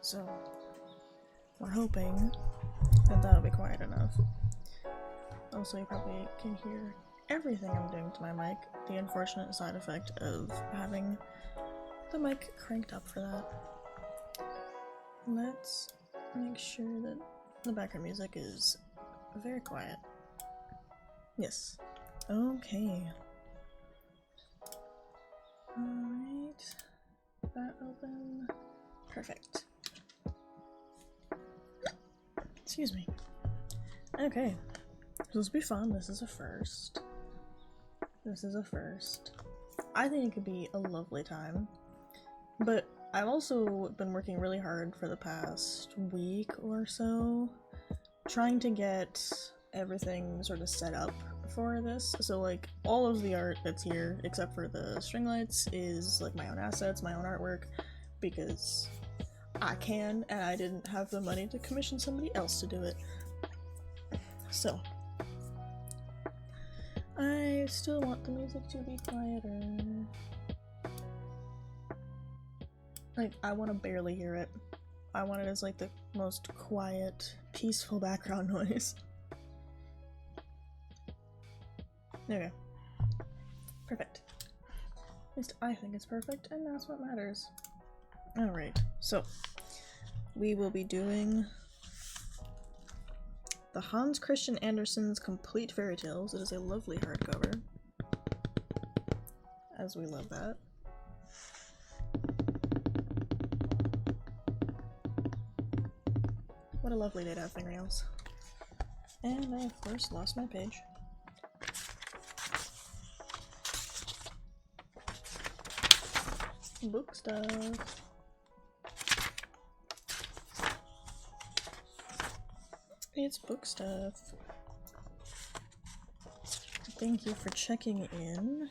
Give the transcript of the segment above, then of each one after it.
So we're hoping that that'll be quiet enough. Also, you probably can hear everything I'm doing to my mic, the unfortunate side effect of having the mic cranked up for that. Let's make sure that the background music is very quiet. Yes. Okay. Alright. That open. Perfect. Excuse me. Okay. This will be fun. This is a first. This is a first. I think it could be a lovely time. But I've also been working really hard for the past week or so, trying to get everything sort of set up for this. So like all of the art that's here, except for the string lights, is like my own assets, my own artwork, because I can, and I didn't have the money to commission somebody else to do it. So I still want the music to be quieter. Like, I want to barely hear it. I want it as like the most quiet, peaceful background noise. Okay. Perfect. At least I think it's perfect, and that's what matters. Alright, so we will be doing the Hans Christian Andersen's Complete Fairy Tales. It is a lovely hardcover, as we love that. What a lovely day to have fingernails. And I, of course, lost my page. Book stuff. It's book stuff. Thank you for checking in.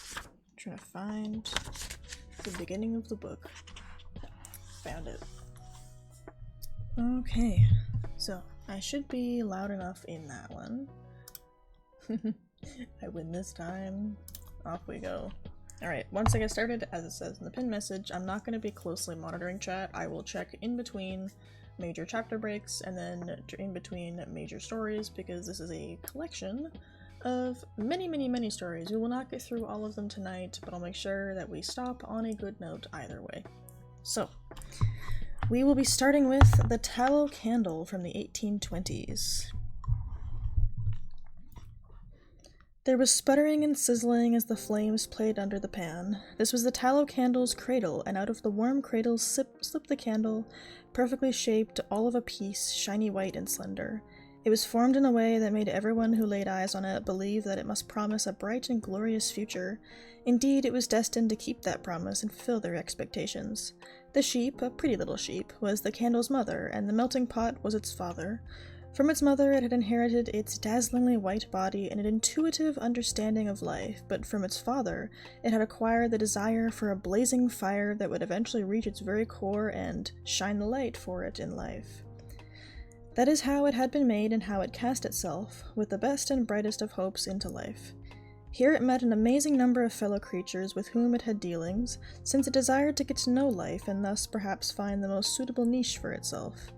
I'm trying to find the beginning of the book. Found it. Okay, so I should be loud enough in that one. I win this time. Off we go. Alright, once I get started, as it says in the pinned message, I'm not going to be closely monitoring chat. I will check in between major chapter breaks and then in between major stories, because this is a collection of many stories. We will not get through all of them tonight, but I'll make sure that we stop on a good note either way. So, we will be starting with The Tallow Candle from the 1820s. There was sputtering and sizzling as the flames played under the pan. This was the tallow candle's cradle, and out of the warm cradle slipped the candle, perfectly shaped, all of a piece, shiny white and slender. It was formed in a way that made everyone who laid eyes on it believe that it must promise a bright and glorious future. Indeed, it was destined to keep that promise and fulfill their expectations. The sheep, a pretty little sheep, was the candle's mother, and the melting pot was its father. From its mother it had inherited its dazzlingly white body and an intuitive understanding of life, but from its father it had acquired the desire for a blazing fire that would eventually reach its very core and shine the light for it in life. That is how it had been made and how it cast itself, with the best and brightest of hopes, into life. Here it met an amazing number of fellow creatures with whom it had dealings, since it desired to get to know life and thus perhaps find the most suitable niche for itself.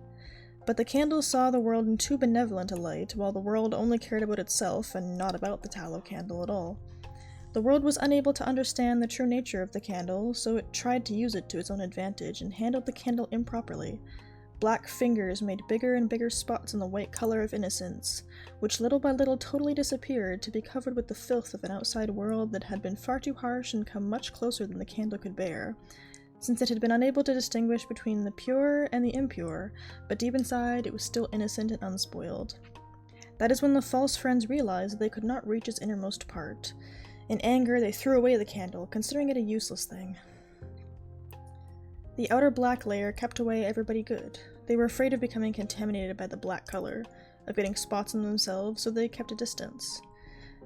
But the candle saw the world in too benevolent a light, while the world only cared about itself and not about the tallow candle at all. The world was unable to understand the true nature of the candle, so it tried to use it to its own advantage and handled the candle improperly. Black fingers made bigger and bigger spots on the white color of innocence, which little by little totally disappeared to be covered with the filth of an outside world that had been far too harsh and come much closer than the candle could bear, since it had been unable to distinguish between the pure and the impure, but deep inside it was still innocent and unspoiled. That is when the false friends realized that they could not reach its innermost part. In anger, they threw away the candle, considering it a useless thing. The outer black layer kept away everybody good. They were afraid of becoming contaminated by the black color, of getting spots on themselves, so they kept a distance.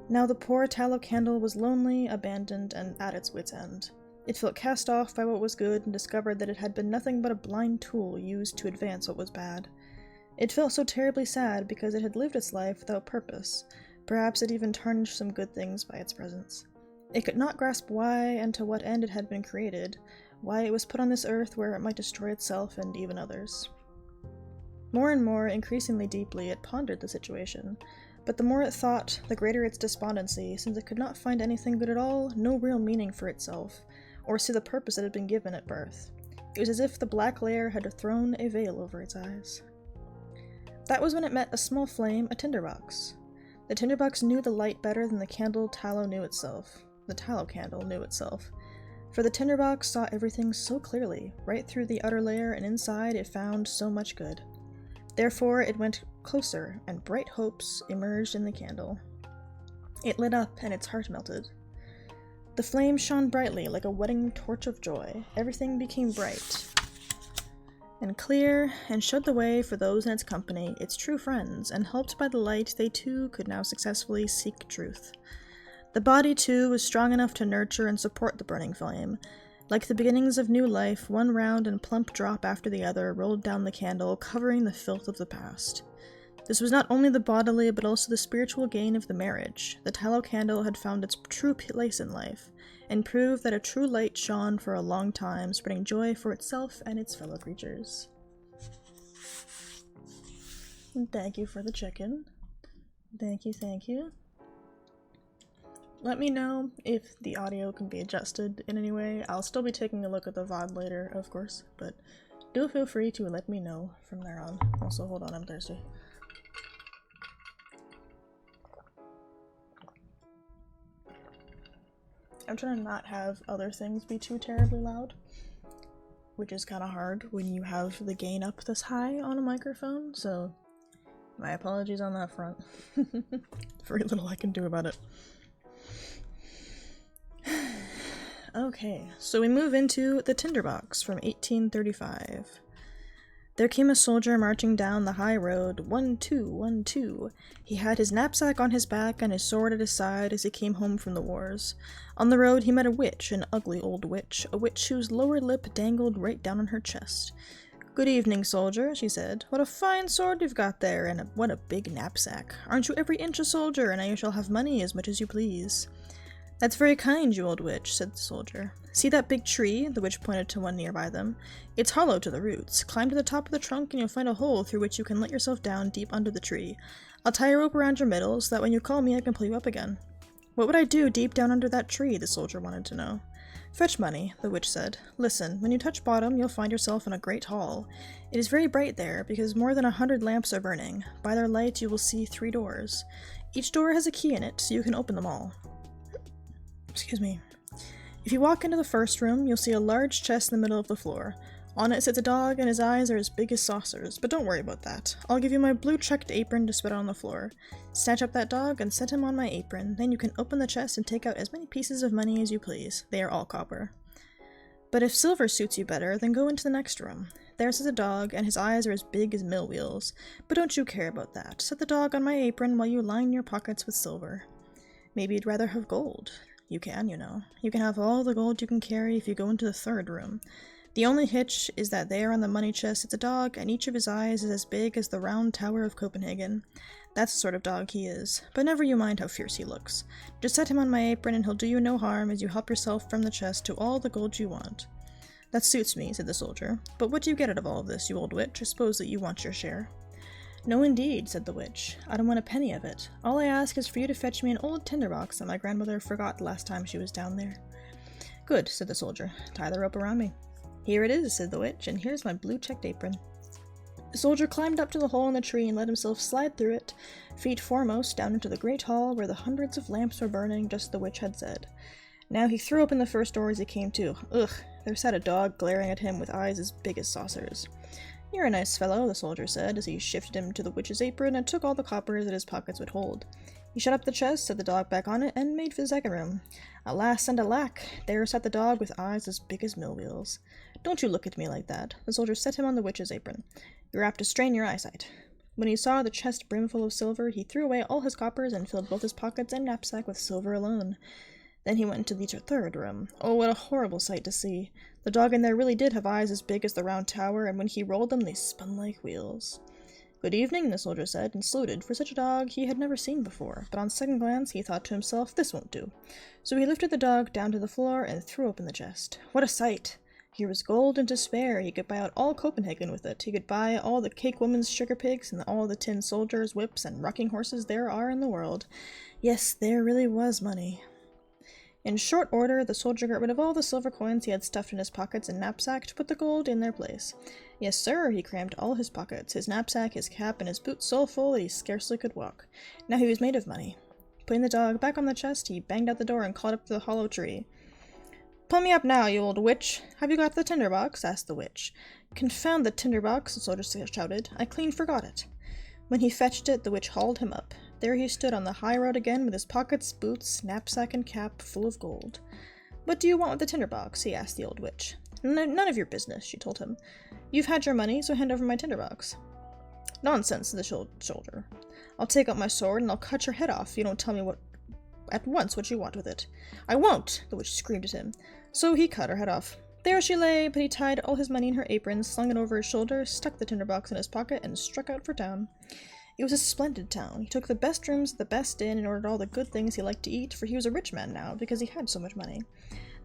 Now the poor tallow candle was lonely, abandoned, and at its wit's end. It felt cast off by what was good and discovered that it had been nothing but a blind tool used to advance what was bad. It felt so terribly sad because it had lived its life without purpose. Perhaps it even tarnished some good things by its presence. It could not grasp why and to what end it had been created, why it was put on this earth where it might destroy itself and even others. More and more, increasingly deeply, it pondered the situation, but the more it thought, the greater its despondency, since it could not find anything good at all, no real meaning for itself, or see the purpose it had been given at birth. It was as if the black layer had thrown a veil over its eyes. That was when it met a small flame, a tinderbox. The tinderbox knew the light better than the candle tallow knew itself. The tallow candle knew itself. For the tinderbox saw everything so clearly, right through the outer layer, and inside it found so much good. Therefore it went closer, and bright hopes emerged in the candle. It lit up, and its heart melted. The flame shone brightly like a wedding torch of joy. Everything became bright and clear, and showed the way for those in its company, its true friends, and helped by the light they too could now successfully seek truth. The body too was strong enough to nurture and support the burning flame. Like the beginnings of new life, one round and plump drop after the other rolled down the candle, covering the filth of the past. This was not only the bodily, but also the spiritual gain of the marriage. The tallow candle had found its true place in life, and proved that a true light shone for a long time, spreading joy for itself and its fellow creatures. And thank you for the chicken. Thank you, thank you. Let me know if the audio can be adjusted in any way. I'll still be taking a look at the VOD later, of course, but do feel free to let me know from there on. Also, hold on, I'm thirsty. I'm trying to not have other things be too terribly loud, which is kind of hard when you have the gain up this high on a microphone, so my apologies on that front. Very little I can do about it. Okay, so we move into the tinderbox from 1835. There came a soldier marching down the high road, 1, 2, 1, 2. He had his knapsack on his back and his sword at his side as he came home from the wars. On the road he met a witch, an ugly old witch, a witch whose lower lip dangled right down on her chest. "Good evening, soldier," she said. "What a fine sword you've got there, and what a big knapsack. Aren't you every inch a soldier, and now you shall have money as much as you please." "That's very kind, you old witch," said the soldier. "See that big tree?" The witch pointed to one nearby them. "It's hollow to the roots. Climb to the top of the trunk and you'll find a hole through which you can let yourself down deep under the tree. I'll tie a rope around your middle so that when you call me I can pull you up again." "What would I do deep down under that tree?" the soldier wanted to know. "Fetch money," the witch said. "Listen, when you touch bottom you'll find yourself in a great hall. It is very bright there because more than 100 lamps are burning. By their light you will see 3 doors. Each door has a key in it so you can open them all. Excuse me. If you walk into the first room, you'll see a large chest in the middle of the floor. On it sits a dog, and his eyes are as big as saucers, but don't worry about that. I'll give you my blue checked apron to spread on the floor. Snatch up that dog and set him on my apron, then you can open the chest and take out as many pieces of money as you please. They are all copper. But if silver suits you better, then go into the next room. There sits a dog, and his eyes are as big as mill wheels, but don't you care about that. Set the dog on my apron while you line your pockets with silver. Maybe you'd rather have gold. You can, you know. You can have all the gold you can carry if you go into the third room. The only hitch is that there on the money chest sits a dog, and each of his eyes is as big as the round tower of Copenhagen. That's the sort of dog he is. But never you mind how fierce he looks. Just set him on my apron and he'll do you no harm as you help yourself from the chest to all the gold you want." "That suits me," said the soldier. "But what do you get out of all of this, you old witch? I suppose that you want your share." "No indeed," said the witch. "I don't want a penny of it. All I ask is for you to fetch me an old tinderbox that my grandmother forgot the last time she was down there." "Good," said the soldier. "Tie the rope around me." "Here it is," said the witch, "and here's my blue checked apron." The soldier climbed up to the hole in the tree and let himself slide through it, feet foremost, down into the great hall where the hundreds of lamps were burning just as the witch had said. Now he threw open the first door as he came to. Ugh! There sat a dog glaring at him with eyes as big as saucers. "You're a nice fellow," the soldier said, as he shifted him to the witch's apron and took all the coppers that his pockets would hold. He shut up the chest, set the dog back on it, and made for the second room. Alas and alack! There sat the dog with eyes as big as mill wheels. "Don't you look at me like that." The soldier set him on the witch's apron. "You're apt to strain your eyesight." When he saw the chest brimful of silver, he threw away all his coppers and filled both his pockets and knapsack with silver alone. Then he went into the third room. Oh, what a horrible sight to see! The dog in there really did have eyes as big as the round tower, and when he rolled them, they spun like wheels. "Good evening," the soldier said, and saluted, for such a dog he had never seen before, but on second glance he thought to himself, this won't do. So he lifted the dog down to the floor and threw open the chest. What a sight! Here was gold and to spare. He could buy out all Copenhagen with it. He could buy all the cake woman's sugar pigs and all the tin soldiers' whips and rocking horses there are in the world. Yes, there really was money. In short order, the soldier got rid of all the silver coins he had stuffed in his pockets and knapsack to put the gold in their place. Yes, sir, he crammed all his pockets, his knapsack, his cap, and his boots so full that he scarcely could walk. Now he was made of money. Putting the dog back on the chest, he banged out the door and called up to the hollow tree. "Pull me up now, you old witch. Have you got the tinderbox?" asked the witch. "Confound the tinderbox," the soldier shouted. "I clean forgot it." When he fetched it, the witch hauled him up. There he stood on the high road again, with his pockets, boots, knapsack, and cap full of gold. "What do you want with the tinderbox?" he asked the old witch. "None of your business," she told him. "You've had your money, so hand over my tinderbox." "Nonsense," said the soldier. "I'll take out my sword, and I'll cut your head off if you don't tell me at once what you want with it." "I won't!" the witch screamed at him. So he cut her head off. There she lay, but he tied all his money in her apron, slung it over his shoulder, stuck the tinderbox in his pocket, and struck out for town. It was a splendid town. He took the best rooms at the best inn and ordered all the good things he liked to eat, for he was a rich man now, because he had so much money.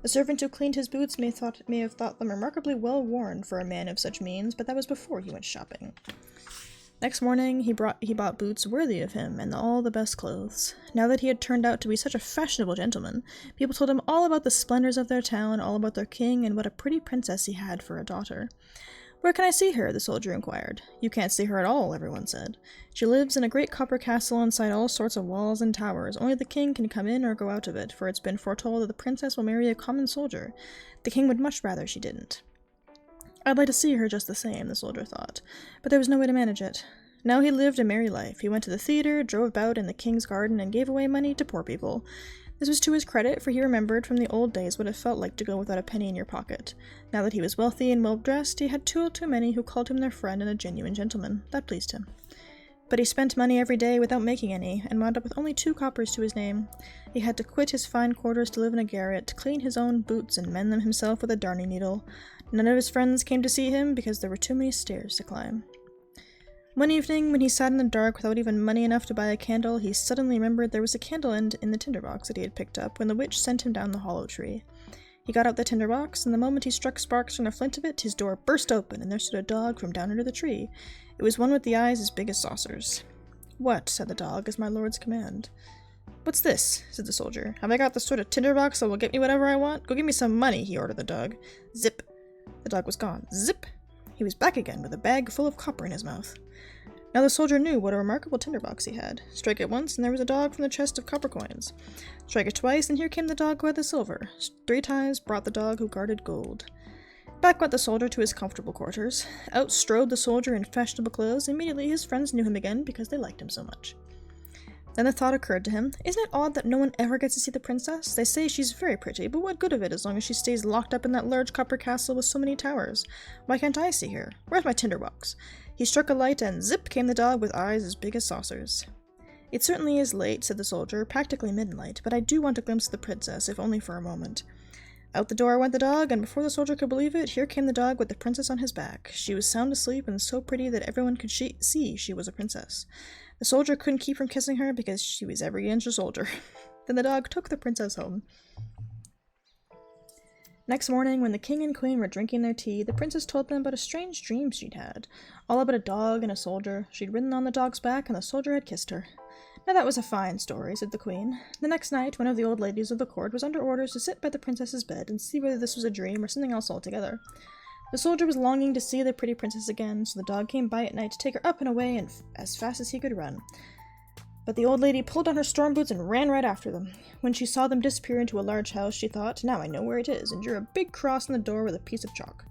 The servant who cleaned his boots may have thought them remarkably well worn for a man of such means, but that was before he went shopping. Next morning, he bought boots worthy of him, and all the best clothes. Now that he had turned out to be such a fashionable gentleman, people told him all about the splendors of their town, all about their king, and what a pretty princess he had for a daughter. "Where can I see her?" the soldier inquired. "You can't see her at all," everyone said. "She lives in a great copper castle inside all sorts of walls and towers. Only the king can come in or go out of it, for it's been foretold that the princess will marry a common soldier. The king would much rather she didn't." "I'd like to see her just the same," the soldier thought, but there was no way to manage it. Now he lived a merry life. He went to the theater, drove about in the king's garden, and gave away money to poor people. This was to his credit, for he remembered from the old days what it felt like to go without a penny in your pocket. Now that he was wealthy and well-dressed, he had too many who called him their friend and a genuine gentleman. That pleased him. But he spent money every day without making any, and wound up with only 2 coppers to his name. He had to quit his fine quarters to live in a garret, clean his own boots, and mend them himself with a darning needle. None of his friends came to see him, because there were too many stairs to climb. One evening, when he sat in the dark without even money enough to buy a candle, he suddenly remembered there was a candle end in the tinderbox that he had picked up when the witch sent him down the hollow tree. He got out the tinderbox, and the moment he struck sparks from the flint of it, his door burst open, and there stood a dog from down under the tree. It was one with the eyes as big as saucers. "What?" said the dog, "is my lord's command?" "What's this?" said the soldier. "Have I got the sort of tinderbox that will get me whatever I want? Go give me some money," he ordered the dog. Zip! The dog was gone. Zip! He was back again with a bag full of copper in his mouth. Now the soldier knew what a remarkable tinderbox he had. Strike it once, and there was a dog from the chest of copper coins. Strike it twice, and here came the dog who had the silver. 3 times brought the dog who guarded gold. Back went the soldier to his comfortable quarters. Out strode the soldier in fashionable clothes. Immediately his friends knew him again because they liked him so much. Then the thought occurred to him, isn't it odd that no one ever gets to see the princess? They say she's very pretty, but what good of it as long as she stays locked up in that large copper castle with so many towers? Why can't I see her? Where's my tinderbox? He struck a light, and zip came the dog with eyes as big as saucers. "It certainly is late," said the soldier, "practically midnight, but I do want a glimpse of the princess, if only for a moment." Out the door went the dog, and before the soldier could believe it, here came the dog with the princess on his back. She was sound asleep and so pretty that everyone could see she was a princess. The soldier couldn't keep from kissing her because she was every inch a soldier. Then the dog took the princess home. Next morning, when the king and queen were drinking their tea, the princess told them about a strange dream she'd had, all about a dog and a soldier. She'd ridden on the dog's back, and the soldier had kissed her. Now that was a fine story, said the queen. The next night, one of the old ladies of the court was under orders to sit by the princess's bed and see whether this was a dream or something else altogether. The soldier was longing to see the pretty princess again, so the dog came by at night to take her up and away and as fast as he could run. But the old lady pulled on her storm boots and ran right after them. When she saw them disappear into a large house, she thought, now I know where it is, and drew a big cross on the door with a piece of chalk.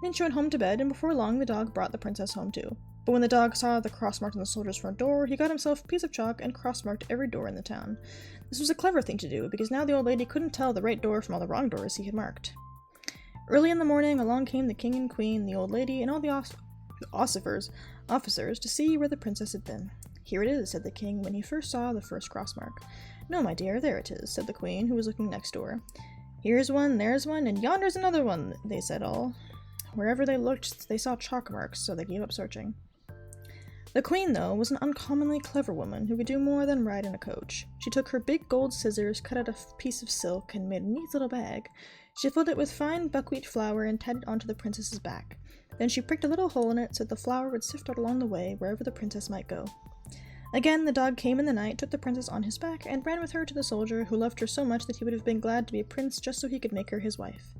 Then she went home to bed, and before long the dog brought the princess home too. But when the dog saw the cross marked on the soldier's front door, he got himself a piece of chalk and cross-marked every door in the town. This was a clever thing to do, because now the old lady couldn't tell the right door from all the wrong doors he had marked. Early in the morning, along came the king and queen, the old lady, and all the officers to see where the princess had been. Here it is, said the king, when he first saw the first crossmark. No, my dear, there it is, said the queen, who was looking next door. Here's one, there's one, and yonder's another one, they said all. Wherever they looked, they saw chalk marks, so they gave up searching. The queen, though, was an uncommonly clever woman who could do more than ride in a coach. She took her big gold scissors, cut out a piece of silk, and made a neat little bag. She filled it with fine buckwheat flour and tied it onto the princess's back. Then she pricked a little hole in it so the flour would sift out along the way wherever the princess might go. Again, the dog came in the night, took the princess on his back, and ran with her to the soldier, who loved her so much that he would have been glad to be a prince just so he could make her his wife.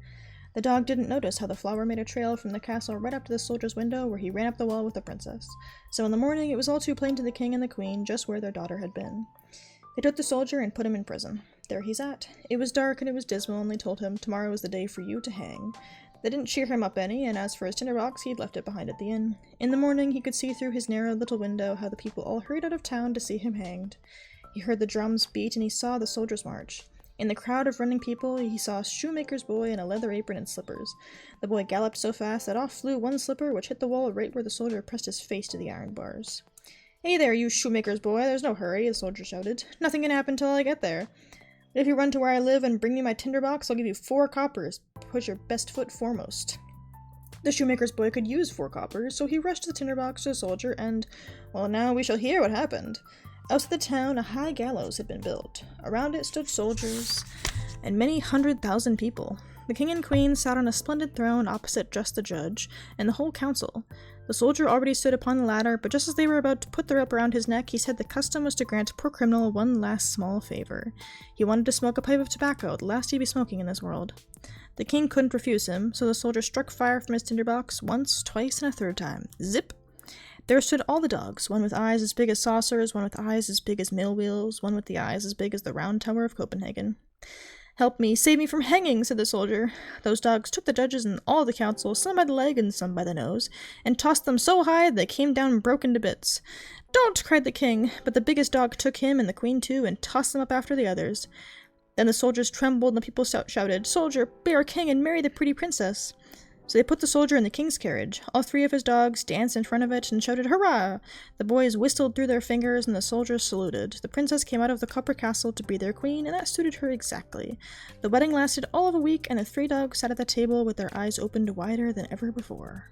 The dog didn't notice how the flour made a trail from the castle right up to the soldier's window, where he ran up the wall with the princess. So in the morning, it was all too plain to the king and the queen just where their daughter had been. They took the soldier and put him in prison. There he sat. It was dark and it was dismal, and they told him tomorrow was the day for you to hang. They didn't cheer him up any, and as for his tinderbox, he'd left it behind at the inn. In the morning, he could see through his narrow little window how the people all hurried out of town to see him hanged. He heard the drums beat, and he saw the soldiers march. In the crowd of running people, he saw a shoemaker's boy in a leather apron and slippers. The boy galloped so fast that off flew one slipper, which hit the wall right where the soldier pressed his face to the iron bars. "Hey there, you shoemaker's boy, there's no hurry," the soldier shouted. "Nothing can happen till I get there. But if you run to where I live and bring me my tinderbox, I'll give you 4 coppers. Put your best foot foremost." The shoemaker's boy could use 4 coppers, so he rushed the tinderbox to the soldier, and, well, now we shall hear what happened. Outside the town, a high gallows had been built. Around it stood soldiers and many 100,000 people. The king and queen sat on a splendid throne opposite just the judge, and the whole council. The soldier already stood upon the ladder, but just as they were about to put the rope around his neck, he said the custom was to grant poor criminal one last small favor. He wanted to smoke a pipe of tobacco, the last he'd be smoking in this world. The king couldn't refuse him, so the soldier struck fire from his tinderbox once, twice, and a third time. Zip! There stood all the dogs, one with eyes as big as saucers, one with eyes as big as mill wheels, one with the eyes as big as the round tower of Copenhagen. "Help me, save me from hanging," said the soldier. Those dogs took the judges and all the council, some by the leg and some by the nose, and tossed them so high they came down broken to bits. "Don't!" cried the king, but the biggest dog took him and the queen too, and tossed them up after the others. Then the soldiers trembled and the people shouted, "Soldier, be our king and marry the pretty princess." So they put the soldier in the king's carriage. All 3 of his dogs danced in front of it and shouted, "Hurrah!" The boys whistled through their fingers and the soldiers saluted. The princess came out of the copper castle to be their queen, and that suited her exactly. The wedding lasted all of a week, and the 3 dogs sat at the table with their eyes opened wider than ever before.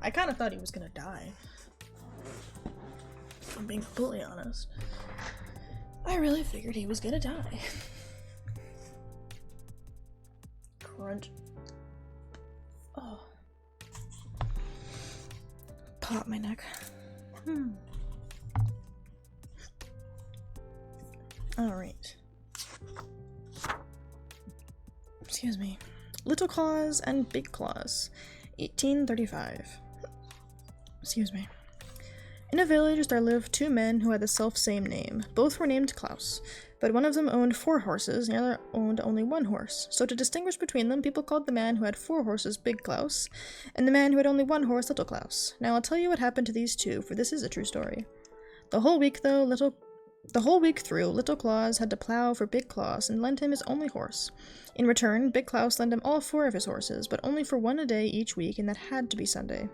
I kind of thought he was gonna die. If I'm being completely honest. I really figured he was gonna die. Crunch. Oh. Pop my neck. Alright. Excuse me. Little Claus and Big Claus. 1835. Excuse me. In a village there lived 2 men who had the self-same name. Both were named Klaus, but one of them owned 4 horses, and the other owned only 1 horse. So to distinguish between them, people called the man who had 4 horses Big Klaus, and the man who had only 1 horse Little Klaus. Now I'll tell you what happened to these 2, for this is a true story. The whole week through, Little Claus had to plow for Big Klaus and lend him his only horse. In return, Big Klaus lent him all 4 of his horses, but only for 1 a day each week, and that had to be Sunday.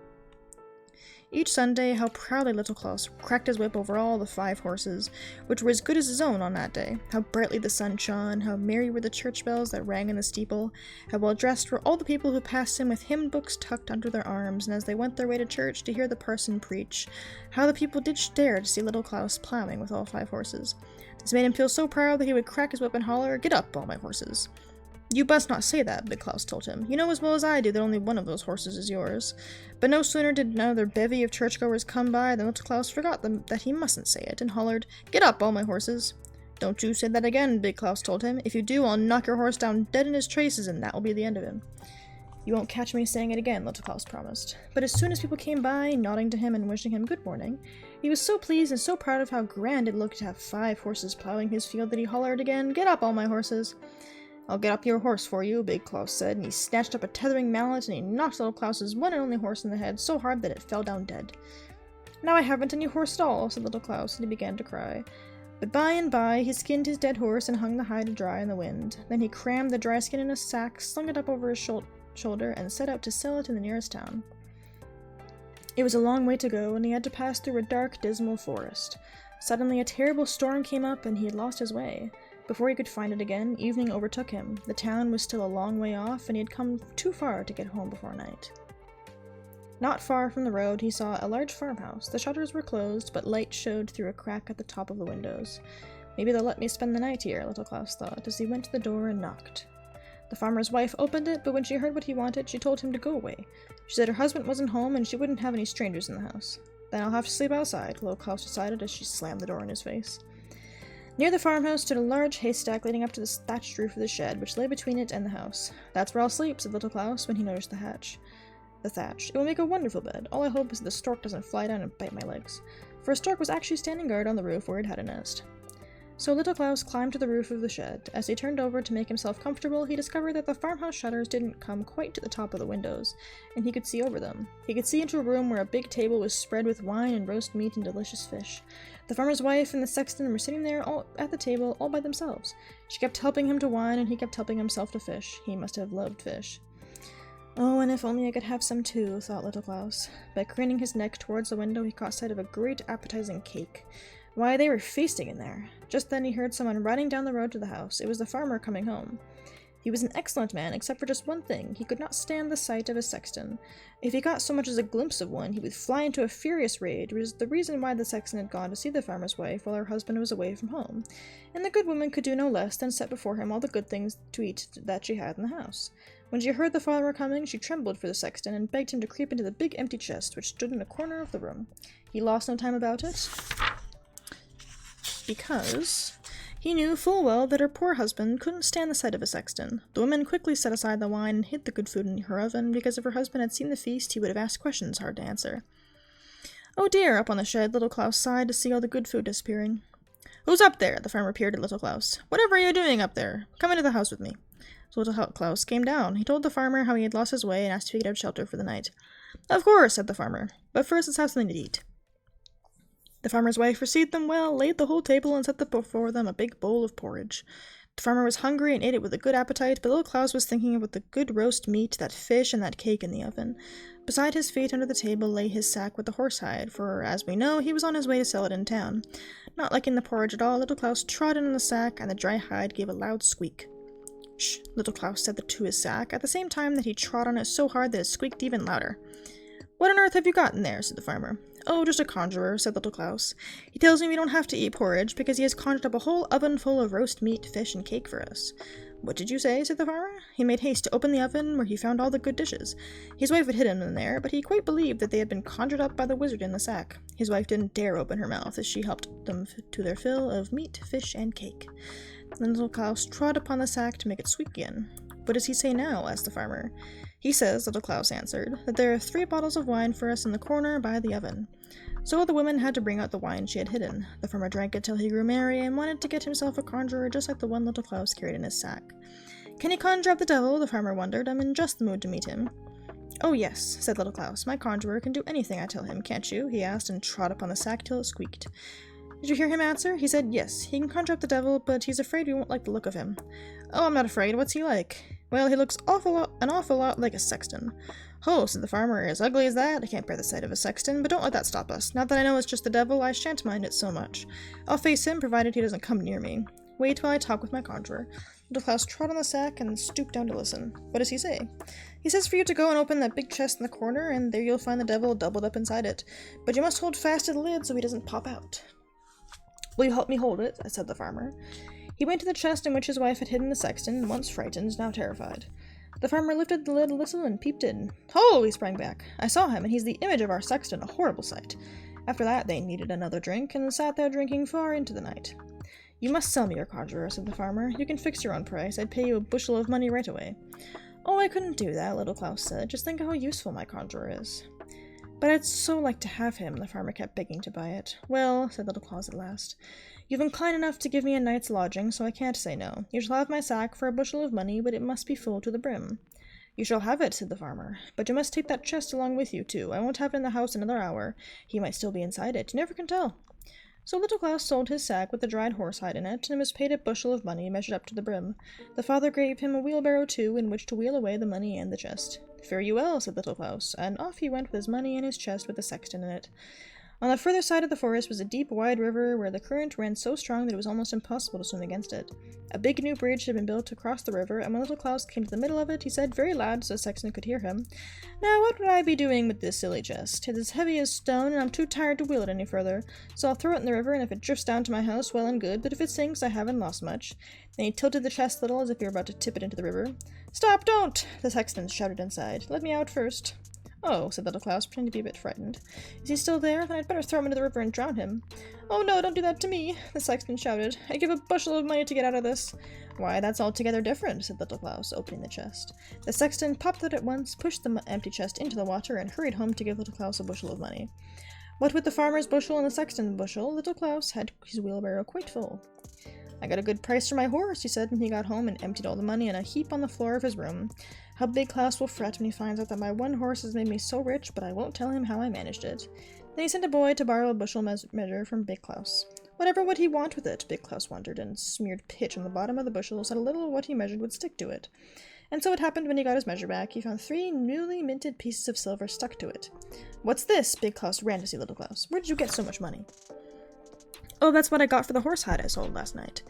Each Sunday, how proudly Little Klaus cracked his whip over all the 5 horses, which were as good as his own on that day. How brightly the sun shone, how merry were the church bells that rang in the steeple, how well dressed were all the people who passed him with hymn books tucked under their arms, and as they went their way to church to hear the parson preach, how the people did stare to see Little Klaus plowing with all 5 horses. This made him feel so proud that he would crack his whip and holler, "Get up, all my horses." "You must not say that," Big Klaus told him. "You know as well as I do that only 1 of those horses is yours." But no sooner did another bevy of churchgoers come by than Little Klaus forgot that he mustn't say it, and hollered, "Get up, all my horses." "Don't you say that again," Big Klaus told him. "If you do, I'll knock your horse down dead in his traces, and that will be the end of him." "You won't catch me saying it again," Little Klaus promised. But as soon as people came by, nodding to him and wishing him good morning, he was so pleased and so proud of how grand it looked to have 5 horses plowing his field that he hollered again, "Get up, all my horses." "I'll get up your horse for you," Big Klaus said, and he snatched up a tethering mallet and he knocked Little Klaus's one and only horse in the head so hard that it fell down dead. "Now I haven't any horse at all," said Little Klaus, and he began to cry. But by and by he skinned his dead horse and hung the hide to dry in the wind. Then he crammed the dry skin in a sack, slung it up over his shoulder, and set out to sell it in the nearest town. It was a long way to go, and he had to pass through a dark, dismal forest. Suddenly a terrible storm came up, and he had lost his way. Before he could find it again, evening overtook him. The town was still a long way off, and he had come too far to get home before night. Not far from the road, he saw a large farmhouse. The shutters were closed, but light showed through a crack at the top of the windows. Maybe they'll let me spend the night here, Little Klaus thought, as he went to the door and knocked. The farmer's wife opened it, but when she heard what he wanted, she told him to go away. She said her husband wasn't home and she wouldn't have any strangers in the house. Then I'll have to sleep outside, Little Klaus decided as she slammed the door in his face. Near the farmhouse stood a large haystack leading up to the thatched roof of the shed, which lay between it and the house. That's where I'll sleep, said Little Klaus when he noticed the thatch. It will make a wonderful bed. All I hope is that the stork doesn't fly down and bite my legs. For a stork was actually standing guard on the roof where it had a nest. So Little Klaus climbed to the roof of the shed. As he turned over to make himself comfortable, he discovered that the farmhouse shutters didn't come quite to the top of the windows, and he could see over them. He could see into a room where a big table was spread with wine and roast meat and delicious fish. The farmer's wife and the sexton were sitting there all at the table all by themselves. She kept helping him to wine, and he kept helping himself to fish. He must have loved fish. Oh, and if only I could have some too, thought Little Klaus. By craning his neck towards the window, he caught sight of a great appetizing cake. Why, they were feasting in there. Just then he heard someone riding down the road to the house. It was the farmer coming home. He was an excellent man, except for just one thing. He could not stand the sight of a sexton. If he got so much as a glimpse of one, he would fly into a furious rage, which was the reason why the sexton had gone to see the farmer's wife while her husband was away from home. And the good woman could do no less than set before him all the good things to eat that she had in the house. When she heard the farmer coming, she trembled for the sexton and begged him to creep into the big empty chest which stood in a corner of the room. He lost no time about it, because he knew full well that her poor husband couldn't stand the sight of a sexton. The woman quickly set aside the wine and hid the good food in her oven, because if her husband had seen the feast, he would have asked questions hard to answer. Oh dear, up on the shed, Little Klaus sighed to see all the good food disappearing. Who's up there? The farmer peered at Little Klaus. Whatever are you doing up there? Come into the house with me. So Little Klaus came down. He told the farmer how he had lost his way and asked if he could have shelter for the night. Of course, said the farmer, but first let's have something to eat. The farmer's wife received them well, laid the whole table, and set before them a big bowl of porridge. The farmer was hungry and ate it with a good appetite, but Little Klaus was thinking of the good roast meat, that fish, and that cake in the oven. Beside his feet under the table lay his sack with the horsehide, for, as we know, he was on his way to sell it in town. Not liking the porridge at all, Little Klaus trod in on the sack, and the dry hide gave a loud squeak. Shh, Little Klaus said to his sack, at the same time that he trod on it so hard that it squeaked even louder. What on earth have you got in there? Said the farmer. Oh, just a conjurer, said Little Klaus. He tells me we don't have to eat porridge, because he has conjured up a whole oven full of roast meat, fish, and cake for us. What did you say? Said the farmer. He made haste to open the oven, where he found all the good dishes. His wife had hidden them in there, but he quite believed that they had been conjured up by the wizard in the sack. His wife didn't dare open her mouth, as she helped them to their fill of meat, fish, and cake. Then Little Klaus trod upon the sack to make it squeak again. What does he say now? Asked the farmer. He says, Little Klaus answered, that there are 3 bottles of wine for us in the corner by the oven. So the woman had to bring out the wine she had hidden. The farmer drank it till he grew merry, and wanted to get himself a conjurer just like the one Little Klaus carried in his sack. Can he conjure up the devil? The farmer wondered. I'm in just the mood to meet him. Oh yes, said Little Klaus. My conjurer can do anything I tell him, can't you? He asked, and trod upon the sack till it squeaked. Did you hear him answer? He said yes, he can conjure up the devil, but he's afraid we won't like the look of him. Oh, I'm not afraid. What's he like? Well, he looks an awful lot like a sexton. Ho, said the farmer, as ugly as that? I can't bear the sight of a sexton, but don't let that stop us. Now that I know it's just the devil, I shan't mind it so much. I'll face him, provided he doesn't come near me. Wait while I talk with my conjurer. Little Klaus trod on the sack and stooped down to listen. What does he say? He says for you to go and open that big chest in the corner, and there you'll find the devil doubled up inside it. But you must hold fast to the lid so he doesn't pop out. Will you help me hold it? Said the farmer. He went to the chest in which his wife had hidden the sexton, once frightened, now terrified. The farmer lifted the lid a little and peeped in. Ho! He sprang back. I saw him, and he's the image of our sexton, a horrible sight. After that, they needed another drink, and sat there drinking far into the night. You must sell me your conjurer, said the farmer. You can fix your own price. I'd pay you a bushel of money right away. Oh, I couldn't do that, Little Klaus said. Just think how useful my conjurer is. But I'd so like to have him, the farmer kept begging to buy it. Well, said Little Klaus at last, you've been kind enough to give me a night's lodging, so I can't say no. You shall have my sack for a bushel of money, but it must be full to the brim. You shall have it, said the farmer, but you must take that chest along with you, too. I won't have it in the house another hour. He might still be inside it. You never can tell. So Little Klaus sold his sack with the dried horsehide in it, and was paid a bushel of money measured up to the brim. The father gave him a wheelbarrow, too, in which to wheel away the money and the chest. Fare you well, said Little Klaus, and off he went with his money and his chest with the sexton in it. On the further side of the forest was a deep, wide river where the current ran so strong that it was almost impossible to swim against it. A big new bridge had been built across the river, and when little Klaus came to the middle of it, he said very loud so the sexton could hear him, "Now what would I be doing with this silly chest? It is heavy as stone, and I'm too tired to wheel it any further, so I'll throw it in the river, and if it drifts down to my house, well and good, but if it sinks, I haven't lost much." Then he tilted the chest a little as if he were about to tip it into the river. "Stop, don't!" the sexton shouted inside. "Let me out first." "Oh," said little Klaus, pretending to be a bit frightened. "Is he still there? Then I'd better throw him into the river and drown him." "Oh no, don't do that to me," the sexton shouted. "I'd give a bushel of money to get out of this." "Why, that's altogether different," said little Klaus, opening the chest. The sexton popped out at once, pushed the empty chest into the water, and hurried home to give little Klaus a bushel of money. What with the farmer's bushel and the sexton's bushel, little Klaus had his wheelbarrow quite full. "I got a good price for my horse," he said when he got home and emptied all the money in a heap on the floor of his room. "How big Klaus will fret when he finds out that my one horse has made me so rich, but I won't tell him how I managed it." Then he sent a boy to borrow a bushel measure from Big Klaus. Whatever would he want with it, Big Klaus wondered, and smeared pitch on the bottom of the bushel so that a little of what he measured would stick to it. And so it happened when he got his measure back, he found 3 newly minted pieces of silver stuck to it. "What's this?" Big Klaus ran to see little Klaus. "Where did you get so much money?" "Oh, that's what I got for the horse hide I sold last night."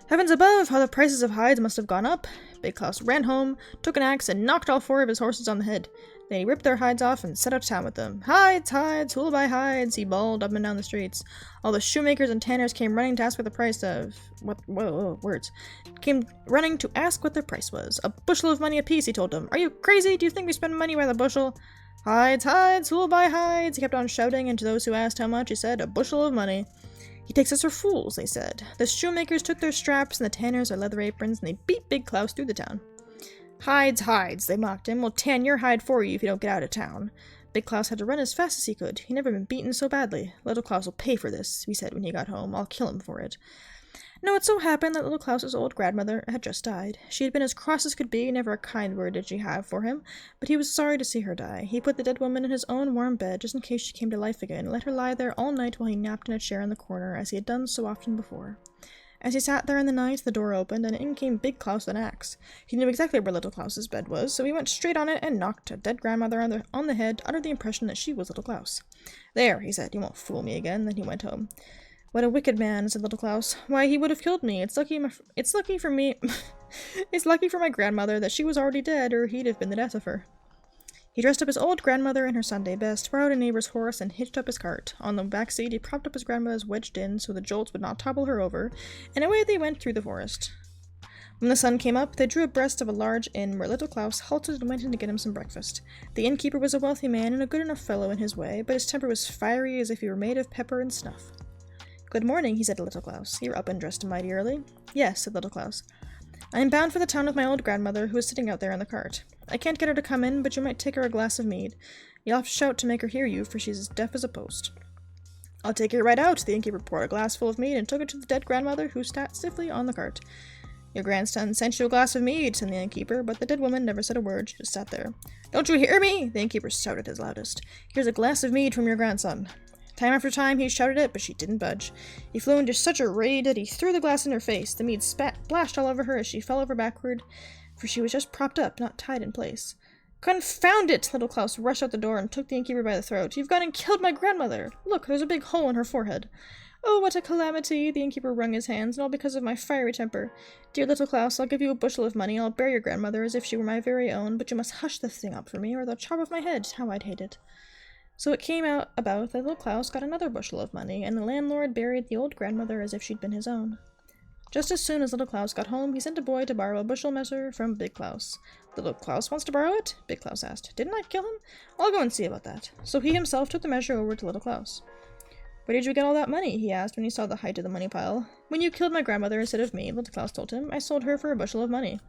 Heavens above, how the prices of hides must have gone up! Big Klaus ran home, took an axe, and knocked all 4 of his horses on the head. Then he ripped their hides off and set out to town with them. "Hides, hides, who'll buy hides?" he bawled up and down the streets. All the shoemakers and tanners came running to ask what the price of... Came running to ask what their price was. "A bushel of money apiece," he told them. "Are you crazy? Do you think we spend money by the bushel?" "Hides, hides, who'll buy hides?" He kept on shouting, and to those who asked how much, he said, "A bushel of money." "He takes us for fools," they said. The shoemakers took their straps, and the tanners their leather aprons, and they beat Big Klaus through the town. "Hides, hides," they mocked him. "We'll tan your hide for you if you don't get out of town." Big Klaus had to run as fast as he could. He'd never been beaten so badly. "Little Klaus will pay for this," he said when he got home. "I'll kill him for it." Now it so happened that little Klaus's old grandmother had just died. She had been as cross as could be, never a kind word did she have for him, but he was sorry to see her die. He put the dead woman in his own warm bed, just in case she came to life again, and let her lie there all night while he napped in a chair in the corner, as he had done so often before. As he sat there in the night, the door opened, and in came Big Klaus with an axe. He knew exactly where little Klaus's bed was, so he went straight on it and knocked a dead grandmother on the head, under the impression that she was little Klaus. "There," he said, "you won't fool me again." Then he went home. "What a wicked man," said little Klaus. "Why, he would have killed me. It's lucky for me. It's lucky for my grandmother that she was already dead, or he'd have been the death of her." He dressed up his old grandmother in her Sunday best, borrowed a neighbor's horse, and hitched up his cart. On the back seat, he propped up his grandmother's wedged in so the jolts would not topple her over, and away they went through the forest. When the sun came up, they drew abreast of a large inn where little Klaus halted and went in to get him some breakfast. The innkeeper was a wealthy man and a good enough fellow in his way, but his temper was fiery as if he were made of pepper and snuff. "Good morning," he said to little Klaus. "You're up and dressed mighty early." "Yes," said little Klaus. "I am bound for the town with my old grandmother, who is sitting out there in the cart. I can't get her to come in, but you might take her a glass of mead. You'll have to shout to make her hear you, for she's as deaf as a post." "I'll take it right out." The innkeeper poured a glass full of mead and took it to the dead grandmother, who sat stiffly on the cart. "Your grandson sent you a glass of mead," said the innkeeper, but the dead woman never said a word. She just sat there. "Don't you hear me?" the innkeeper shouted his loudest. "Here's a glass of mead from your grandson." Time after time he shouted it, but she didn't budge. He flew into such a rage that he threw the glass in her face. The mead splashed all over her as she fell over backward, for she was just propped up, not tied in place. "Confound it!" Little Klaus rushed out the door and took the innkeeper by the throat. "You've gone and killed my grandmother! Look, there's a big hole in her forehead." "Oh, what a calamity!" The innkeeper wrung his hands, and all because of my fiery temper. "Dear little Klaus, I'll give you a bushel of money. I'll bury your grandmother as if she were my very own, but you must hush this thing up for me, or they'll chop off my head. How I'd hate it." So it came out about that little Klaus got another bushel of money, and the landlord buried the old grandmother as if she'd been his own. Just as soon as little Klaus got home, he sent a boy to borrow a bushel measure from Big Klaus. "Little Klaus wants to borrow it?" Big Klaus asked. "Didn't I kill him? I'll go and see about that." So he himself took the measure over to little Klaus. "Where did you get all that money?" he asked when he saw the height of the money pile. "When you killed my grandmother instead of me," little Klaus told him. "I sold her for a bushel of money."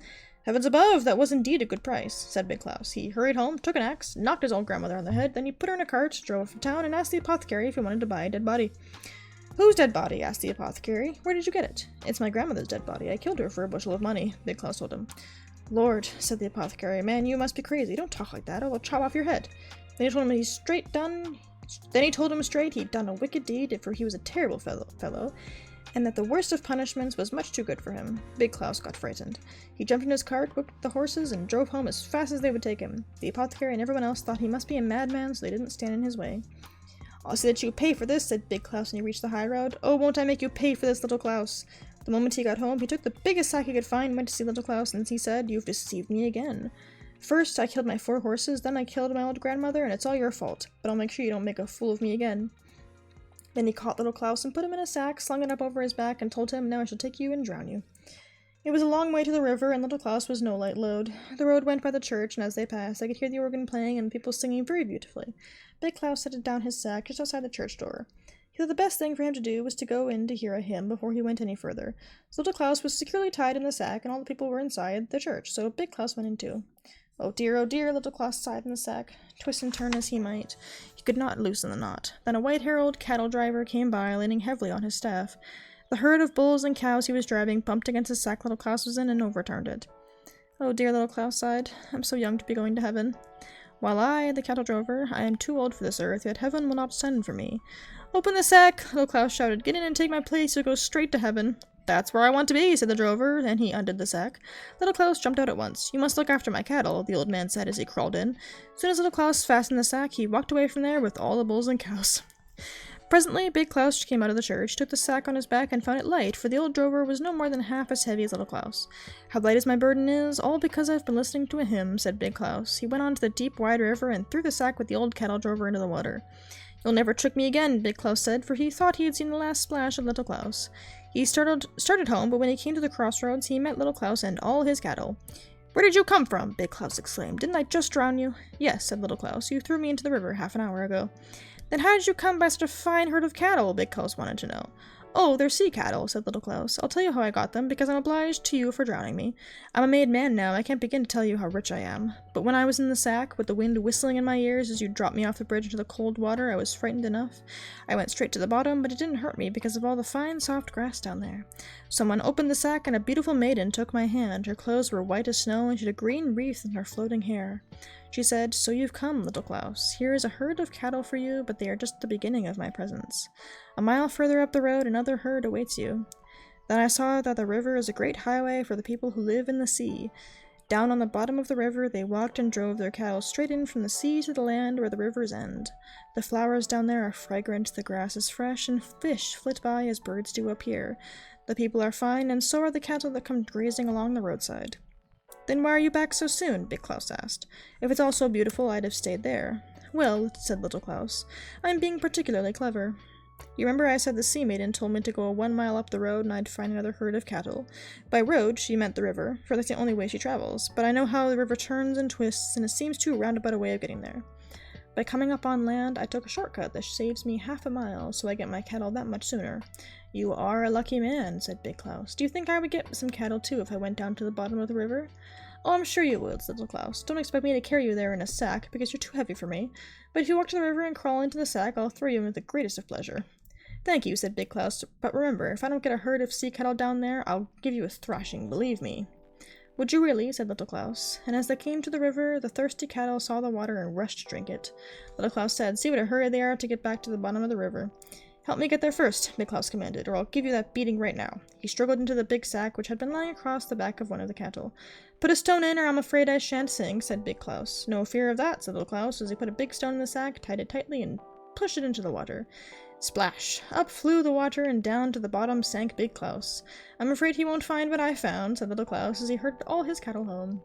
"Heavens above, that was indeed a good price," said Big Klaus. He hurried home, took an axe, knocked his old grandmother on the head, then he put her in a cart, drove from town, and asked the apothecary if he wanted to buy a dead body. "Whose dead body?" asked the apothecary. "Where did you get it?" "It's my grandmother's dead body. I killed her for a bushel of money," Big Klaus told him. "Lord," said the apothecary, "man, you must be crazy. Don't talk like that, or they'll chop off your head." Then he told him straight he'd done a wicked deed, for he was a terrible fellow, and that the worst of punishments was much too good for him. Big Klaus got frightened. He jumped in his cart, whipped the horses, and drove home as fast as they would take him. The apothecary and everyone else thought he must be a madman, so they didn't stand in his way. I'll see that you pay for this, said Big Klaus when he reached the high road. Oh, won't I make you pay for this, Little Klaus? The moment he got home, he took the biggest sack he could find and went to see Little Klaus, and he said, You've deceived me again. First, I killed my 4 horses, then I killed my old grandmother, and it's all your fault. But I'll make sure you don't make a fool of me again. Then he caught Little Klaus and put him in a sack, slung it up over his back, and told him, Now I shall take you and drown you. It was a long way to the river, and Little Klaus was no light load. The road went by the church, and as they passed, I could hear the organ playing and people singing very beautifully. Big Klaus set down his sack just outside the church door. He thought the best thing for him to do was to go in to hear a hymn before he went any further. So Little Klaus was securely tied in the sack, and all the people were inside the church, so Big Klaus went in too. Oh dear, Little Klaus sighed in the sack. Twist and turn as he might, he could not loosen the knot. Then a white-haired old cattle driver came by, leaning heavily on his staff. The herd of bulls and cows he was driving bumped against the sack Little Klaus was in and overturned it. Oh dear, Little Klaus sighed. I'm so young to be going to heaven. While I, the cattle drover, I am too old for this earth, yet heaven will not send for me. Open the sack, Little Klaus shouted. Get in and take my place, you'll go straight to heaven. That's where I want to be, said the drover, and he undid the sack. Little Klaus jumped out at once. You must look after my cattle, the old man said as he crawled in. As soon as Little Klaus fastened the sack, he walked away from there with all the bulls and cows. Presently, Big Klaus came out of the church, took the sack on his back, and found it light, for the old drover was no more than half as heavy as Little Klaus. How light as my burden is, all because I've been listening to a hymn, said Big Klaus. He went on to the deep, wide river and threw the sack with the old cattle drover into the water. You'll never trick me again, Big Klaus said, for he thought he had seen the last splash of Little Klaus. He started home, but when he came to the crossroads, he met Little Klaus and all his cattle. Where did you come from? Big Klaus exclaimed. Didn't I just drown you? Yes, said Little Klaus. You threw me into the river half an hour ago. Then how did you come by such a fine herd of cattle? Big Klaus wanted to know. Oh, they're sea cattle, said Little Klaus. I'll tell you how I got them, because I'm obliged to you for drowning me. I'm a made man now, I can't begin to tell you how rich I am. But when I was in the sack, with the wind whistling in my ears as you dropped me off the bridge into the cold water, I was frightened enough. I went straight to the bottom, but it didn't hurt me because of all the fine soft grass down there. Someone opened the sack, and a beautiful maiden took my hand. Her clothes were white as snow, and she had a green wreath in her floating hair. She said, So you've come, Little Klaus. Here is a herd of cattle for you, but they are just the beginning of my presents. A mile further up the road, another herd awaits you. Then I saw that the river is a great highway for the people who live in the sea. Down on the bottom of the river, they walked and drove their cattle straight in from the sea to the land where the rivers end. The flowers down there are fragrant, the grass is fresh, and fish flit by as birds do up here. The people are fine, and so are the cattle that come grazing along the roadside. Then why are you back so soon? Big Klaus asked. If it's all so beautiful, I'd have stayed there. Well, said Little Klaus, I'm being particularly clever. You remember I said the sea maiden told me to go 1 mile up the road and I'd find another herd of cattle. By road, she meant the river, for that's the only way she travels, but I know how the river turns and twists, and it seems too roundabout a way of getting there. By coming up on land, I took a shortcut that saves me half a mile, so I get my cattle that much sooner. You are a lucky man, said Big Klaus. Do you think I would get some cattle too if I went down to the bottom of the river? Oh, I'm sure you would, said Little Klaus. Don't expect me to carry you there in a sack, because you're too heavy for me. But if you walk to the river and crawl into the sack, I'll throw you in with the greatest of pleasure. Thank you, said Big Klaus, but remember, if I don't get a herd of sea cattle down there, I'll give you a thrashing, believe me. Would you really? Said Little Klaus. And as they came to the river, the thirsty cattle saw the water and rushed to drink it. Little Klaus said, See what a hurry they are to get back to the bottom of the river. Help me get there first, Big Klaus commanded, or I'll give you that beating right now. He struggled into the big sack, which had been lying across the back of one of the cattle. Put a stone in, or I'm afraid I shan't sing, said Big Klaus. No fear of that, said Little Klaus, as he put a big stone in the sack, tied it tightly, and pushed it into the water. Splash! Up flew the water, and down to the bottom sank Big Klaus. I'm afraid he won't find what I found, said Little Klaus, as he herded all his cattle home.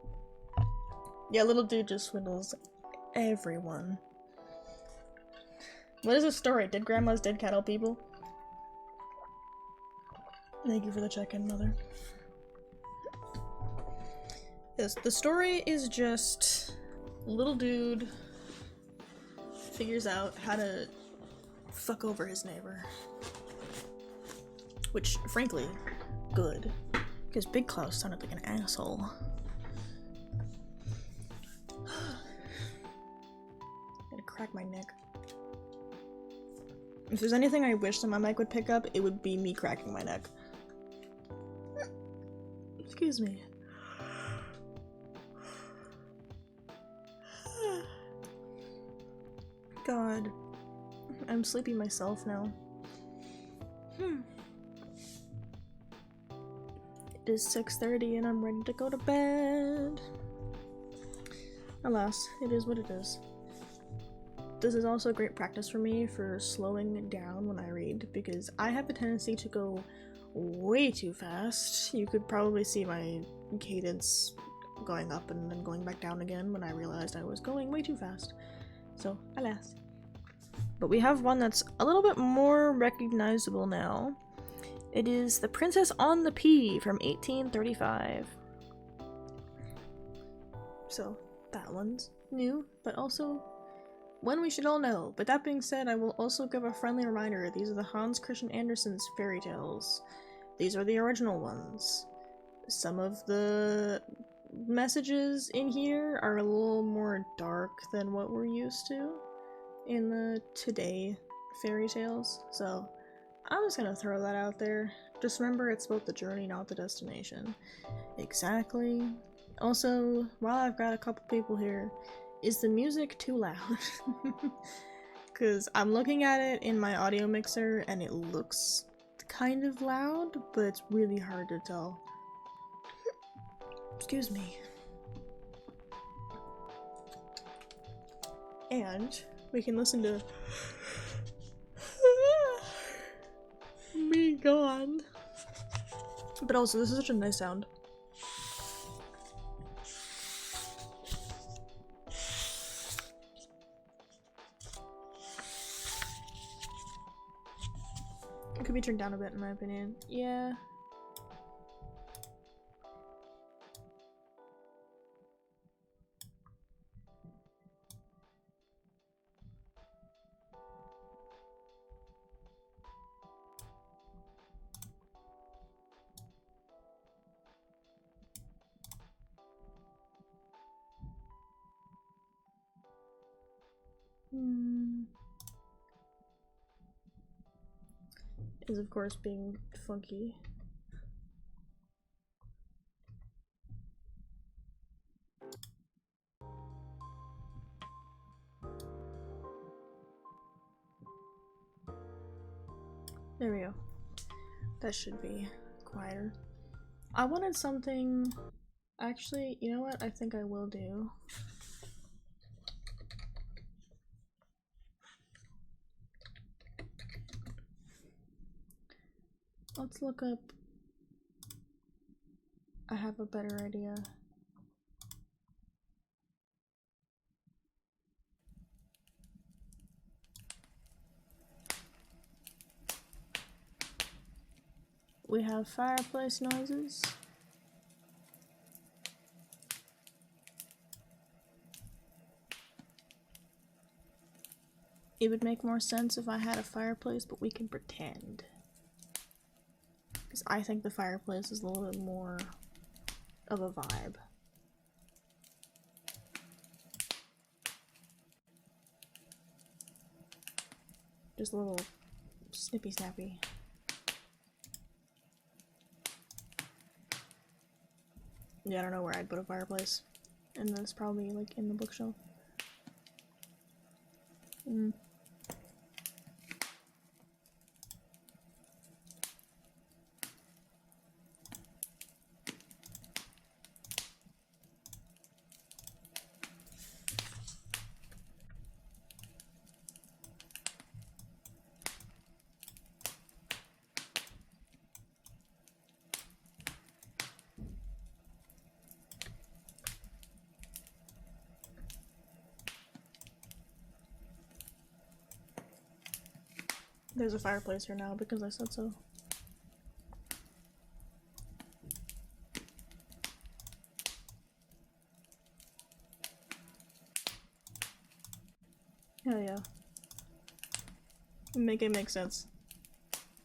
Yeah, little dude just swindles everyone. What is the story? Did grandma's dead cattle people? Thank you for the check-in, Mother. Yes, the story is just little dude figures out how to fuck over his neighbor. Which, frankly, good. Because Big Klaus sounded like an asshole. I'm gonna crack my neck. If there's anything I wish that my mic would pick up, it would be me cracking my neck. Excuse me. God. I'm sleepy myself now. It is 6:30 and I'm ready to go to bed. Alas, it is what it is. this is also great practice for me for slowing down when I read, because I have a tendency to go way too fast. You could probably see my cadence going up and then going back down again when I realized I was going way too fast. So, alas. But we have one that's a little bit more recognizable now. It is The Princess on the Pea from 1835. So, that one's new, but also one we should all know. But that being said, I will also give a friendly reminder, these are the Hans Christian Andersen's fairy tales. These are the original ones. Some of the messages in here are a little more dark than what we're used to in the today fairy tales, so I'm just gonna throw that out there. Just remember, it's about the journey, not the destination. Exactly. Also, while I've got a couple people here, is the music too loud? Because I'm looking at it in my audio mixer and it looks kind of loud, but it's really hard to tell. Excuse me. And we can listen to me go on. But also, this is such a nice sound. It could be turned down a bit in my opinion. Yeah. Is of course being funky. There we go. That should be quieter. I wanted something. Actually, you know what? I think I will do. Let's look up. I have a better idea. We have fireplace noises. It would make more sense if I had a fireplace, but we can pretend. Because I think the fireplace is a little bit more of a vibe. Just a little snippy snappy. Yeah, I don't know where I'd put a fireplace. And that's probably like in the bookshelf. There's a fireplace here now because I said so. Hell yeah. Make it make sense.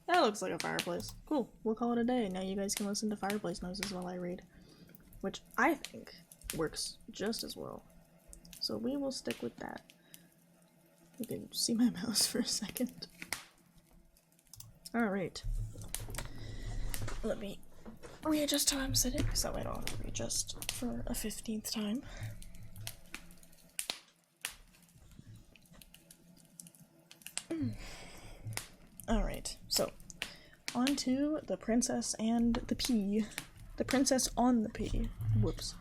That looks like a fireplace. Cool. We'll call it a day. Now you guys can listen to fireplace noises while I read. Which I think works just as well. So we will stick with that. You can see my mouse for a second. Alright. Let me readjust how I'm sitting so I don't have to readjust for a 15th time. Alright, so on to The Princess and the Pea. The Princess on the Pea. Whoops.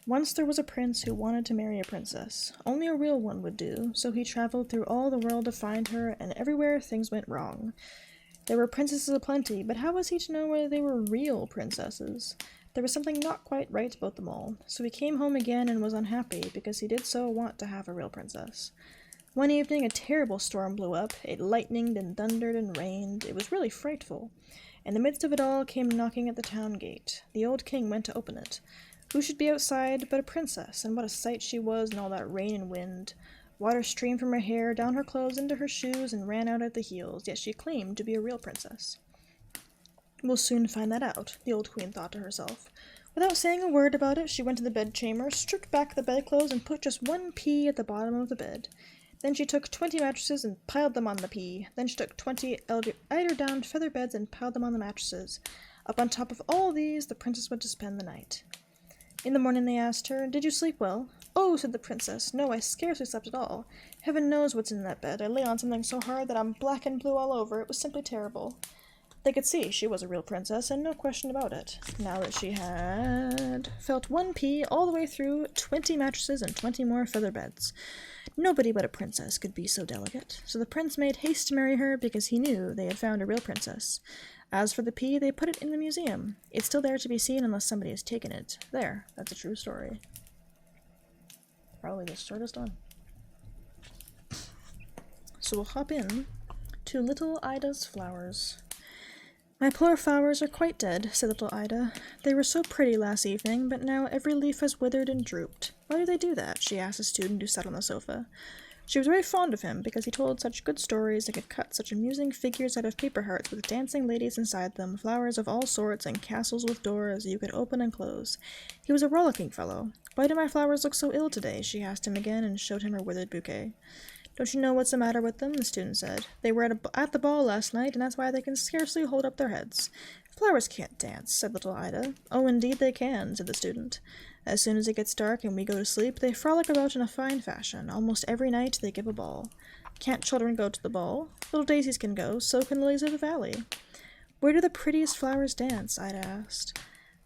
Once there was a prince who wanted to marry a princess. Only a real one would do, so he traveled through all the world to find her, and everywhere things went wrong. There were princesses aplenty, but how was he to know whether they were real princesses? There was something not quite right about them all, so he came home again and was unhappy because he did so want to have a real princess. One evening a terrible storm blew up. It lightened and thundered and rained. It was really frightful. In the midst of it all came knocking at the town gate. The old king went to open it. Who should be outside but a princess, and what a sight she was in all that rain and wind. Water streamed from her hair, down her clothes, into her shoes, and ran out at the heels, yet she claimed to be a real princess. We'll soon find that out, the old queen thought to herself. Without saying a word about it, she went to the bedchamber, stripped back the bedclothes, and put just one pea at the bottom of the bed. Then she took 20 mattresses and piled them on the pea. Then she took 20 eider-down feather beds and piled them on the mattresses. Up on top of all these, the princess went to spend the night. In the morning they asked her, "Did you sleep well?" "Oh," said the princess, "no, I scarcely slept at all. Heaven knows what's in that bed. I lay on something so hard that I'm black and blue all over. It was simply terrible." They could see she was a real princess, and no question about it. Now that she had felt one pea all the way through 20 mattresses and 20 more feather beds. Nobody but a princess could be so delicate, so the prince made haste to marry her because he knew they had found a real princess. As for the pea, they put it in the museum. It's still there to be seen unless somebody has taken it. There, that's a true story. Probably the shortest one. So we'll hop in to Little Ida's flowers. "My poor flowers are quite dead," said little Ida. "They were so pretty last evening, but now every leaf has withered and drooped. Why do they do that?" she asked a student who sat on the sofa. She was very fond of him because he told such good stories and could cut such amusing figures out of paper hearts with dancing ladies inside them, flowers of all sorts, and castles with doors you could open and close. He was a rollicking fellow. "Why do my flowers look so ill today?" she asked him again, and showed him her withered bouquet. "Don't you know what's the matter with them?" the student said. "They were at the ball last night, and that's why they can scarcely hold up their heads." "Flowers can't dance," said little Ida. "Oh, indeed they can," said the student. "As soon as it gets dark and we go to sleep, they frolic about in a fine fashion. Almost every night they give a ball." "Can't children go to the ball?" "Little daisies can go, so can lilies of the valley." "Where do the prettiest flowers dance?" Ida asked.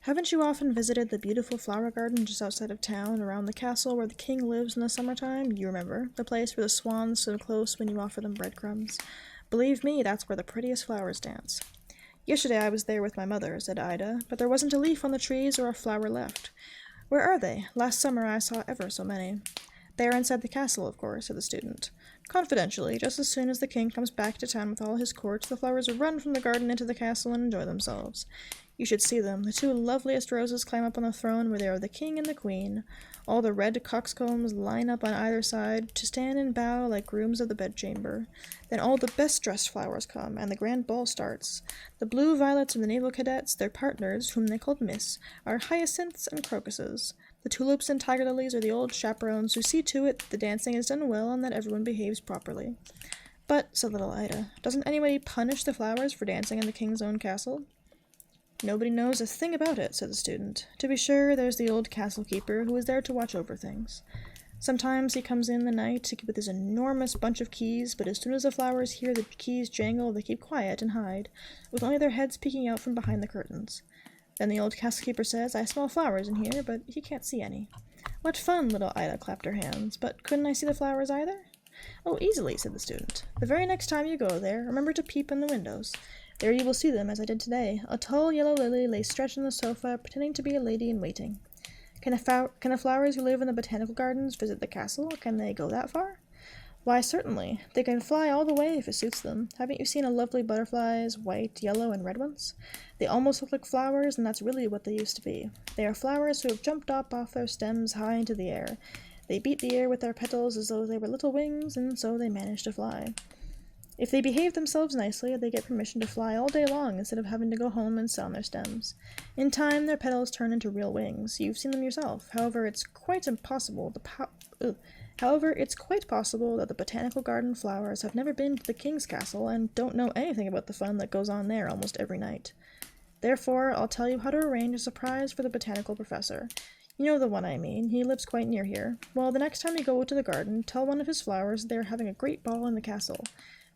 "Haven't you often visited the beautiful flower garden just outside of town, around the castle where the king lives in the summertime? You remember, the place where the swans swim close when you offer them breadcrumbs? Believe me, that's where the prettiest flowers dance." "Yesterday I was there with my mother," said Ida, "but there wasn't a leaf on the trees or a flower left." "Where are they? Last summer I saw ever so many." "They are inside the castle, of course," said the student. "Confidentially, just as soon as the king comes back to town with all his court, the flowers run from the garden into the castle and enjoy themselves. You should see them. The two loveliest roses climb up on the throne where they are the king and the queen. All the red coxcombs line up on either side to stand and bow like grooms of the bedchamber. Then all the best-dressed flowers come, and the grand ball starts. The blue violets and the naval cadets, their partners, whom they called Miss, are hyacinths and crocuses. The tulips and tiger lilies are the old chaperones who see to it that the dancing is done well and that everyone behaves properly." "But," said little Ida, "doesn't anybody punish the flowers for dancing in the king's own castle?" "Nobody knows a thing about it," said the student. "To be sure, there's the old castle keeper, who is there to watch over things. Sometimes he comes in the night with his enormous bunch of keys, but as soon as the flowers hear the keys jangle, they keep quiet and hide, with only their heads peeking out from behind the curtains. Then the old castle keeper says, 'I smell flowers in here,' but he can't see any." "What fun!" little Ida clapped her hands. "But couldn't I see the flowers either?" "Oh, easily," said the student. "The very next time you go there, remember to peep in the windows. There you will see them, as I did today. A tall yellow lily lay stretched on the sofa, pretending to be a lady in waiting." Can the flowers who live in the botanical gardens visit the castle? Can they go that far?" "Why, certainly. They can fly all the way if it suits them. Haven't you seen a lovely butterflies, white, yellow, and red ones? They almost look like flowers, and that's really what they used to be. They are flowers who have jumped up off their stems high into the air. They beat the air with their petals as though they were little wings, and so they manage to fly. If they behave themselves nicely, they get permission to fly all day long instead of having to go home and sit on their stems. In time, their petals turn into real wings. You've seen them yourself. However, it's quite possible that the botanical garden flowers have never been to the king's castle and don't know anything about the fun that goes on there almost every night. Therefore, I'll tell you how to arrange a surprise for the botanical professor. You know the one I mean. He lives quite near here. Well, the next time you go to the garden, tell one of his flowers they are having a great ball in the castle.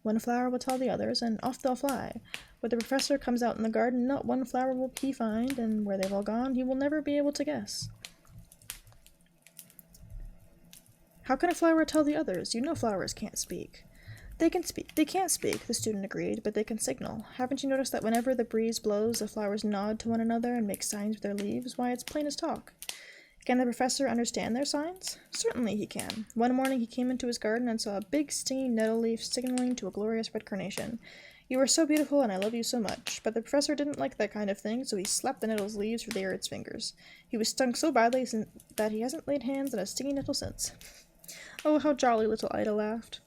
One flower will tell the others, and off they'll fly. Where the professor comes out in the garden, not one flower will he find, and where they've all gone, he will never be able to guess." How can a flower tell the others? You know flowers can't speak. They can speak. They can't speak, the student agreed, but they can signal. Haven't you noticed that whenever the breeze blows, the flowers nod to one another and make signs with their leaves? Why, it's plain as talk. Can the professor understand their signs? Certainly he can. One morning he came into his garden and saw a big stinging nettle leaf signaling to a glorious red carnation. You are so beautiful and I love you so much. But the professor didn't like that kind of thing, so he slapped the nettle's leaves for they are its fingers. He was stung so badly that he hasn't laid hands on a stinging nettle since. Oh, how jolly little Ida laughed.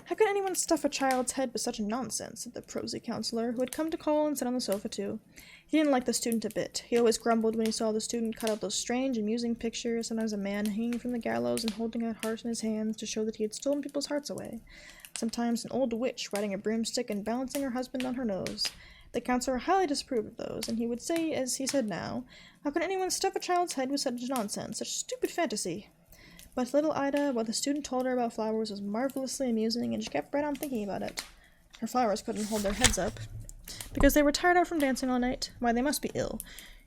How can anyone stuff a child's head with such nonsense? Said the prosy counselor, who had come to call and sit on the sofa too. He didn't like the student a bit. He always grumbled when he saw the student cut out those strange, amusing pictures, sometimes a man hanging from the gallows and holding a heart in his hands to show that he had stolen people's hearts away. Sometimes an old witch riding a broomstick and balancing her husband on her nose. The counselor highly disapproved of those, and he would say, as he said now, how can anyone stuff a child's head with such nonsense, such stupid fantasy? But little Ida, what the student told her about flowers was marvelously amusing, and she kept right on thinking about it. Her flowers couldn't hold their heads up, because they were tired out from dancing all night. Why, they must be ill.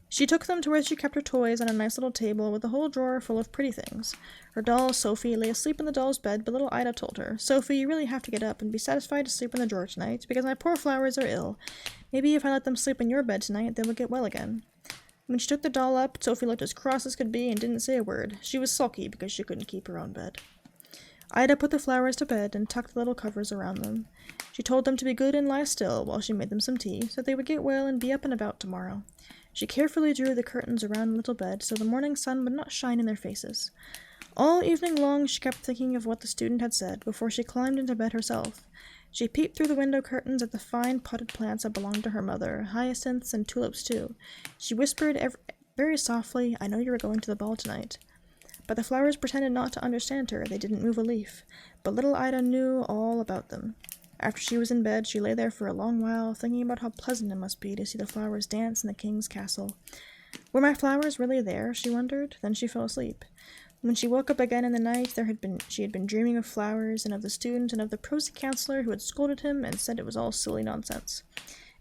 She took them to where she kept her toys on a nice little table with a whole drawer full of pretty things. Her doll, Sophie, lay asleep in the doll's bed, but little Ida told her, Sophie, you really have to get up and be satisfied to sleep in the drawer tonight, because my poor flowers are ill. Maybe if I let them sleep in your bed tonight, they will get well again. When she took the doll up, Sophie looked as cross as could be and didn't say a word. She was sulky because she couldn't keep her own bed. Ida put the flowers to bed and tucked the little covers around them. She told them to be good and lie still while she made them some tea, so they would get well and be up and about tomorrow. She carefully drew the curtains around the little bed so the morning sun would not shine in their faces. All evening long she kept thinking of what the student had said before she climbed into bed herself. She peeped through the window curtains at the fine potted plants that belonged to her mother, hyacinths and tulips too. She whispered very softly, I know you are going to the ball tonight. But the flowers pretended not to understand her. They didn't move a leaf. But little Ida knew all about them. After she was in bed, she lay there for a long while, thinking about how pleasant it must be to see the flowers dance in the king's castle. Were my flowers really there? She wondered. Then she fell asleep. When she woke up again in the night, she had been dreaming of flowers and of the student and of the prosy counselor who had scolded him and said it was all silly nonsense.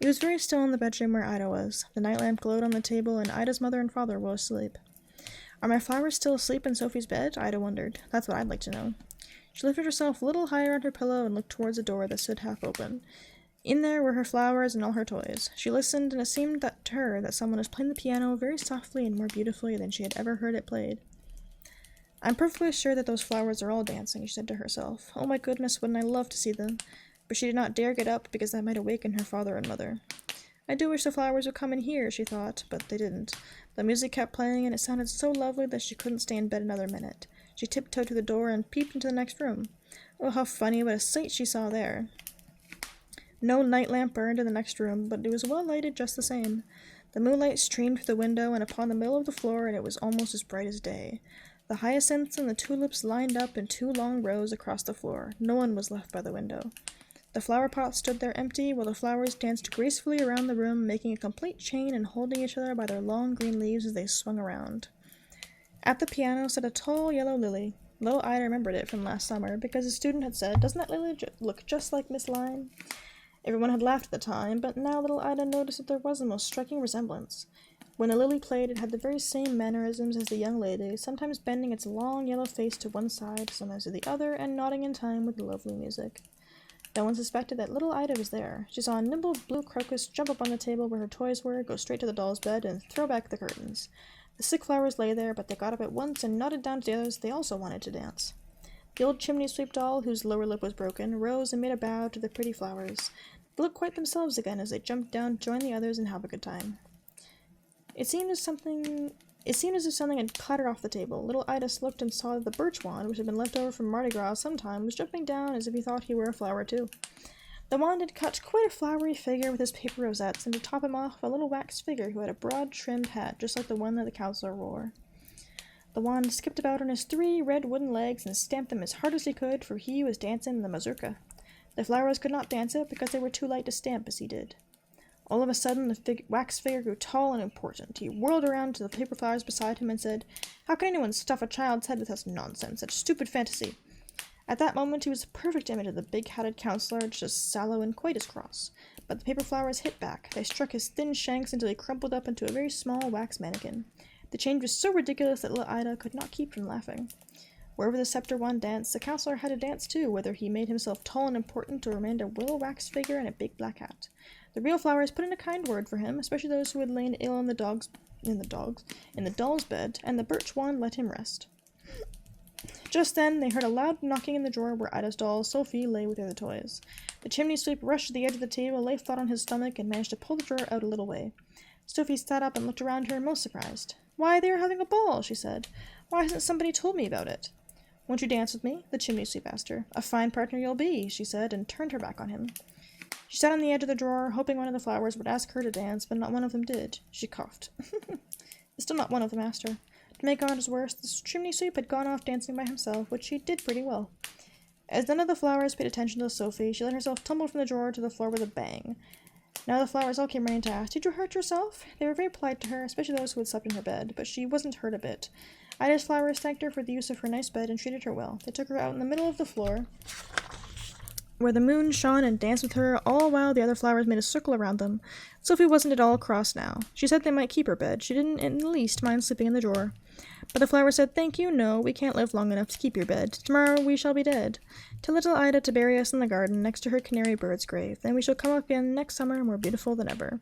It was very still in the bedroom where Ida was. The night lamp glowed on the table, and Ida's mother and father were asleep. Are my flowers still asleep in Sophie's bed? Ida wondered. That's what I'd like to know. She lifted herself a little higher on her pillow and looked towards the door that stood half open. In there were her flowers and all her toys. She listened, and it seemed to her that someone was playing the piano very softly and more beautifully than she had ever heard it played. I'm perfectly sure that those flowers are all dancing, she said to herself. Oh my goodness, wouldn't I love to see them? But she did not dare get up because that might awaken her father and mother. I do wish the flowers would come in here, she thought, but they didn't. The music kept playing, and it sounded so lovely that she couldn't stay in bed another minute. She tiptoed to the door and peeped into the next room. Oh, how funny, what a sight she saw there! No night lamp burned in the next room, but it was well lighted just the same. The moonlight streamed through the window and upon the middle of the floor, and it was almost as bright as day. The hyacinths and the tulips lined up in 2 long rows across the floor. No one was left by the window. The flower pots stood there empty, while the flowers danced gracefully around the room, making a complete chain and holding each other by their long green leaves as they swung around. At the piano sat a tall yellow lily. Little Ida remembered it from last summer, because a student had said, Doesn't that lily look just like Miss Lyne? Everyone had laughed at the time, but now little Ida noticed that there was a most striking resemblance. When a lily played, it had the very same mannerisms as the young lady, sometimes bending its long yellow face to one side, sometimes to the other, and nodding in time with the lovely music. No one suspected that little Ida was there. She saw a nimble blue crocus jump up on the table where her toys were, go straight to the doll's bed, and throw back the curtains. The sick flowers lay there, but they got up at once and nodded down to the others they also wanted to dance. The old chimney-sweep doll, whose lower lip was broken, rose and made a bow to the pretty flowers. They looked quite themselves again as they jumped down to join the others and have a good time. It seemed as if something had clattered off the table. Little Ida looked and saw that the birch wand, which had been left over from Mardi Gras some time, was jumping down as if he thought he were a flower too. The wand had cut quite a flowery figure with his paper rosettes, and to top him off, a little wax figure who had a broad trimmed hat, just like the one that the counselor wore. The wand skipped about on his 3 red wooden legs and stamped them as hard as he could, for he was dancing the mazurka. The flowers could not dance it because they were too light to stamp as he did. All of a sudden, the wax figure grew tall and important. He whirled around to the paper flowers beside him and said, How can anyone stuff a child's head with such nonsense, such stupid fantasy? At that moment, he was a perfect image of the big-hatted counselor, just as sallow and quite as cross. But the paper flowers hit back. They struck his thin shanks until he crumpled up into a very small wax mannequin. The change was so ridiculous that little Ida could not keep from laughing. Wherever the scepter wand danced, the counselor had to dance too, whether he made himself tall and important or remained a willow wax figure in a big black hat. The real flowers put in a kind word for him, especially those who had lain ill in the doll's bed, and the birch wand let him rest. Just then, they heard a loud knocking in the drawer where Ida's doll, Sophie, lay with the other toys. The chimney sweep rushed to the edge of the table, lay flat on his stomach, and managed to pull the drawer out a little way. Sophie sat up and looked around her, most surprised. "Why, they are having a ball," she said. "Why hasn't somebody told me about it?" "Won't you dance with me?" the chimney sweep asked her. "A fine partner you'll be," she said, and turned her back on him. She sat on the edge of the drawer, hoping one of the flowers would ask her to dance, but not one of them did. She coughed. Still not one of them asked her. To make matters worse, the chimney sweep had gone off dancing by himself, which he did pretty well. As none of the flowers paid attention to Sophie, she let herself tumble from the drawer to the floor with a bang. Now the flowers all came running to ask, "Did you hurt yourself?" They were very polite to her, especially those who had slept in her bed, but she wasn't hurt a bit. Ida's flowers thanked her for the use of her nice bed and treated her well. They took her out in the middle of the floor, where the moon shone, and danced with her, all while the other flowers made a circle around them. Sophie wasn't at all cross now. She said they might keep her bed. She didn't in the least mind sleeping in the drawer. But the flowers said, "Thank you, no, we can't live long enough to keep your bed. Tomorrow we shall be dead. Tell little Ida to bury us in the garden next to her canary bird's grave. Then we shall come up again next summer more beautiful than ever."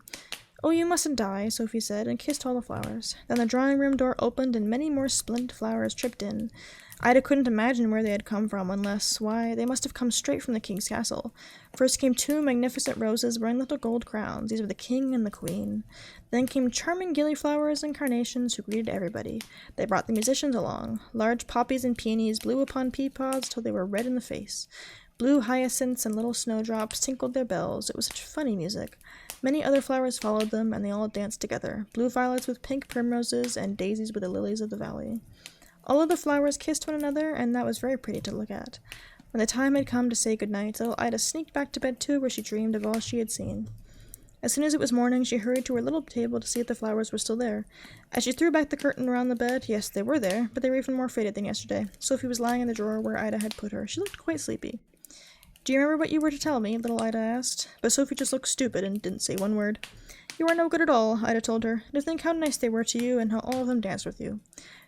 "Oh, you mustn't die," Sophie said, and kissed all the flowers. Then the drawing-room door opened, and many more splendid flowers tripped in. Ida couldn't imagine where they had come from, unless, why, they must have come straight from the king's castle. First came 2 magnificent roses wearing little gold crowns. These were the king and the queen. Then came charming gillyflowers and carnations who greeted everybody. They brought the musicians along. Large poppies and peonies blew upon pea-pods till they were red in the face. Blue hyacinths and little snowdrops tinkled their bells. It was such funny music. Many other flowers followed them, and they all danced together. Blue violets with pink primroses, and daisies with the lilies of the valley. All of the flowers kissed one another, and that was very pretty to look at. When the time had come to say good night, little Ida sneaked back to bed too, where she dreamed of all she had seen. As soon as it was morning, she hurried to her little table to see if the flowers were still there. As she threw back the curtain around the bed, yes, they were there, but they were even more faded than yesterday. Sophie was lying in the drawer where Ida had put her. She looked quite sleepy. "Do you remember what you were to tell me?" little Ida asked. But Sophie just looked stupid and didn't say one word. "You are no good at all," Ida told her. "To think how nice they were to you, and how all of them danced with you."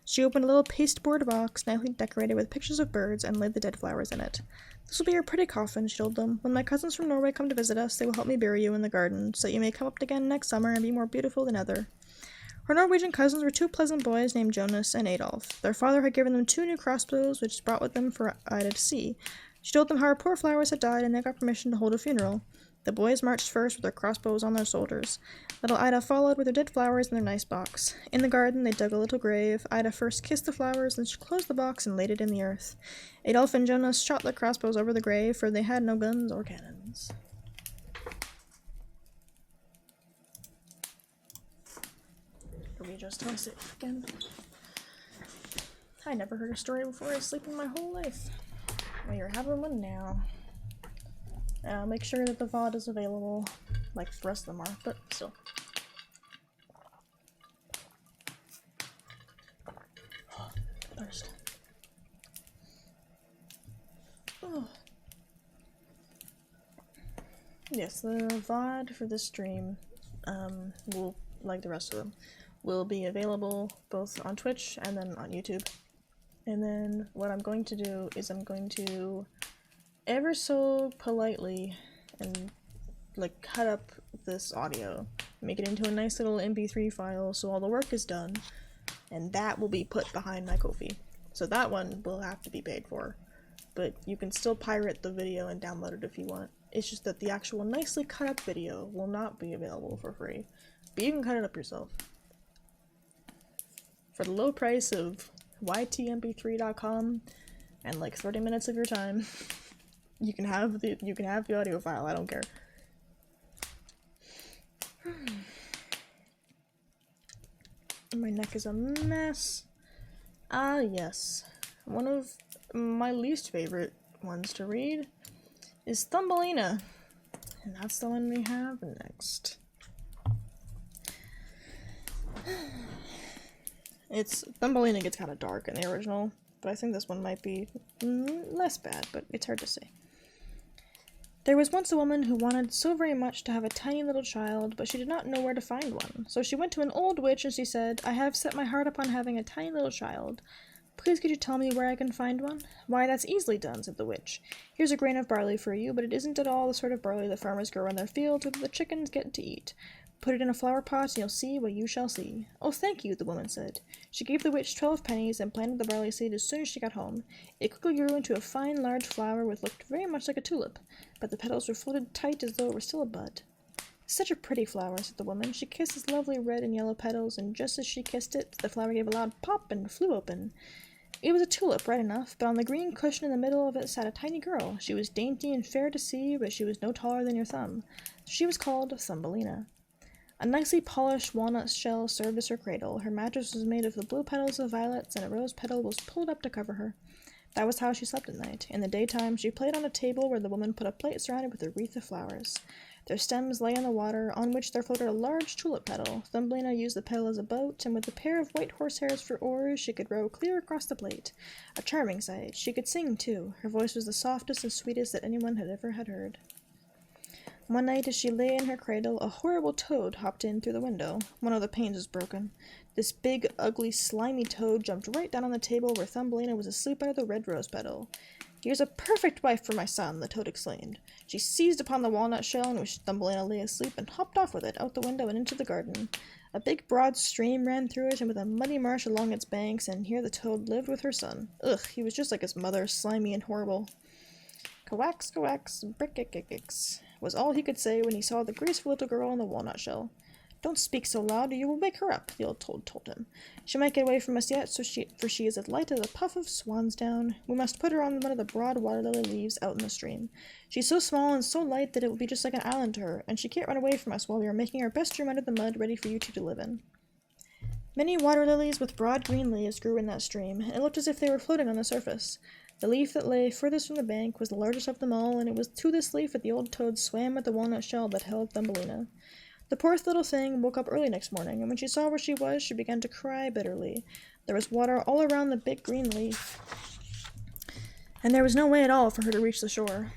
She opened a little pasteboard box, nicely decorated with pictures of birds, and laid the dead flowers in it. "This will be your pretty coffin," she told them. "When my cousins from Norway come to visit us, they will help me bury you in the garden, so that you may come up again next summer and be more beautiful than ever." Her Norwegian cousins were 2 pleasant boys named Jonas and Adolf. Their father had given them 2 new crossbows, which brought with them for Ida to see. She told them how her poor flowers had died, and they got permission to hold a funeral. The boys marched first with their crossbows on their shoulders. Little Ida followed with her dead flowers in their nice box. In the garden, they dug a little grave. Ida first kissed the flowers, then she closed the box and laid it in the earth. Adolf and Jonas shot their crossbows over the grave, for they had no guns or cannons. Are we just on it again? I never heard a story before I sleep in my whole life. Well, you're having one now. I'll make sure that the VOD is available, like the rest of them are, but still. Thirst. Oh. Yes, the VOD for this stream, will, like the rest of them, will be available both on Twitch and then on YouTube. And then what I'm going to do is I'm going to ever so politely and like cut up this audio, make it into a nice little MP3 file so all the work is done, and that will be put behind my Ko-fi. So that one will have to be paid for, but you can still pirate the video and download it if you want. It's just that the actual nicely cut up video will not be available for free, but you can cut it up yourself. For the low price of ytmp3.com and like 30 minutes of your time, you can have the audio file. I don't care. My neck is a mess. Ah, yes. One of my least favorite ones to read is Thumbelina, and that's the one we have next. Thumbelina gets kind of dark in the original, but I think this one might be less bad, but it's hard to say. There was once a woman who wanted so very much to have a tiny little child, but she did not know where to find one. So she went to an old witch and she said, "I have set my heart upon having a tiny little child. Please could you tell me where I can find one? Why, that's easily done, said the witch. Here's a grain of barley for you, but it isn't at all the sort of barley the farmers grow in their fields or that the chickens get to eat. Put it in a flower pot, and you'll see what you shall see. Oh, thank you, the woman said. She gave the witch 12 pennies and planted the barley seed as soon as she got home. It quickly grew into a fine, large flower which looked very much like a tulip, but the petals were folded tight as though it were still a bud. Such a pretty flower, said the woman. She kissed its lovely red and yellow petals, and just as she kissed it, the flower gave a loud pop and flew open. It was a tulip, right enough, but on the green cushion in the middle of it sat a tiny girl. She was dainty and fair to see, but she was no taller than your thumb. She was called Thumbelina. A nicely polished walnut shell served as her cradle. Her mattress was made of the blue petals of violets, and a rose petal was pulled up to cover her. That was how she slept at night. In the daytime, she played on a table where the woman put a plate surrounded with a wreath of flowers. Their stems lay in the water, on which there floated a large tulip petal. Thumbelina used the petal as a boat, and with a pair of white horsehairs for oars, she could row clear across the plate. A charming sight. She could sing, too. Her voice was the softest and sweetest that anyone had ever heard. One night, as she lay in her cradle, a horrible toad hopped in through the window. One of the panes was broken. This big, ugly, slimy toad jumped right down on the table where Thumbelina was asleep under the red rose petal. Here's a perfect wife for my son, the toad exclaimed. She seized upon the walnut shell in which Thumbelina lay asleep and hopped off with it out the window and into the garden. A big broad stream ran through it and with a muddy marsh along its banks, and here the toad lived with her son. Ugh, he was just like his mother, slimy and horrible. Coax, coax, brick-ick-ick-icks, was all he could say when he saw the graceful little girl on the walnut shell. Don't speak so loud, or you will wake her up, the old toad told him. She might get away from us yet, for she is as light as a puff of swan's down. We must put her on one of the broad water lily leaves out in the stream. She's so small and so light that it will be just like an island to her, and she can't run away from us while we are making our best room out of the mud ready for you two to live in. Many water lilies with broad green leaves grew in that stream, and it looked as if they were floating on the surface. The leaf that lay furthest from the bank was the largest of them all, and it was to this leaf that the old toad swam with the walnut shell that held Thumbelina. The poor little thing woke up early next morning, and when she saw where she was, she began to cry bitterly. There was water all around the big green leaf, and there was no way at all for her to reach the shore.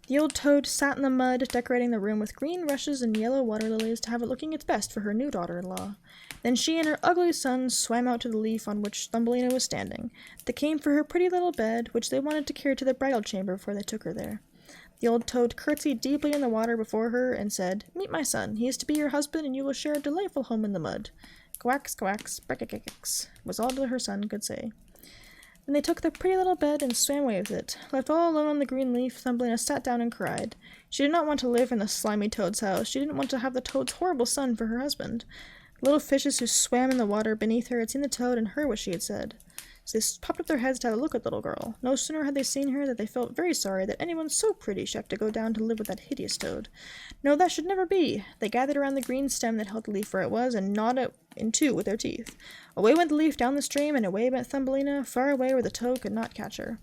The old toad sat in the mud, decorating the room with green rushes and yellow water lilies to have it looking its best for her new daughter-in-law. Then she and her ugly son swam out to the leaf on which Thumbelina was standing. They came for her pretty little bed, which they wanted to carry to the bridal chamber before they took her there. The old toad curtsied deeply in the water before her and said, "Meet my son. He is to be your husband, and you will share a delightful home in the mud." Quacks, quacks, breck-ick-ick-icks, was all that her son could say. Then they took the pretty little bed and swam away with it. Left all alone on the green leaf, Thumbelina sat down and cried. She did not want to live in the slimy toad's house. She didn't want to have the toad's horrible son for her husband. The little fishes who swam in the water beneath her had seen the toad and heard what she had said. So they popped up their heads to have a look at the little girl. No sooner had they seen her than they felt very sorry that anyone so pretty should have to go down to live with that hideous toad. No, that should never be. They gathered around the green stem that held the leaf where it was and gnawed it in two with their teeth. Away went the leaf down the stream, and away went Thumbelina, far away where the toad could not catch her.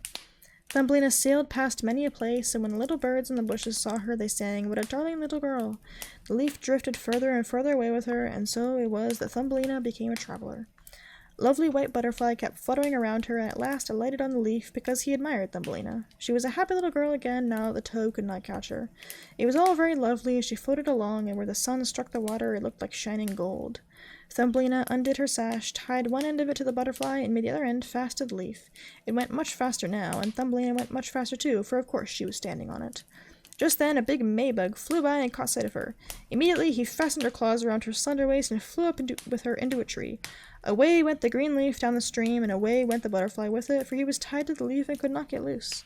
Thumbelina sailed past many a place, and when the little birds in the bushes saw her, they sang, "What a darling little girl!" The leaf drifted further and further away with her, and so it was that Thumbelina became a traveler. A lovely white butterfly kept fluttering around her, and at last alighted on the leaf because he admired Thumbelina. She was a happy little girl again now that the toad could not catch her. It was all very lovely as she floated along, and where the sun struck the water it looked like shining gold. Thumbelina undid her sash, tied one end of it to the butterfly, and made the other end fast to the leaf. It went much faster now, and Thumbelina went much faster too, for of course she was standing on it. Just then a big May-bug flew by and caught sight of her. Immediately he fastened her claws around her slender waist and flew up with her into a tree. Away went the green leaf down the stream, and away went the butterfly with it, for he was tied to the leaf and could not get loose.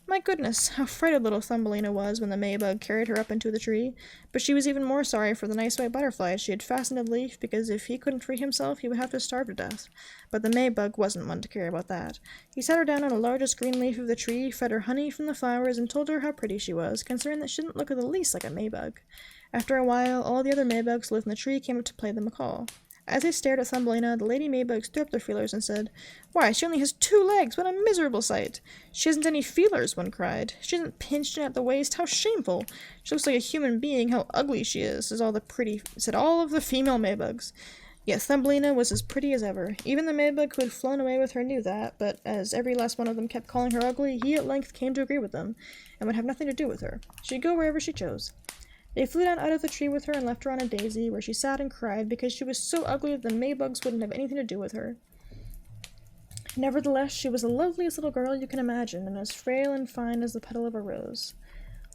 My goodness, how frightened little Thumbelina was when the May-bug carried her up into the tree, but she was even more sorry for the nice white butterfly she had fastened to the leaf, because if he couldn't free himself, he would have to starve to death. But the May-bug wasn't one to care about that. He sat her down on the largest green leaf of the tree, fed her honey from the flowers, and told her how pretty she was, considering that she didn't look at the least like a May-bug. After a while, all the other May-bugs who lived in the tree came up to play them a call. As they stared at Thumbelina, the lady May-bugs threw up their feelers and said, "Why, she only has 2 legs! What a miserable sight!" "She hasn't any feelers," one cried. "She isn't pinched in at the waist. How shameful! She looks like a human being. How ugly she is!" said all of the female May-bugs. Yet Thumbelina was as pretty as ever. Even the May-bug who had flown away with her knew that, but as every last one of them kept calling her ugly, he at length came to agree with them, and would have nothing to do with her. She'd go wherever she chose. They flew down out of the tree with her and left her on a daisy, where she sat and cried because she was so ugly that the Maybugs wouldn't have anything to do with her. Nevertheless, she was the loveliest little girl you can imagine, and as frail and fine as the petal of a rose.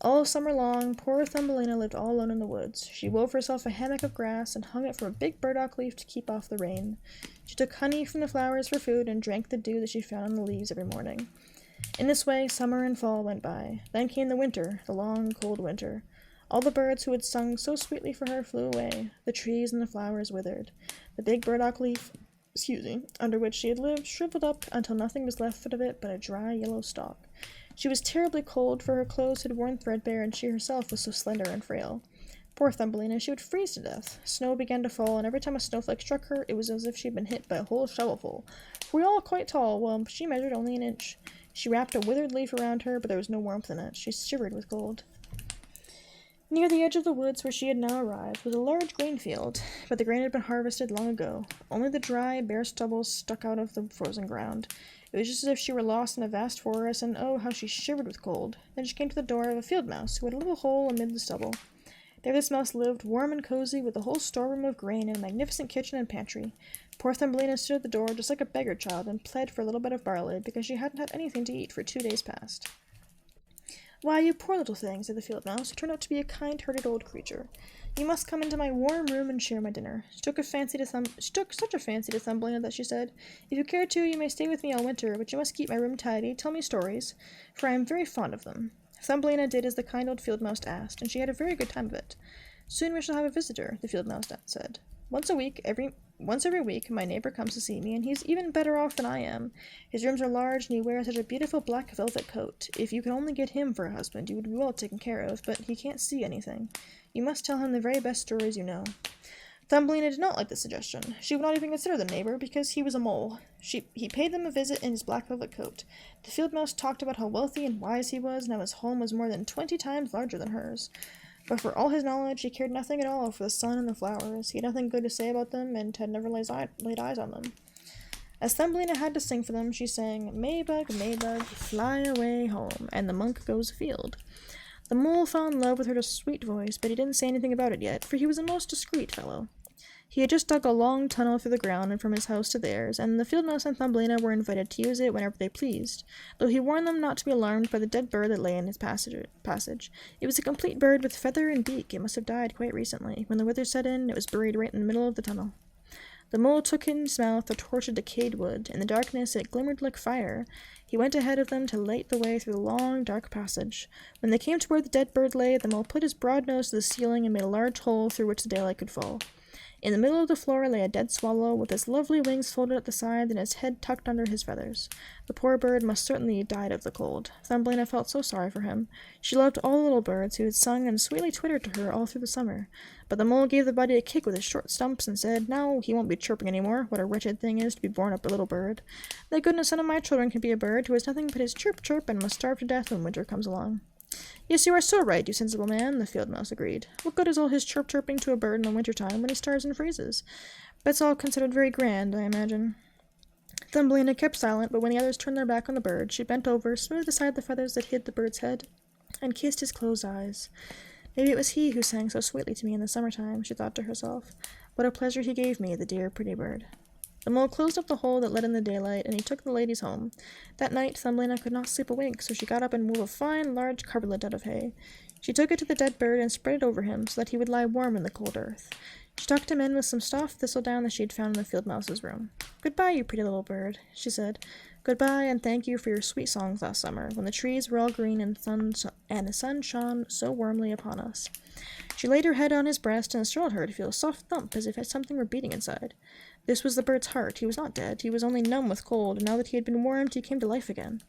All summer long, poor Thumbelina lived all alone in the woods. She wove herself a hammock of grass and hung it from a big burdock leaf to keep off the rain. She took honey from the flowers for food and drank the dew that she found on the leaves every morning. In this way, summer and fall went by. Then came the winter, the long, cold winter. All the birds who had sung so sweetly for her flew away. The trees and the flowers withered. The big burdock leaf, under which she had lived, shriveled up until nothing was left of it but a dry yellow stalk. She was terribly cold, for her clothes had worn threadbare, and she herself was so slender and frail. Poor Thumbelina, she would freeze to death. Snow began to fall, and every time a snowflake struck her, it was as if she had been hit by a whole shovelful. For we all quite tall, while she measured only an inch. She wrapped a withered leaf around her, but there was no warmth in it. She shivered with cold. Near the edge of the woods where she had now arrived was a large grain field, but the grain had been harvested long ago. Only the dry, bare stubble stuck out of the frozen ground. It was just as if she were lost in a vast forest, and oh, how she shivered with cold. Then she came to the door of a field mouse, who had a little hole amid the stubble. There this mouse lived, warm and cozy, with a whole storeroom of grain and a magnificent kitchen and pantry. Poor Thumbelina stood at the door just like a beggar child, and pled for a little bit of barley, because she hadn't had anything to eat for 2 days past. "Why, you poor little thing," said the field mouse, who turned out to be a kind-hearted old creature. "You must come into my warm room and share my dinner." She took such a fancy to Thumbelina that she said, "If you care to, you may stay with me all winter, but you must keep my room tidy, tell me stories, for I am very fond of them." Thumbelina did as the kind old field mouse asked, and she had a very good time of it. "Soon we shall have a visitor," the field mouse said. Once every week, my neighbor comes to see me, and he's even better off than I am. His rooms are large, and he wears such a beautiful black velvet coat. If you could only get him for a husband, you would be well taken care of, but he can't see anything. You must tell him the very best stories you know." Thumbelina did not like the suggestion. She would not even consider the neighbor, because he was a mole. He paid them a visit in his black velvet coat. The field mouse talked about how wealthy and wise he was, and how his home was more than 20 times larger than hers. But for all his knowledge, he cared nothing at all for the sun and the flowers. He had nothing good to say about them, and had never laid eyes on them. As Thumbelina had to sing for them, she sang, "Maybug, Maybug, fly away home, and the monk goes afield." The mole fell in love with her sweet voice, but he didn't say anything about it yet, for he was a most discreet fellow. He had just dug a long tunnel through the ground and from his house to theirs, and the field mouse and Thumbelina were invited to use it whenever they pleased, though he warned them not to be alarmed by the dead bird that lay in his passage. It was a complete bird with feather and beak. It must have died quite recently. When the winter set in, it was buried right in the middle of the tunnel. The mole took in his mouth a torch of decayed wood. In the darkness it glimmered like fire. He went ahead of them to light the way through the long, dark passage. When they came to where the dead bird lay, the mole put his broad nose to the ceiling and made a large hole through which the daylight could fall. In the middle of the floor lay a dead swallow, with his lovely wings folded at the side and his head tucked under his feathers. The poor bird must certainly have died of the cold. Thumbelina felt so sorry for him. She loved all the little birds who had sung and sweetly twittered to her all through the summer. But the mole gave the body a kick with his short stumps and said, "Now he won't be chirping any more. What a wretched thing it is to be born up a little bird. Thank goodness none of my children can be a bird who has nothing but his chirp-chirp and must starve to death when winter comes along." "Yes, you are so right, you sensible man," the field mouse agreed. "What good is all his chirp-chirping to a bird in the winter time when he starves and freezes? But it's all considered very grand, I imagine." Thumbelina kept silent, but when the others turned their back on the bird, she bent over, smoothed aside the feathers that hid the bird's head, and kissed his closed eyes. "Maybe it was he who sang so sweetly to me in the summer-time," she thought to herself. "What a pleasure he gave me, the dear, pretty bird." The mole closed up the hole that let in the daylight, and he took the ladies home. That night Thumbelina could not sleep a wink, so she got up and wove a fine, large coverlet out of hay. She took it to the dead bird and spread it over him, so that he would lie warm in the cold earth. She tucked him in with some soft thistledown that she had found in the field mouse's room. "Goodbye, you pretty little bird," she said. "Goodbye, and thank you for your sweet songs last summer, when the trees were all green and the sun shone so warmly upon us." She laid her head on his breast and startled her to feel a soft thump as if something were beating inside. This was the bird's heart. He was not dead. He was only numb with cold, and now that he had been warmed, he came to life again.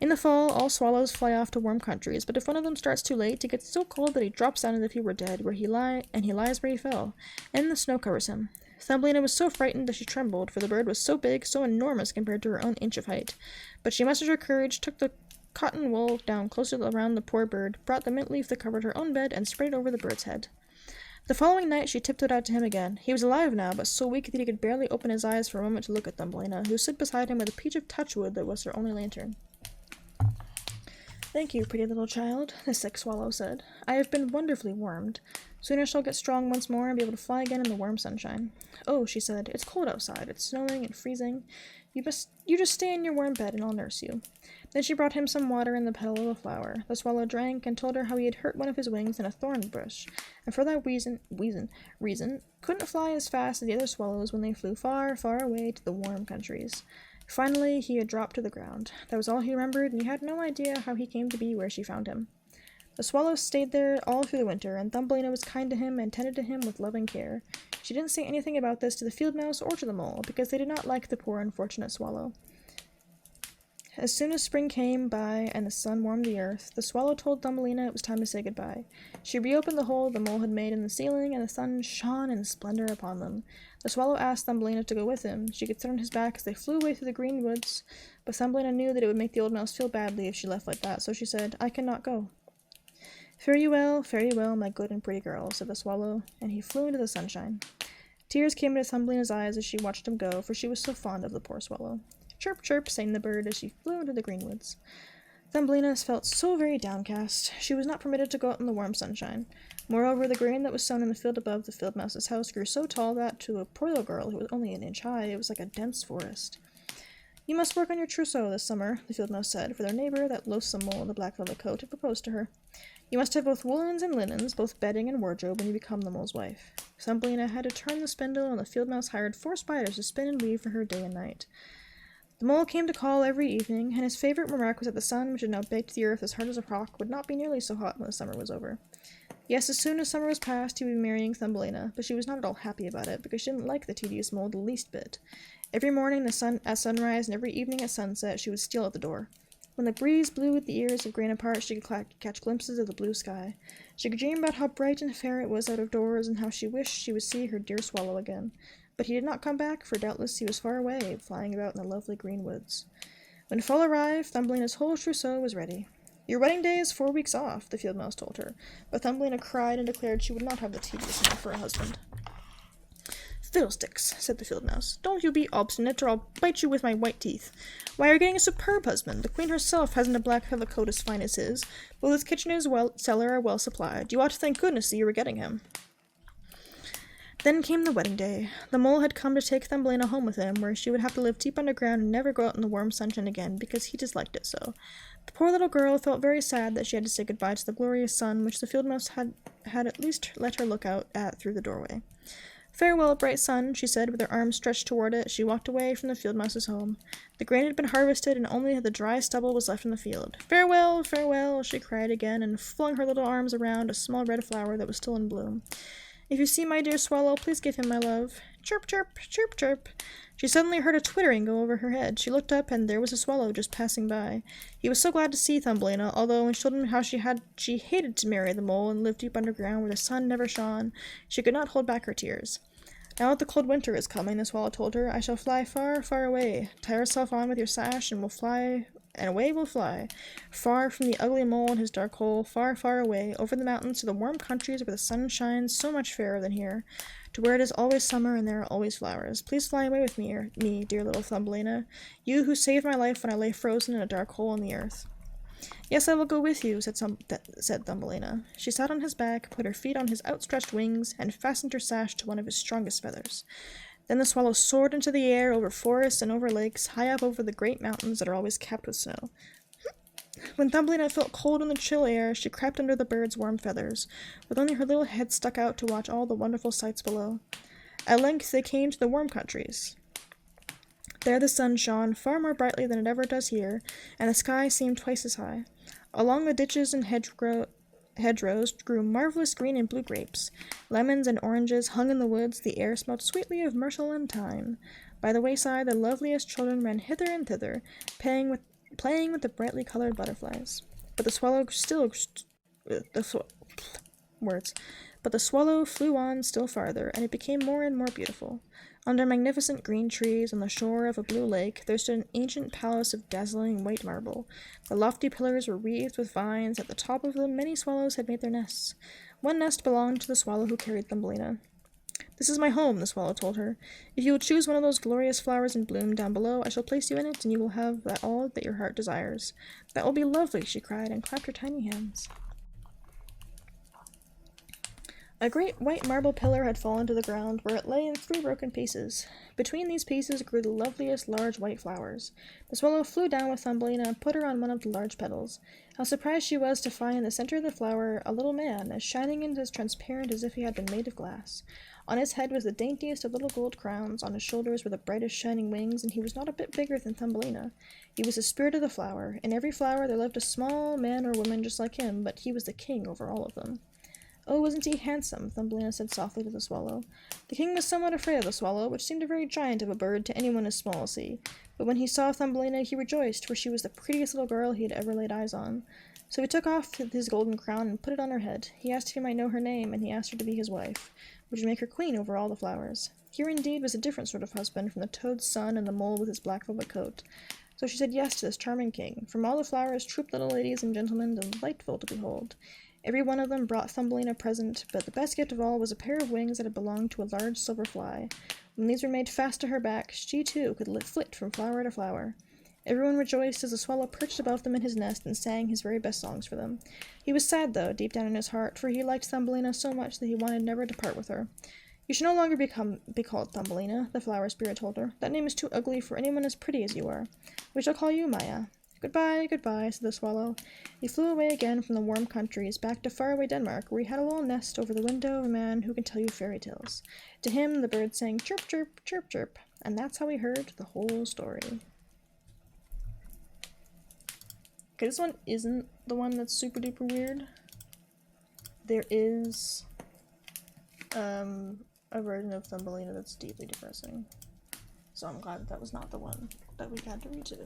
In the fall, all swallows fly off to warm countries, but if one of them starts too late, he gets so cold that he drops down as if he were dead, he lies where he fell, and the snow covers him. Thumbelina was so frightened that she trembled, for the bird was so big, so enormous compared to her own inch of height. But she mustered her courage, took the cotton wool down closer around the poor bird, brought the mint leaf that covered her own bed, and spread it over the bird's head. The following night she tiptoed out to him again. He was alive now, but so weak that he could barely open his eyes for a moment to look at Thumbelina, who stood beside him with a peach of touchwood that was her only lantern. Thank you, pretty little child, the sick swallow said. I have been wonderfully warmed. Soon I shall get strong once more and be able to fly again in the warm sunshine. Oh, she said, it's cold outside. It's snowing and freezing. You just stay in your warm bed and I'll nurse you. Then she brought him some water in the petal of a flower. The swallow drank and told her how he had hurt one of his wings in a thorn bush, and for that reason, couldn't fly as fast as the other swallows when they flew far, far away to the warm countries. Finally, he had dropped to the ground. That was all he remembered, and he had no idea how he came to be where she found him. The swallow stayed there all through the winter, and Thumbelina was kind to him and tended to him with loving care. She didn't say anything about this to the field mouse or to the mole, because they did not like the poor unfortunate swallow. As soon as spring came by and the sun warmed the earth, the swallow told Thumbelina it was time to say goodbye. She reopened the hole the mole had made in the ceiling, and the sun shone in splendor upon them. The swallow asked Thumbelina to go with him. She could sit on his back as they flew away through the green woods, but Thumbelina knew that it would make the old mouse feel badly if she left like that, so she said, I cannot go. Fare you well, my good and pretty girl, said the swallow, and he flew into the sunshine. Tears came into Thumbelina's eyes as she watched him go, for she was so fond of the poor swallow. Chirp, chirp, sang the bird as she flew into the green woods. Thumbelina felt so very downcast. She was not permitted to go out in the warm sunshine. Moreover, the grain that was sown in the field above the field mouse's house grew so tall that, to a poor little girl who was only an inch high, it was like a dense forest. You must work on your trousseau this summer, the field mouse said, for their neighbor, that loathsome mole in the black velvet coat, had proposed to her. You must have both woolens and linens, both bedding and wardrobe, when you become the mole's wife. Thumbelina had to turn the spindle, and the field mouse hired 4 spiders to spin and weave for her day and night. The mole came to call every evening, and his favorite remark was that the sun, which had now baked the earth as hard as a rock, would not be nearly so hot when the summer was over. Yes, as soon as summer was past, he would be marrying Thumbelina, but she was not at all happy about it, because she didn't like the tedious mole the least bit. Every morning at sunrise and every evening at sunset, she would steal at the door. When the breeze blew with the ears of grain apart, she could catch glimpses of the blue sky. She could dream about how bright and fair it was out of doors, and how she wished she would see her dear swallow again. But he did not come back, for doubtless he was far away, flying about in the lovely green woods. When fall arrived, Thumbelina's whole trousseau was ready. Your wedding day is 4 weeks off, the field mouse told her, but Thumbelina cried and declared she would not have the tedious man for a husband. Fiddlesticks, said the field mouse. Don't you be obstinate, or I'll bite you with my white teeth. Why, you're getting a superb husband. The queen herself hasn't a black velvet coat as fine as his. Both his kitchen and his cellar are well supplied. You ought to thank goodness that you were getting him. Then came the wedding day. The mole had come to take Thumbelina home with him, where she would have to live deep underground and never go out in the warm sunshine again, because he disliked it so. The poor little girl felt very sad that she had to say goodbye to the glorious sun, which the field mouse had at least let her look out at through the doorway. Farewell, bright sun, she said, with her arms stretched toward it as she walked away from the field mouse's home. The grain had been harvested, and only the dry stubble was left in the field. Farewell, farewell, she cried again, and flung her little arms around a small red flower that was still in bloom. If you see my dear swallow, please give him my love. Chirp, chirp, chirp, chirp. She suddenly heard a twittering go over her head. She looked up, and there was a swallow just passing by. He was so glad to see Thumbelina, although when she told him how she hated to marry the mole and live deep underground where the sun never shone, she could not hold back her tears. Now that the cold winter is coming, the swallow told her, I shall fly far, far away. Tie yourself on with your sash, and away we'll fly, far from the ugly mole and his dark hole, far, far away, over the mountains to the warm countries where the sun shines so much fairer than here, to where it is always summer and there are always flowers. Please fly away with me, dear little Thumbelina, you who saved my life when I lay frozen in a dark hole in the earth. Yes, I will go with you, said Thumbelina. She sat on his back, put her feet on his outstretched wings, and fastened her sash to one of his strongest feathers. Then the swallow soared into the air, over forests and over lakes, high up over the great mountains that are always capped with snow. When Thumbelina felt cold in the chill air, she crept under the bird's warm feathers, with only her little head stuck out to watch all the wonderful sights below. At length they came to the warm countries. There the sun shone far more brightly than it ever does here, and the sky seemed twice as high. Along the ditches and hedgerows grew marvelous green and blue grapes. Lemons and oranges hung in the woods. The air smelled sweetly of myrtle and thyme. By the wayside the loveliest children ran hither and thither, playing with the brightly colored butterflies. But the swallow flew on still farther, and it became more and more beautiful. Under magnificent green trees, on the shore of a blue lake, there stood an ancient palace of dazzling white marble. The lofty pillars were wreathed with vines. At the top of them many swallows had made their nests. One nest belonged to the swallow who carried Thumbelina. This is my home, the swallow told her. If you will choose one of those glorious flowers in bloom down below, I shall place you in it, and you will have all that your heart desires. That will be lovely, she cried, and clapped her tiny hands. A great white marble pillar had fallen to the ground, where it lay in 3 broken pieces. Between these pieces grew the loveliest large white flowers. The swallow flew down with Thumbelina and put her on one of the large petals. How surprised she was to find in the center of the flower a little man, as shining and as transparent as if he had been made of glass. On his head was the daintiest of little gold crowns, on his shoulders were the brightest shining wings, and he was not a bit bigger than Thumbelina. He was the spirit of the flower. In every flower there lived a small man or woman just like him, but he was the king over all of them. Oh, wasn't he handsome? Thumbelina said softly to the swallow. The king was somewhat afraid of the swallow, which seemed a very giant of a bird to anyone as small as he. But when he saw Thumbelina, he rejoiced, for she was the prettiest little girl he had ever laid eyes on. So he took off his golden crown and put it on her head. He asked if he might know her name, and he asked her to be his wife, which would make her queen over all the flowers. Here indeed was a different sort of husband from the toad's son and the mole with his black velvet coat. So she said yes to this charming king. From all the flowers trooped little ladies and gentlemen, delightful to behold. Every one of them brought Thumbelina a present, but the best gift of all was a pair of wings that had belonged to a large silver fly. When these were made fast to her back, she too could flit from flower to flower. Everyone rejoiced as the swallow perched above them in his nest and sang his very best songs for them. He was sad, though, deep down in his heart, for he liked Thumbelina so much that he wanted never to part with her. You should no longer be called Thumbelina, the flower spirit told her. That name is too ugly for anyone as pretty as you are. We shall call you Maya. Goodbye, goodbye, said the swallow. He flew away again from the warm countries, back to faraway Denmark, where he had a little nest over the window of a man who can tell you fairy tales. To him, the bird sang chirp, chirp, chirp, chirp, and that's how he heard the whole story. Okay, this one isn't the one that's super duper weird. There is a version of Thumbelina that's deeply depressing. So I'm glad that was not the one that we had to read today.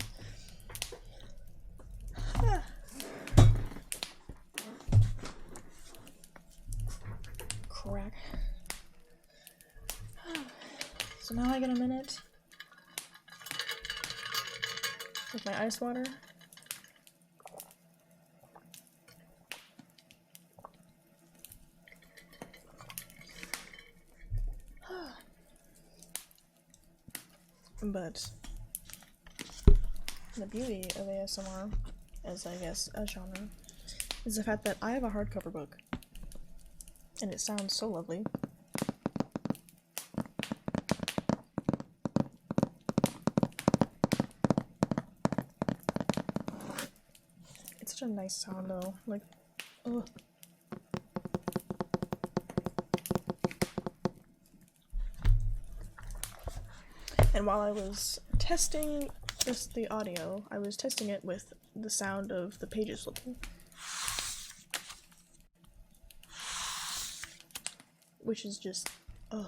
Crack. So now I get a minute with my ice water. But the beauty of ASMR, as I guess a genre, is the fact that I have a hardcover book, and it sounds so lovely. It's such a nice sound though, like, ugh. And while I was testing the audio, I was testing it with the sound of the pages flipping. Which is just, ugh.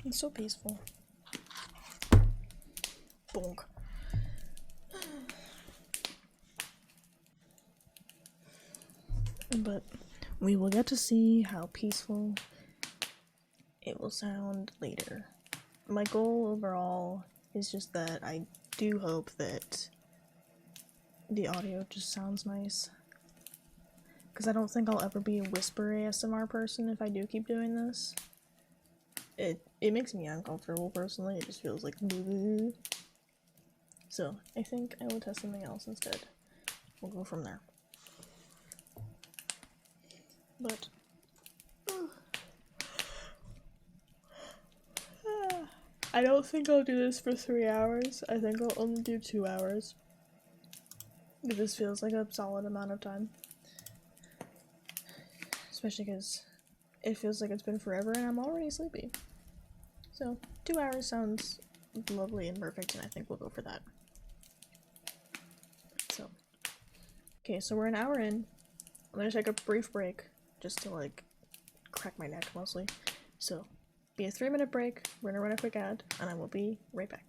It's so peaceful. Bonk. But we will get to see how peaceful it will sound later. My goal overall is just that I do hope that the audio just sounds nice. Because I don't think I'll ever be a whisper ASMR person if I do keep doing this. It makes me uncomfortable personally, it just feels like bleh. So I think I will test something else instead. We'll go from there. But I don't think I'll do this for 3 hours. I think I'll only do 2 hours. This feels like a solid amount of time. Especially because it feels like it's been forever and I'm already sleepy. So 2 hours sounds lovely and perfect, and I think we'll go for that. So, okay, so we're an hour in. I'm gonna take a brief break just to like crack my neck mostly. So, be a 3-minute break. We're gonna run a quick ad, and I will be right back.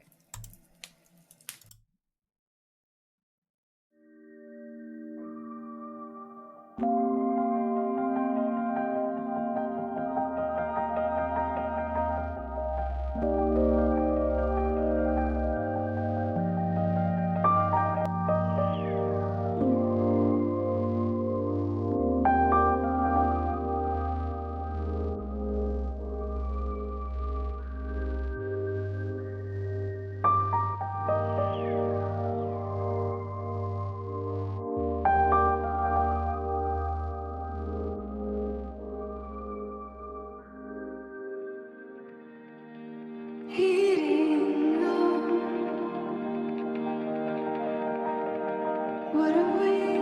What are we?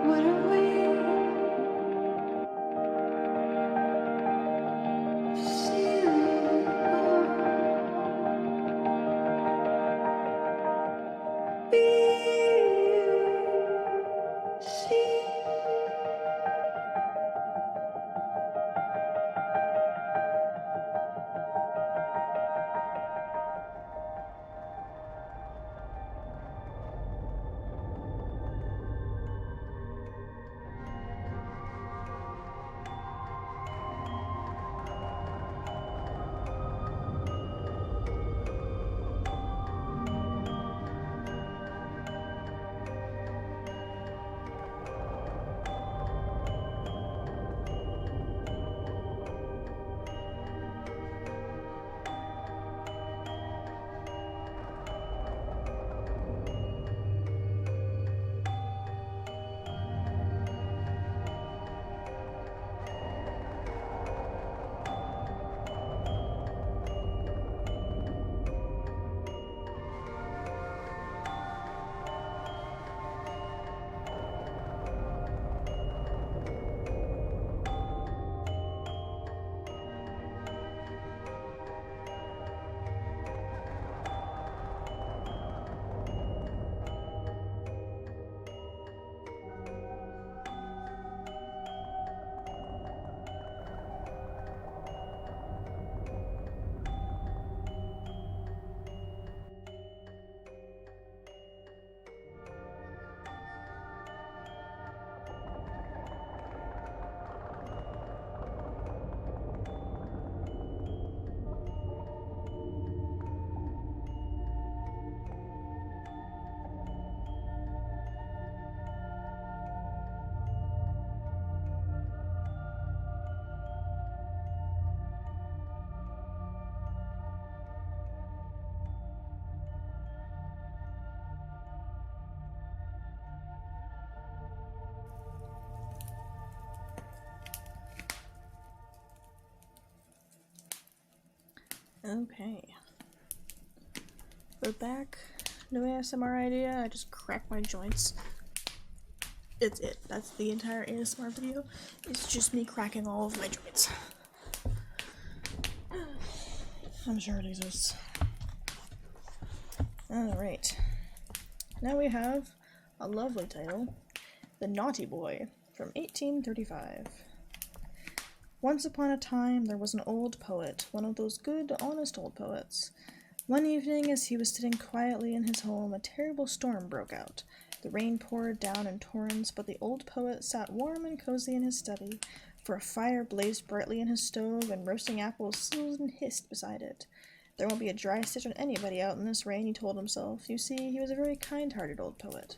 What are we? Feeling be see. Okay. We're back. No ASMR idea, I just crack my joints. It's it. That's the entire ASMR video. It's just me cracking all of my joints. I'm sure it exists. Alright. Now we have a lovely title, The Naughty Boy, from 1835. Once upon a time, there was an old poet, one of those good, honest old poets. One evening, as he was sitting quietly in his home, a terrible storm broke out. The rain poured down in torrents, but the old poet sat warm and cozy in his study, for a fire blazed brightly in his stove, and roasting apples sizzled and hissed beside it. There won't be a dry stitch on anybody out in this rain, he told himself. You see, he was a very kind-hearted old poet.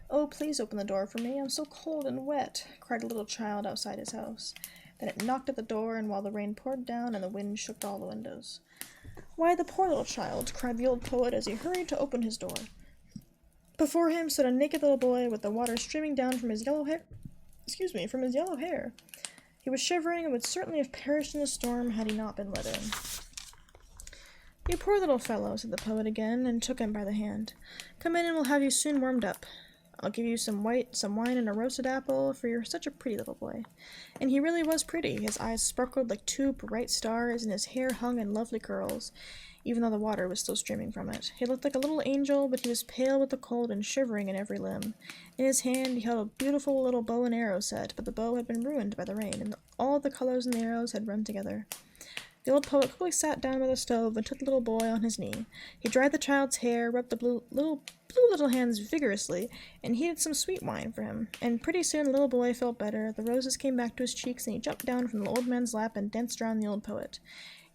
Oh, please open the door for me, I'm so cold and wet, cried a little child outside his house. Then it knocked at the door, and while the rain poured down and the wind shook all the windows. Why, the poor little child, cried the old poet as he hurried to open his door. Before him stood a naked little boy with the water streaming down from his yellow hair. He was shivering and would certainly have perished in the storm had he not been let in. You poor little fellow, said the poet again, and took him by the hand. Come in and we'll have you soon warmed up. I'll give you some wine and a roasted apple, for you're such a pretty little boy. And he really was pretty. His eyes sparkled like two bright stars, and his hair hung in lovely curls, even though the water was still streaming from it. He looked like a little angel, but he was pale with the cold and shivering in every limb. In his hand he held a beautiful little bow and arrow set, but the bow had been ruined by the rain, and all the colors in the arrows had run together. The old poet quickly sat down by the stove and took the little boy on his knee. He dried the child's hair, rubbed the blue little hands vigorously, and heated some sweet wine for him. And pretty soon the little boy felt better, the roses came back to his cheeks, and he jumped down from the old man's lap and danced around the old poet.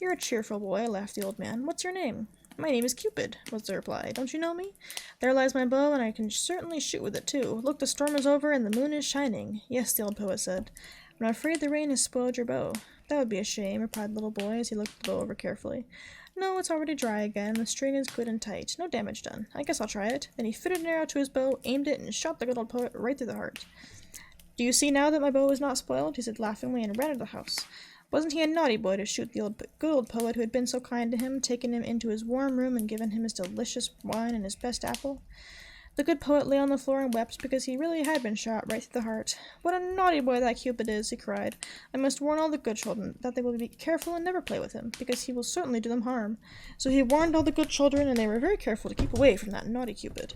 You're a cheerful boy, laughed the old man. What's your name? My name is Cupid, was the reply. Don't you know me? There lies my bow, and I can certainly shoot with it, too. Look, the storm is over, and the moon is shining. Yes, the old poet said. But I'm afraid the rain has spoiled your bow. That would be a shame, replied the little boy as he looked the bow over carefully. No, it's already dry again. The string is good and tight. No damage done. I guess I'll try it. Then he fitted an arrow to his bow, aimed it, and shot the good old poet right through the heart. Do you see now that my bow is not spoiled? He said laughingly, and ran out of the house. Wasn't he a naughty boy to shoot the good old poet who had been so kind to him, taken him into his warm room and given him his delicious wine and his best apple? The good poet lay on the floor and wept because he really had been shot right through the heart. "What a naughty boy that Cupid is," he cried. "I must warn all the good children that they will be careful and never play with him, because he will certainly do them harm." So he warned all the good children, and they were very careful to keep away from that naughty Cupid.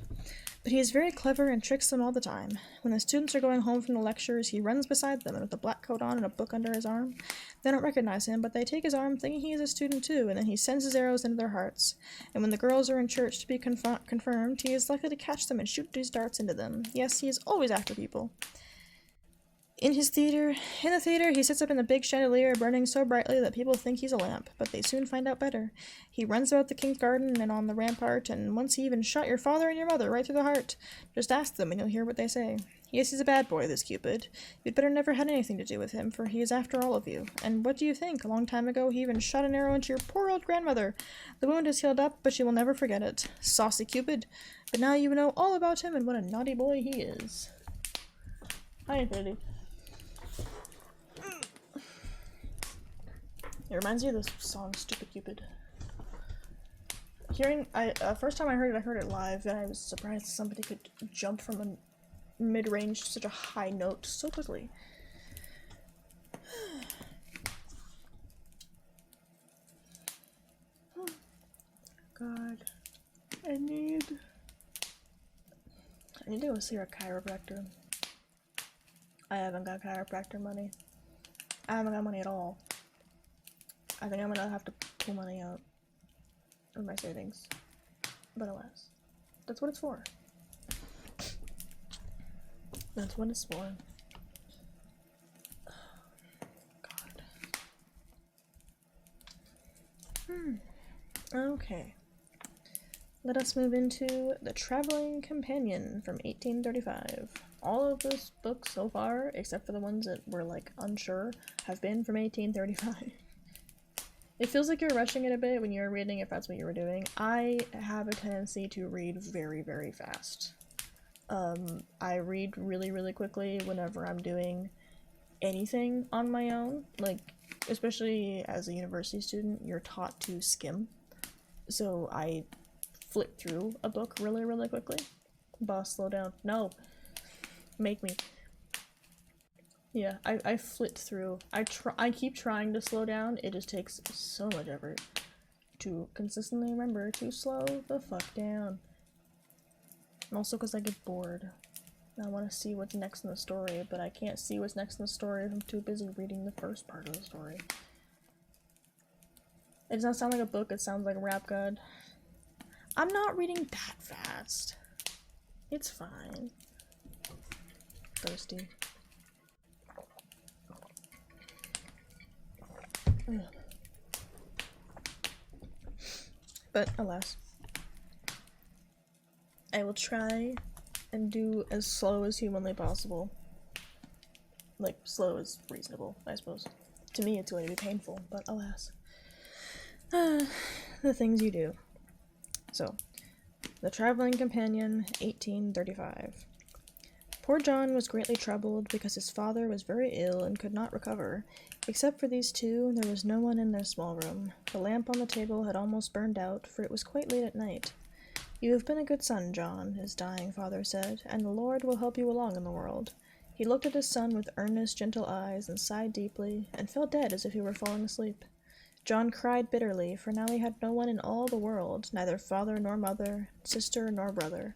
But he is very clever and tricks them all the time. When the students are going home from the lectures, he runs beside them, and with a black coat on and a book under his arm. They don't recognize him, but they take his arm thinking he is a student too, and then he sends his arrows into their hearts. And when the girls are in church to be confirmed, he is likely to catch them and shoot his darts into them. Yes, he is always after people. In the theater, he sits up in the big chandelier, burning so brightly that people think he's a lamp, but they soon find out better. He runs about the king's garden and on the rampart, and once he even shot your father and your mother right through the heart. Just ask them and you'll hear what they say. Yes, he's a bad boy, this Cupid. You'd better never had anything to do with him, for he is after all of you. And what do you think? A long time ago, he even shot an arrow into your poor old grandmother. The wound is healed up, but she will never forget it. Saucy Cupid. But now you know all about him and what a naughty boy he is. Hi, Infinity. It reminds me of this song, Stupid Cupid. First time I heard it live, and I was surprised somebody could jump from a mid-range to such a high note so quickly. God. I need to go see a chiropractor. I haven't got chiropractor money. I haven't got money at all. I think I'm gonna have to pull money out of my savings. But alas, that's what it's for. That's what it's for. God. Okay. Let us move into The Traveling Companion from 1835. All of those books so far, except for the ones that were, like, unsure, have been from 1835. It feels like you're rushing it a bit when you're reading if that's what you were doing. I have a tendency to read very, very fast. I read really, really quickly whenever I'm doing anything on my own. Like, especially as a university student, you're taught to skim. So I flip through a book really, really quickly. Boss, slow down. No. Make me. Yeah, I flit through. I keep trying to slow down. It just takes so much effort to consistently remember to slow the fuck down. And also because I get bored. I want to see what's next in the story, but I can't see what's next in the story if I'm too busy reading the first part of the story. It does not sound like a book, it sounds like a rap god. I'm not reading that fast. It's fine. Thirsty. Ugh. But alas, I will try and do as slow as humanly possible. Like, slow is reasonable, I suppose. To me, it's going to be painful, but alas. The things you do. So, The Traveling Companion, 1835. Poor John was greatly troubled because his father was very ill and could not recover. Except for these two, there was no one in their small room. The lamp on the table had almost burned out, for it was quite late at night. "You have been a good son, John," his dying father said, "and the Lord will help you along in the world." He looked at his son with earnest, gentle eyes, and sighed deeply, and fell dead as if he were falling asleep. John cried bitterly, for now he had no one in all the world, neither father nor mother, sister nor brother.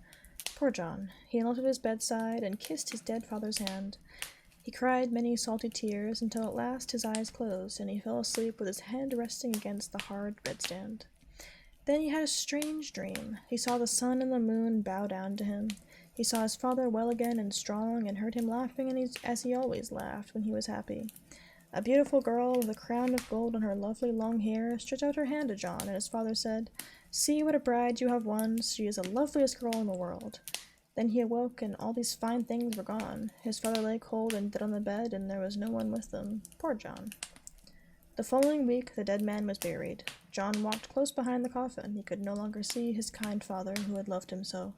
Poor John! He knelt at his bedside and kissed his dead father's hand. He cried many salty tears until at last his eyes closed, and he fell asleep with his head resting against the hard bedstand. Then he had a strange dream. He saw the sun and the moon bow down to him. He saw his father well again and strong, and heard him laughing as he always laughed when he was happy. A beautiful girl with a crown of gold on her lovely long hair stretched out her hand to John, and his father said, "See what a bride you have won. She is the loveliest girl in the world." Then he awoke, and all these fine things were gone. His father lay cold and dead on the bed, and there was no one with them. Poor John. The following week, the dead man was buried. John walked close behind the coffin. He could no longer see his kind father, who had loved him so.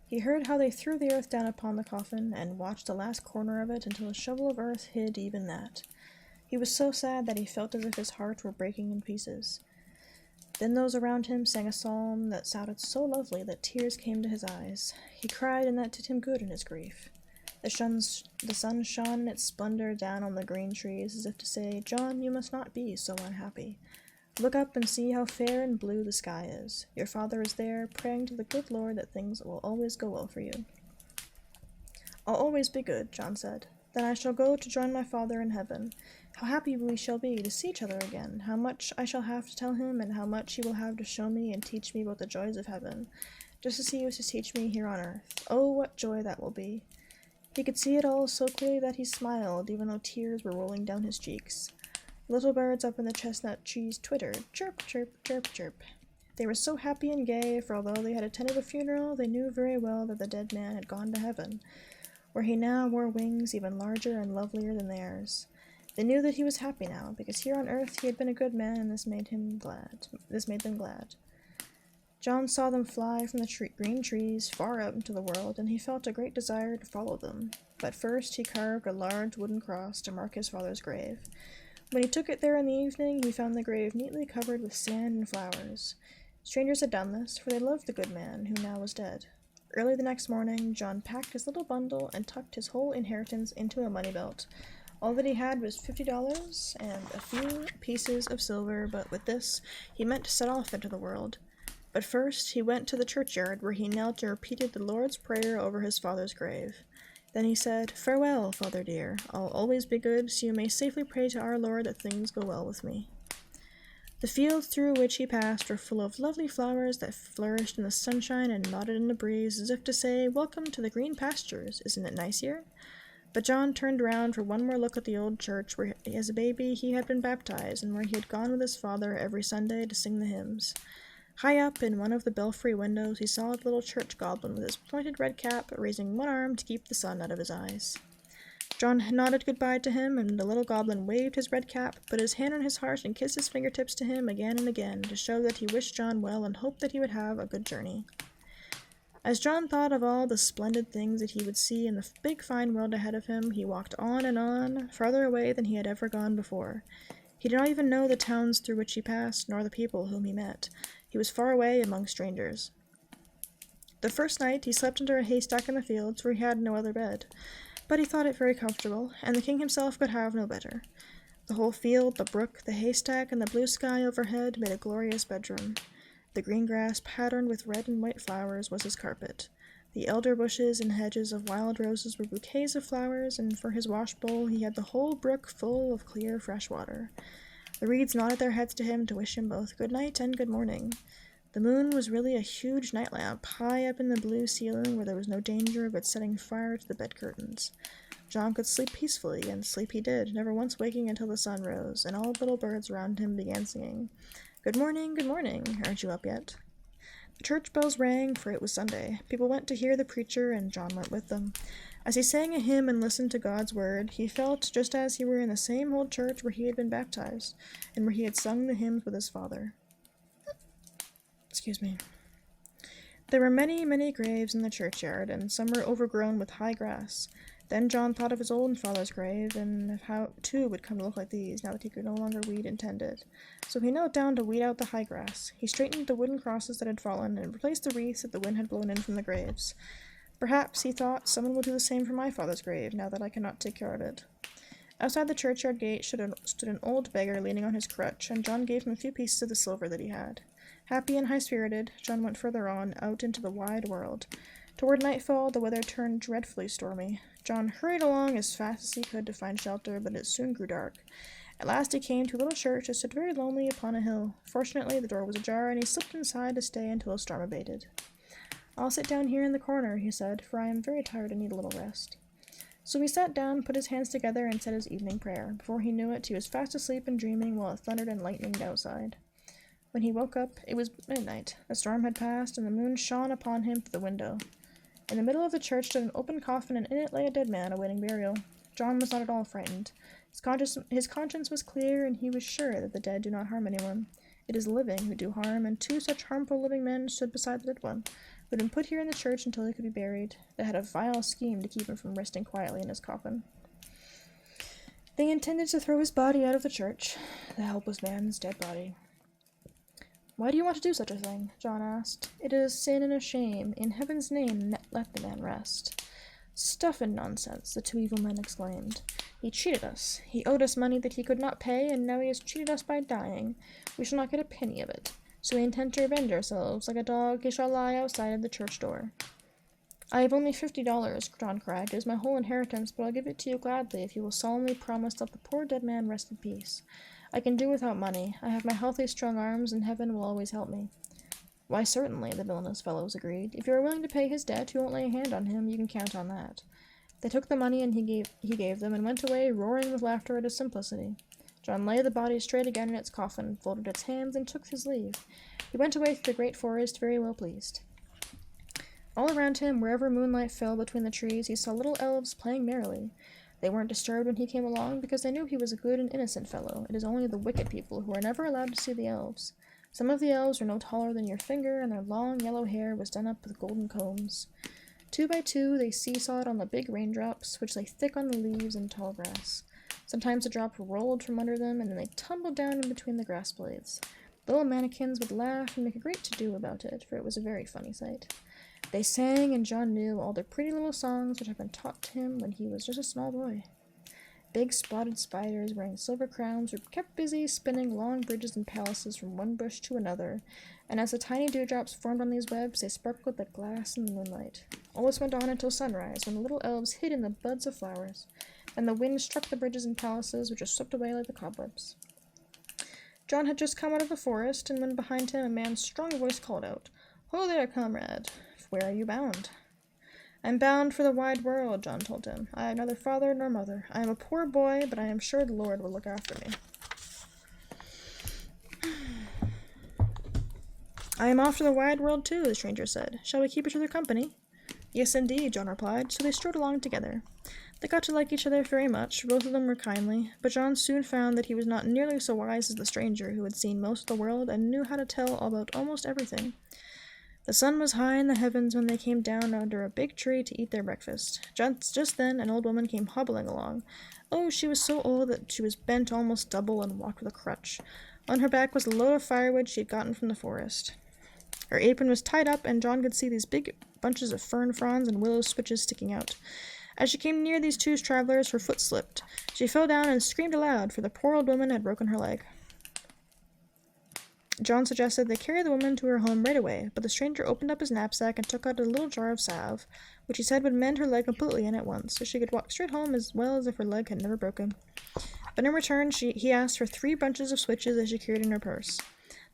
He heard how they threw the earth down upon the coffin, and watched the last corner of it until a shovel of earth hid even that. He was so sad that he felt as if his heart were breaking in pieces. Then those around him sang a psalm that sounded so lovely that tears came to his eyes. He cried, and that did him good in his grief. The sun shone in its splendor down on the green trees, as if to say, "John, you must not be so unhappy. Look up and see how fair and blue the sky is. Your father is there, praying to the good Lord that things will always go well for you." "I'll always be good," John said. "Then I shall go to join my father in heaven. How happy we shall be to see each other again! How much I shall have to tell him, and how much he will have to show me and teach me about the joys of heaven, just as he used to teach me here on earth. Oh, what joy that will be!" He could see it all so clearly that he smiled, even though tears were rolling down his cheeks. The little birds up in the chestnut trees twittered, chirp, chirp, chirp, chirp. They were so happy and gay, for although they had attended a funeral, they knew very well that the dead man had gone to heaven, where he now wore wings even larger and lovelier than theirs. They knew that he was happy now, because here on earth he had been a good man, and this made them glad. John saw them fly from the green trees far out into the world, and he felt a great desire to follow them. But first he carved a large wooden cross to mark his father's grave. When he took it there in the evening, he found the grave neatly covered with sand and flowers. Strangers had done this, for they loved the good man, who now was dead. Early the next morning, John packed his little bundle and tucked his whole inheritance into a money belt. All that he had was $50 and a few pieces of silver, but with this he meant to set off into the world. But first he went to the churchyard, where he knelt and repeated the Lord's Prayer over his father's grave. Then he said, "Farewell, father dear. I'll always be good, so you may safely pray to our Lord that things go well with me." The fields through which he passed were full of lovely flowers that flourished in the sunshine and nodded in the breeze, as if to say, "Welcome to the green pastures. Isn't it nice here?" But John turned round for one more look at the old church where as a baby he had been baptized, and where he had gone with his father every Sunday to sing the hymns. High up in one of the belfry windows he saw the little church goblin with his pointed red cap, raising one arm to keep the sun out of his eyes. John nodded goodbye to him, and the little goblin waved his red cap, put his hand on his heart, and kissed his fingertips to him again and again, to show that he wished John well and hoped that he would have a good journey. As John thought of all the splendid things that he would see in the big fine world ahead of him, he walked on, farther away than he had ever gone before. He did not even know the towns through which he passed, nor the people whom he met. He was far away among strangers. The first night he slept under a haystack in the fields, where he had no other bed. But he thought it very comfortable, and the king himself could have no better. The whole field, the brook, the haystack, and the blue sky overhead made a glorious bedroom. The green grass, patterned with red and white flowers, was his carpet. The elder bushes and hedges of wild roses were bouquets of flowers, and for his washbowl he had the whole brook full of clear, fresh water. The reeds nodded their heads to him to wish him both good night and good morning. The moon was really a huge night lamp, high up in the blue ceiling, where there was no danger of its setting fire to the bed curtains. John could sleep peacefully, and sleep he did, never once waking until the sun rose, and all the little birds around him began singing, good morning, aren't you up yet?" The church bells rang, for it was Sunday. People went to hear the preacher, and John went with them. As he sang a hymn and listened to God's word, he felt just as he were in the same old church where he had been baptized, and where he had sung the hymns with his father. Excuse me. There were many, many graves in the churchyard, and some were overgrown with high grass. Then John thought of his own father's grave, and of how it too would come to look like these, now that he could no longer weed and tend it. So he knelt down to weed out the high grass. He straightened the wooden crosses that had fallen, and replaced the wreaths that the wind had blown in from the graves. Perhaps, he thought, someone will do the same for my father's grave, now that I cannot take care of it. Outside the churchyard gate stood an old beggar leaning on his crutch, and John gave him a few pieces of the silver that he had. Happy and high-spirited, John went further on, out into the wide world. Toward nightfall, the weather turned dreadfully stormy. John hurried along as fast as he could to find shelter, but it soon grew dark. At last he came to a little church that stood very lonely upon a hill. Fortunately, the door was ajar, and he slipped inside to stay until the storm abated. "I'll sit down here in the corner," he said, "for I am very tired and need a little rest." So he sat down, put his hands together, and said his evening prayer. Before he knew it, he was fast asleep and dreaming while it thundered and lightened outside. When he woke up, it was midnight. The storm had passed, and the moon shone upon him through the window. In the middle of the church stood an open coffin, and in it lay a dead man awaiting burial. John was not at all frightened. His conscience was clear, and he was sure that the dead do not harm anyone. It is the living who do harm, and two such harmful living men stood beside the dead one, who had been put here in the church until he could be buried. They had a vile scheme to keep him from resting quietly in his coffin. They intended to throw his body out of the church, the helpless man's dead body. Why do you want to do such a thing? John asked. It is a sin and a shame. In heaven's name, let the man rest. Stuff and nonsense, the two evil men exclaimed. He cheated us. He owed us money that he could not pay, and now he has cheated us by dying. We shall not get a penny of it. So we intend to revenge ourselves. Like a dog, he shall lie outside of the church door. I have only $50, John cried. It is my whole inheritance, but I'll give it to you gladly if you will solemnly promise that the poor dead man rest in peace. I can do without money. I have my healthy, strong arms, and heaven will always help me. Why, certainly, the villainous fellows agreed. If you are willing to pay his debt, you won't lay a hand on him. You can count on that. They took the money and he gave them, and went away, roaring with laughter at his simplicity. John laid the body straight again in its coffin, folded its hands, and took his leave. He went away through the great forest, very well pleased. All around him, wherever moonlight fell between the trees, he saw little elves playing merrily. They weren't disturbed when he came along, because they knew he was a good and innocent fellow. It is only the wicked people who are never allowed to see the elves. Some of the elves were no taller than your finger, and their long yellow hair was done up with golden combs. 2 by 2, they seesawed on the big raindrops, which lay thick on the leaves and tall grass. Sometimes a drop rolled from under them, and then they tumbled down in between the grass blades. Little mannikins would laugh and make a great to-do about it, for it was a very funny sight. They sang, and John knew all the pretty little songs which had been taught to him when he was just a small boy. Big spotted spiders wearing silver crowns were kept busy spinning long bridges and palaces from one bush to another, and as the tiny dewdrops formed on these webs, they sparkled like glass in the moonlight. All this went on until sunrise, when the little elves hid in the buds of flowers, and the wind struck the bridges and palaces, which were swept away like the cobwebs. John had just come out of the forest, and when behind him a man's strong voice called out, "Ho there, comrade! Where are you bound?" "I'm bound for the wide world," John told him. "I have neither father nor mother. I am a poor boy, but I am sure the Lord will look after me." "I am off to the wide world too," the stranger said. "Shall we keep each other company?" "Yes, indeed," John replied, so they strode along together. They got to like each other very much, both of them were kindly, but John soon found that he was not nearly so wise as the stranger, who had seen most of the world and knew how to tell about almost everything. The sun was high in the heavens when they came down under a big tree to eat their breakfast. Just then an old woman came hobbling along. Oh, she was so old that she was bent almost double and walked with a crutch. On her back was a load of firewood she had gotten from the forest. Her apron was tied up, and John could see these big bunches of fern fronds and willow switches sticking out. As she came near these two travelers, her foot slipped. She fell down and screamed aloud, for the poor old woman had broken her leg. John suggested they carry the woman to her home right away, but the stranger opened up his knapsack and took out a little jar of salve, which he said would mend her leg completely in at once, so she could walk straight home as well as if her leg had never broken. But in return, he asked for 3 bunches of switches that she carried in her purse.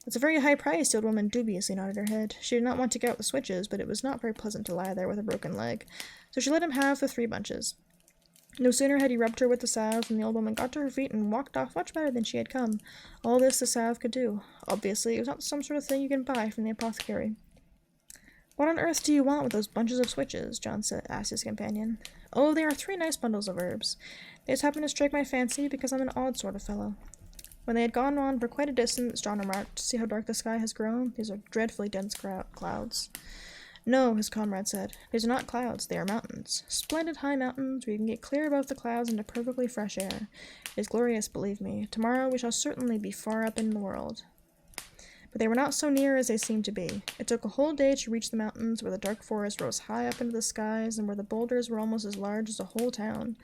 "That's a very high price," the old woman dubiously nodded her head. She did not want to get out the switches, but it was not very pleasant to lie there with a broken leg, so she let him have the 3 bunches. No sooner had he rubbed her with the salve than the old woman got to her feet and walked off much better than she had come. All this the salve could do. Obviously, it was not some sort of thing you can buy from the apothecary. "What on earth do you want with those bunches of switches?" John asked his companion. "Oh, they are 3 nice bundles of herbs. They just happened to strike my fancy because I'm an odd sort of fellow." When they had gone on for quite a distance, John remarked, "See how dark the sky has grown? These are dreadfully dense clouds." "No," his comrade said. "These are not clouds, they are mountains. Splendid high mountains where you can get clear above the clouds into perfectly fresh air. It is glorious, believe me. Tomorrow we shall certainly be far up in the world." But they were not so near as they seemed to be. It took a whole day to reach the mountains, where the dark forest rose high up into the skies, and where the boulders were almost as large as a whole town.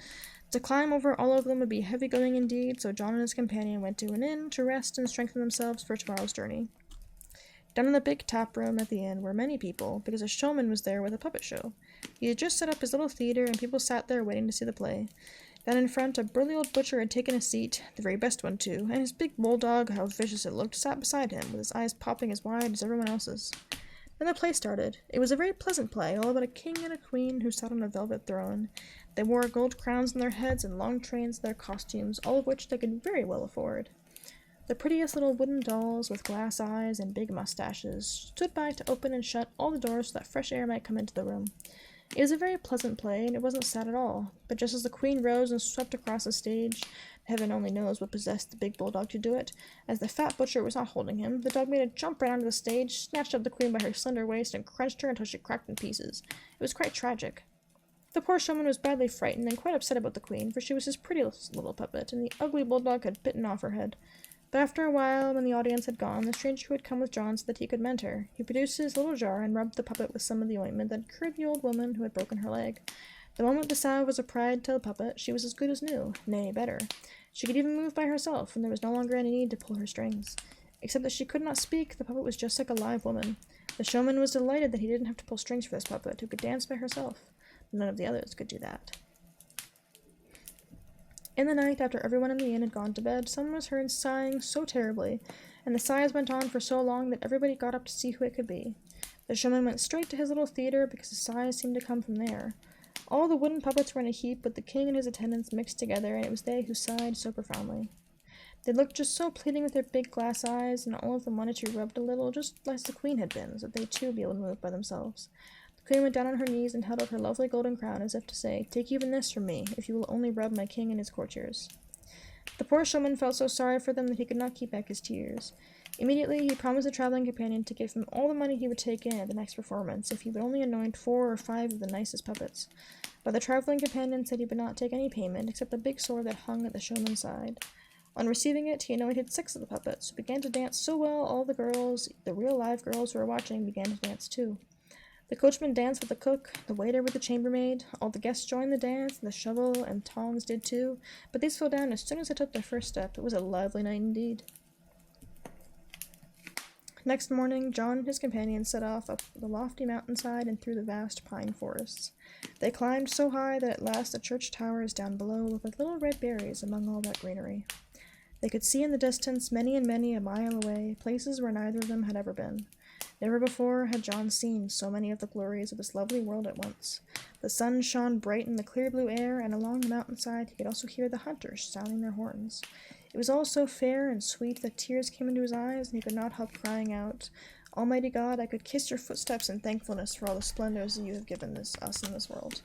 To climb over all of them would be heavy going indeed, so John and his companion went to an inn to rest and strengthen themselves for tomorrow's journey. Down in the big tap room at the inn were many people, because a showman was there with a puppet show. He had just set up his little theater, and people sat there waiting to see the play. Down in front, a burly old butcher had taken a seat, the very best one too, and his big bulldog, how vicious it looked, sat beside him, with his eyes popping as wide as everyone else's. Then the play started. It was a very pleasant play, all about a king and a queen who sat on a velvet throne. They wore gold crowns on their heads and long trains of their costumes, all of which they could very well afford. The prettiest little wooden dolls, with glass eyes and big mustaches, stood by to open and shut all the doors so that fresh air might come into the room. It was a very pleasant play, and it wasn't sad at all, but just as the queen rose and swept across the stage, heaven only knows what possessed the big bulldog to do it, as the fat butcher was not holding him, the dog made a jump right onto the stage, snatched up the queen by her slender waist, and crunched her until she cracked in pieces. It was quite tragic. The poor showman was badly frightened and quite upset about the queen, for she was his prettiest little puppet, and the ugly bulldog had bitten off her head. But after a while, when the audience had gone, the stranger who had come with John said that he could mend her. He produced his little jar and rubbed the puppet with some of the ointment that cured the old woman who had broken her leg. The moment the salve was applied to the puppet, she was as good as new, nay, better. She could even move by herself, and there was no longer any need to pull her strings. Except that she could not speak, the puppet was just like a live woman. The showman was delighted that he didn't have to pull strings for this puppet, who could dance by herself. None of the others could do that. In the night, after everyone in the inn had gone to bed, someone was heard sighing so terribly, and the sighs went on for so long that everybody got up to see who it could be. The showman went straight to his little theater because the sighs seemed to come from there. All the wooden puppets were in a heap, with the king and his attendants mixed together, and it was they who sighed so profoundly. They looked just so pleading with their big glass eyes, and all of them wanted to be rubbed a little, just as the queen had been, so that they too be able to move by themselves. The queen went down on her knees and held out her lovely golden crown, as if to say, "Take even this from me, if you will only rub my king and his courtiers." The poor showman felt so sorry for them that he could not keep back his tears. Immediately he promised the traveling companion to give him all the money he would take in at the next performance, if he would only anoint 4 or 5 of the nicest puppets. But the traveling companion said he would not take any payment, except the big sword that hung at the showman's side. On receiving it, he anointed 6 of the puppets, who began to dance so well all the girls, the real live girls who were watching, began to dance too. The coachman danced with the cook, the waiter with the chambermaid, all the guests joined the dance, and the shovel and tongs did too, but these fell down as soon as they took their first step. It was a lively night indeed. Next morning, John and his companions set off up the lofty mountainside and through the vast pine forests. They climbed so high that at last the church towers down below looked like little red berries among all that greenery. They could see in the distance, many and many a mile away, places where neither of them had ever been. Never before had John seen so many of the glories of this lovely world at once. The sun shone bright in the clear blue air, and along the mountainside he could also hear the hunters sounding their horns. It was all so fair and sweet that tears came into his eyes, and he could not help crying out, "Almighty God, I could kiss your footsteps in thankfulness for all the splendors that you have given us in this world."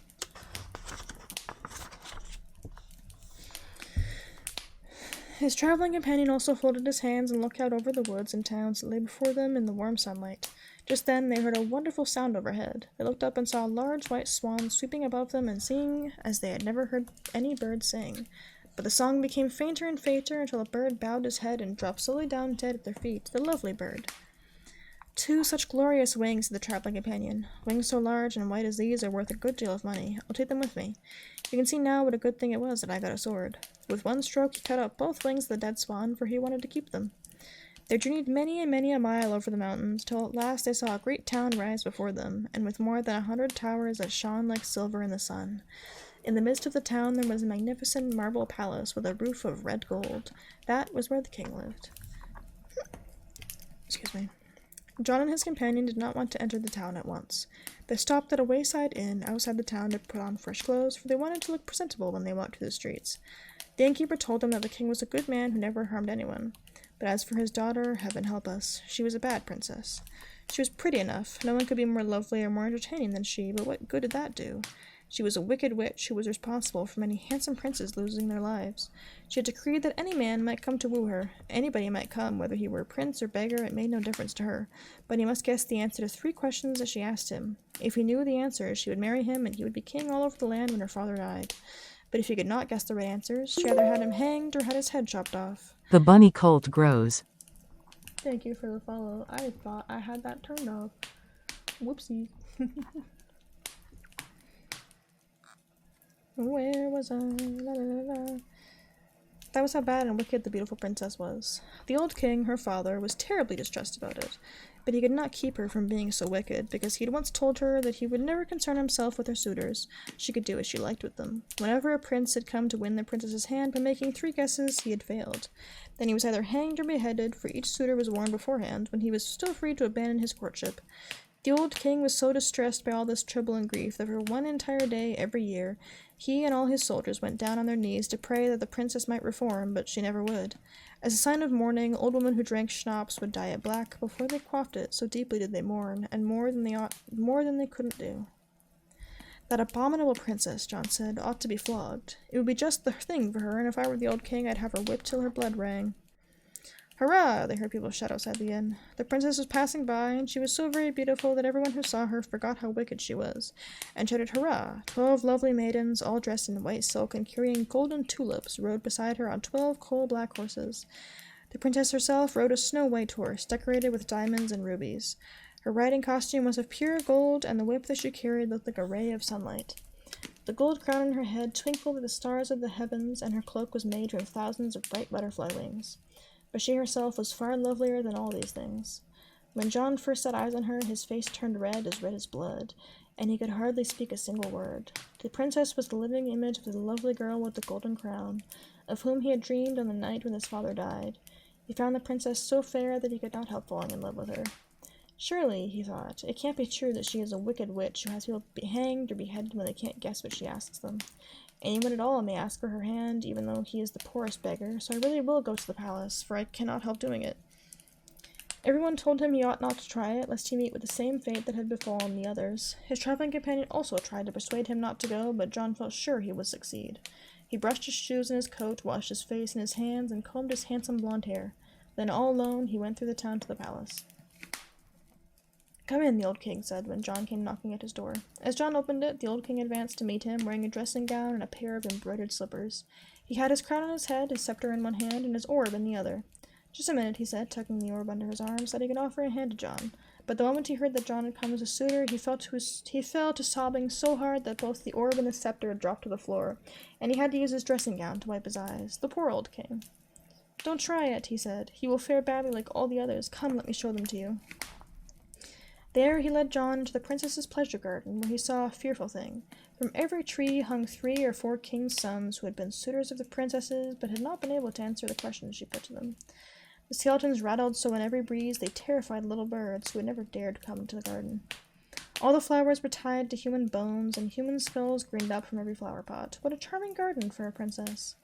His traveling companion also folded his hands and looked out over the woods and towns that lay before them in the warm sunlight. Just then they heard a wonderful sound overhead. They looked up and saw a large white swan sweeping above them and singing as they had never heard any bird sing. But the song became fainter and fainter until a bird bowed his head and dropped slowly down dead at their feet, the lovely bird. "2 such glorious wings," said the traveling companion. "Wings so large and white as these are worth a good deal of money. I'll take them with me. You can see now what a good thing it was that I got a sword." With one stroke he cut out both wings of the dead swan, for he wanted to keep them. They journeyed many and many a mile over the mountains, till at last they saw a great town rise before them, and with more than 100 towers that shone like silver in the sun. In the midst of the town there was a magnificent marble palace with a roof of red gold. That was where the king lived. Excuse me. John and his companion did not want to enter the town at once. They stopped at a wayside inn outside the town to put on fresh clothes, for they wanted to look presentable when they walked through the streets. The innkeeper told them that the king was a good man who never harmed anyone. But as for his daughter, heaven help us, she was a bad princess. She was pretty enough. No one could be more lovely or more entertaining than she, but what good did that do? She was a wicked witch who was responsible for many handsome princes losing their lives. She had decreed that any man might come to woo her. Anybody might come, whether he were a prince or beggar, it made no difference to her. But he must guess the answer to 3 questions that she asked him. If he knew the answers, she would marry him, and he would be king all over the land when her father died. But if he could not guess the right answers, she either had him hanged or had his head chopped off. The bunny colt grows. Thank you for the follow. I thought I had that turned off. Whoopsie. Where was I? La, la, la, la. That was how bad and wicked the beautiful princess was. The old king, her father, was terribly distressed about it, but he could not keep her from being so wicked, because he had once told her that he would never concern himself with her suitors. She could do as she liked with them. Whenever a prince had come to win the princess's hand by making 3 guesses, he had failed. Then he was either hanged or beheaded, for each suitor was warned beforehand, when he was still free to abandon his courtship. The old king was so distressed by all this trouble and grief that for 1 entire day every year, he and all his soldiers went down on their knees to pray that the princess might reform, but she never would. As a sign of mourning, old women who drank schnapps would dye it black before they quaffed it, so deeply did they mourn, and more than they couldn't do. "That abominable princess," John said, "ought to be flogged. It would be just the thing for her, and if I were the old king, I'd have her whipped till her blood rang." "Hurrah!" they heard people shout outside the inn. The princess was passing by, and she was so very beautiful that everyone who saw her forgot how wicked she was, and shouted hurrah. 12 lovely maidens, all dressed in white silk and carrying golden tulips, rode beside her on 12 coal-black horses. The princess herself rode a snow-white horse, decorated with diamonds and rubies. Her riding costume was of pure gold, and the whip that she carried looked like a ray of sunlight. The gold crown on her head twinkled with the stars of the heavens, and her cloak was made from thousands of bright butterfly wings. But she herself was far lovelier than all these things. When John first set eyes on her, his face turned red as blood, and he could hardly speak a single word. The princess was the living image of the lovely girl with the golden crown, of whom he had dreamed on the night when his father died. He found the princess so fair that he could not help falling in love with her. Surely, he thought, it can't be true that she is a wicked witch who has people be hanged or beheaded when they can't guess what she asks them. Anyone at all may ask for her hand, even though he is the poorest beggar, so I really will go to the palace, for I cannot help doing it. Everyone told him he ought not to try it, lest he meet with the same fate that had befallen the others. His traveling companion also tried to persuade him not to go, but John felt sure he would succeed. He brushed his shoes and his coat, washed his face and his hands, and combed his handsome blonde hair. Then, all alone, he went through the town to the palace. "Come in," the old king said, when John came knocking at his door. As John opened it, the old king advanced to meet him, wearing a dressing gown and a pair of embroidered slippers. He had his crown on his head, his scepter in one hand, and his orb in the other. "Just a minute," he said, tucking the orb under his arm, so that he could offer a hand to John. But the moment he heard that John had come as a suitor, he fell to sobbing so hard that both the orb and the scepter dropped to the floor, and he had to use his dressing gown to wipe his eyes. The poor old king. "Don't try it," he said. "You will fare badly like all the others. Come, let me show them to you." There he led John into the princess's pleasure garden, where he saw a fearful thing. From every tree hung 3 or 4 kings' sons who had been suitors of the princesses, but had not been able to answer the questions she put to them. The skeletons rattled so in every breeze they terrified little birds who had never dared come into the garden. All the flowers were tied to human bones, and human skulls grinned up from every flower pot. What a charming garden for a princess!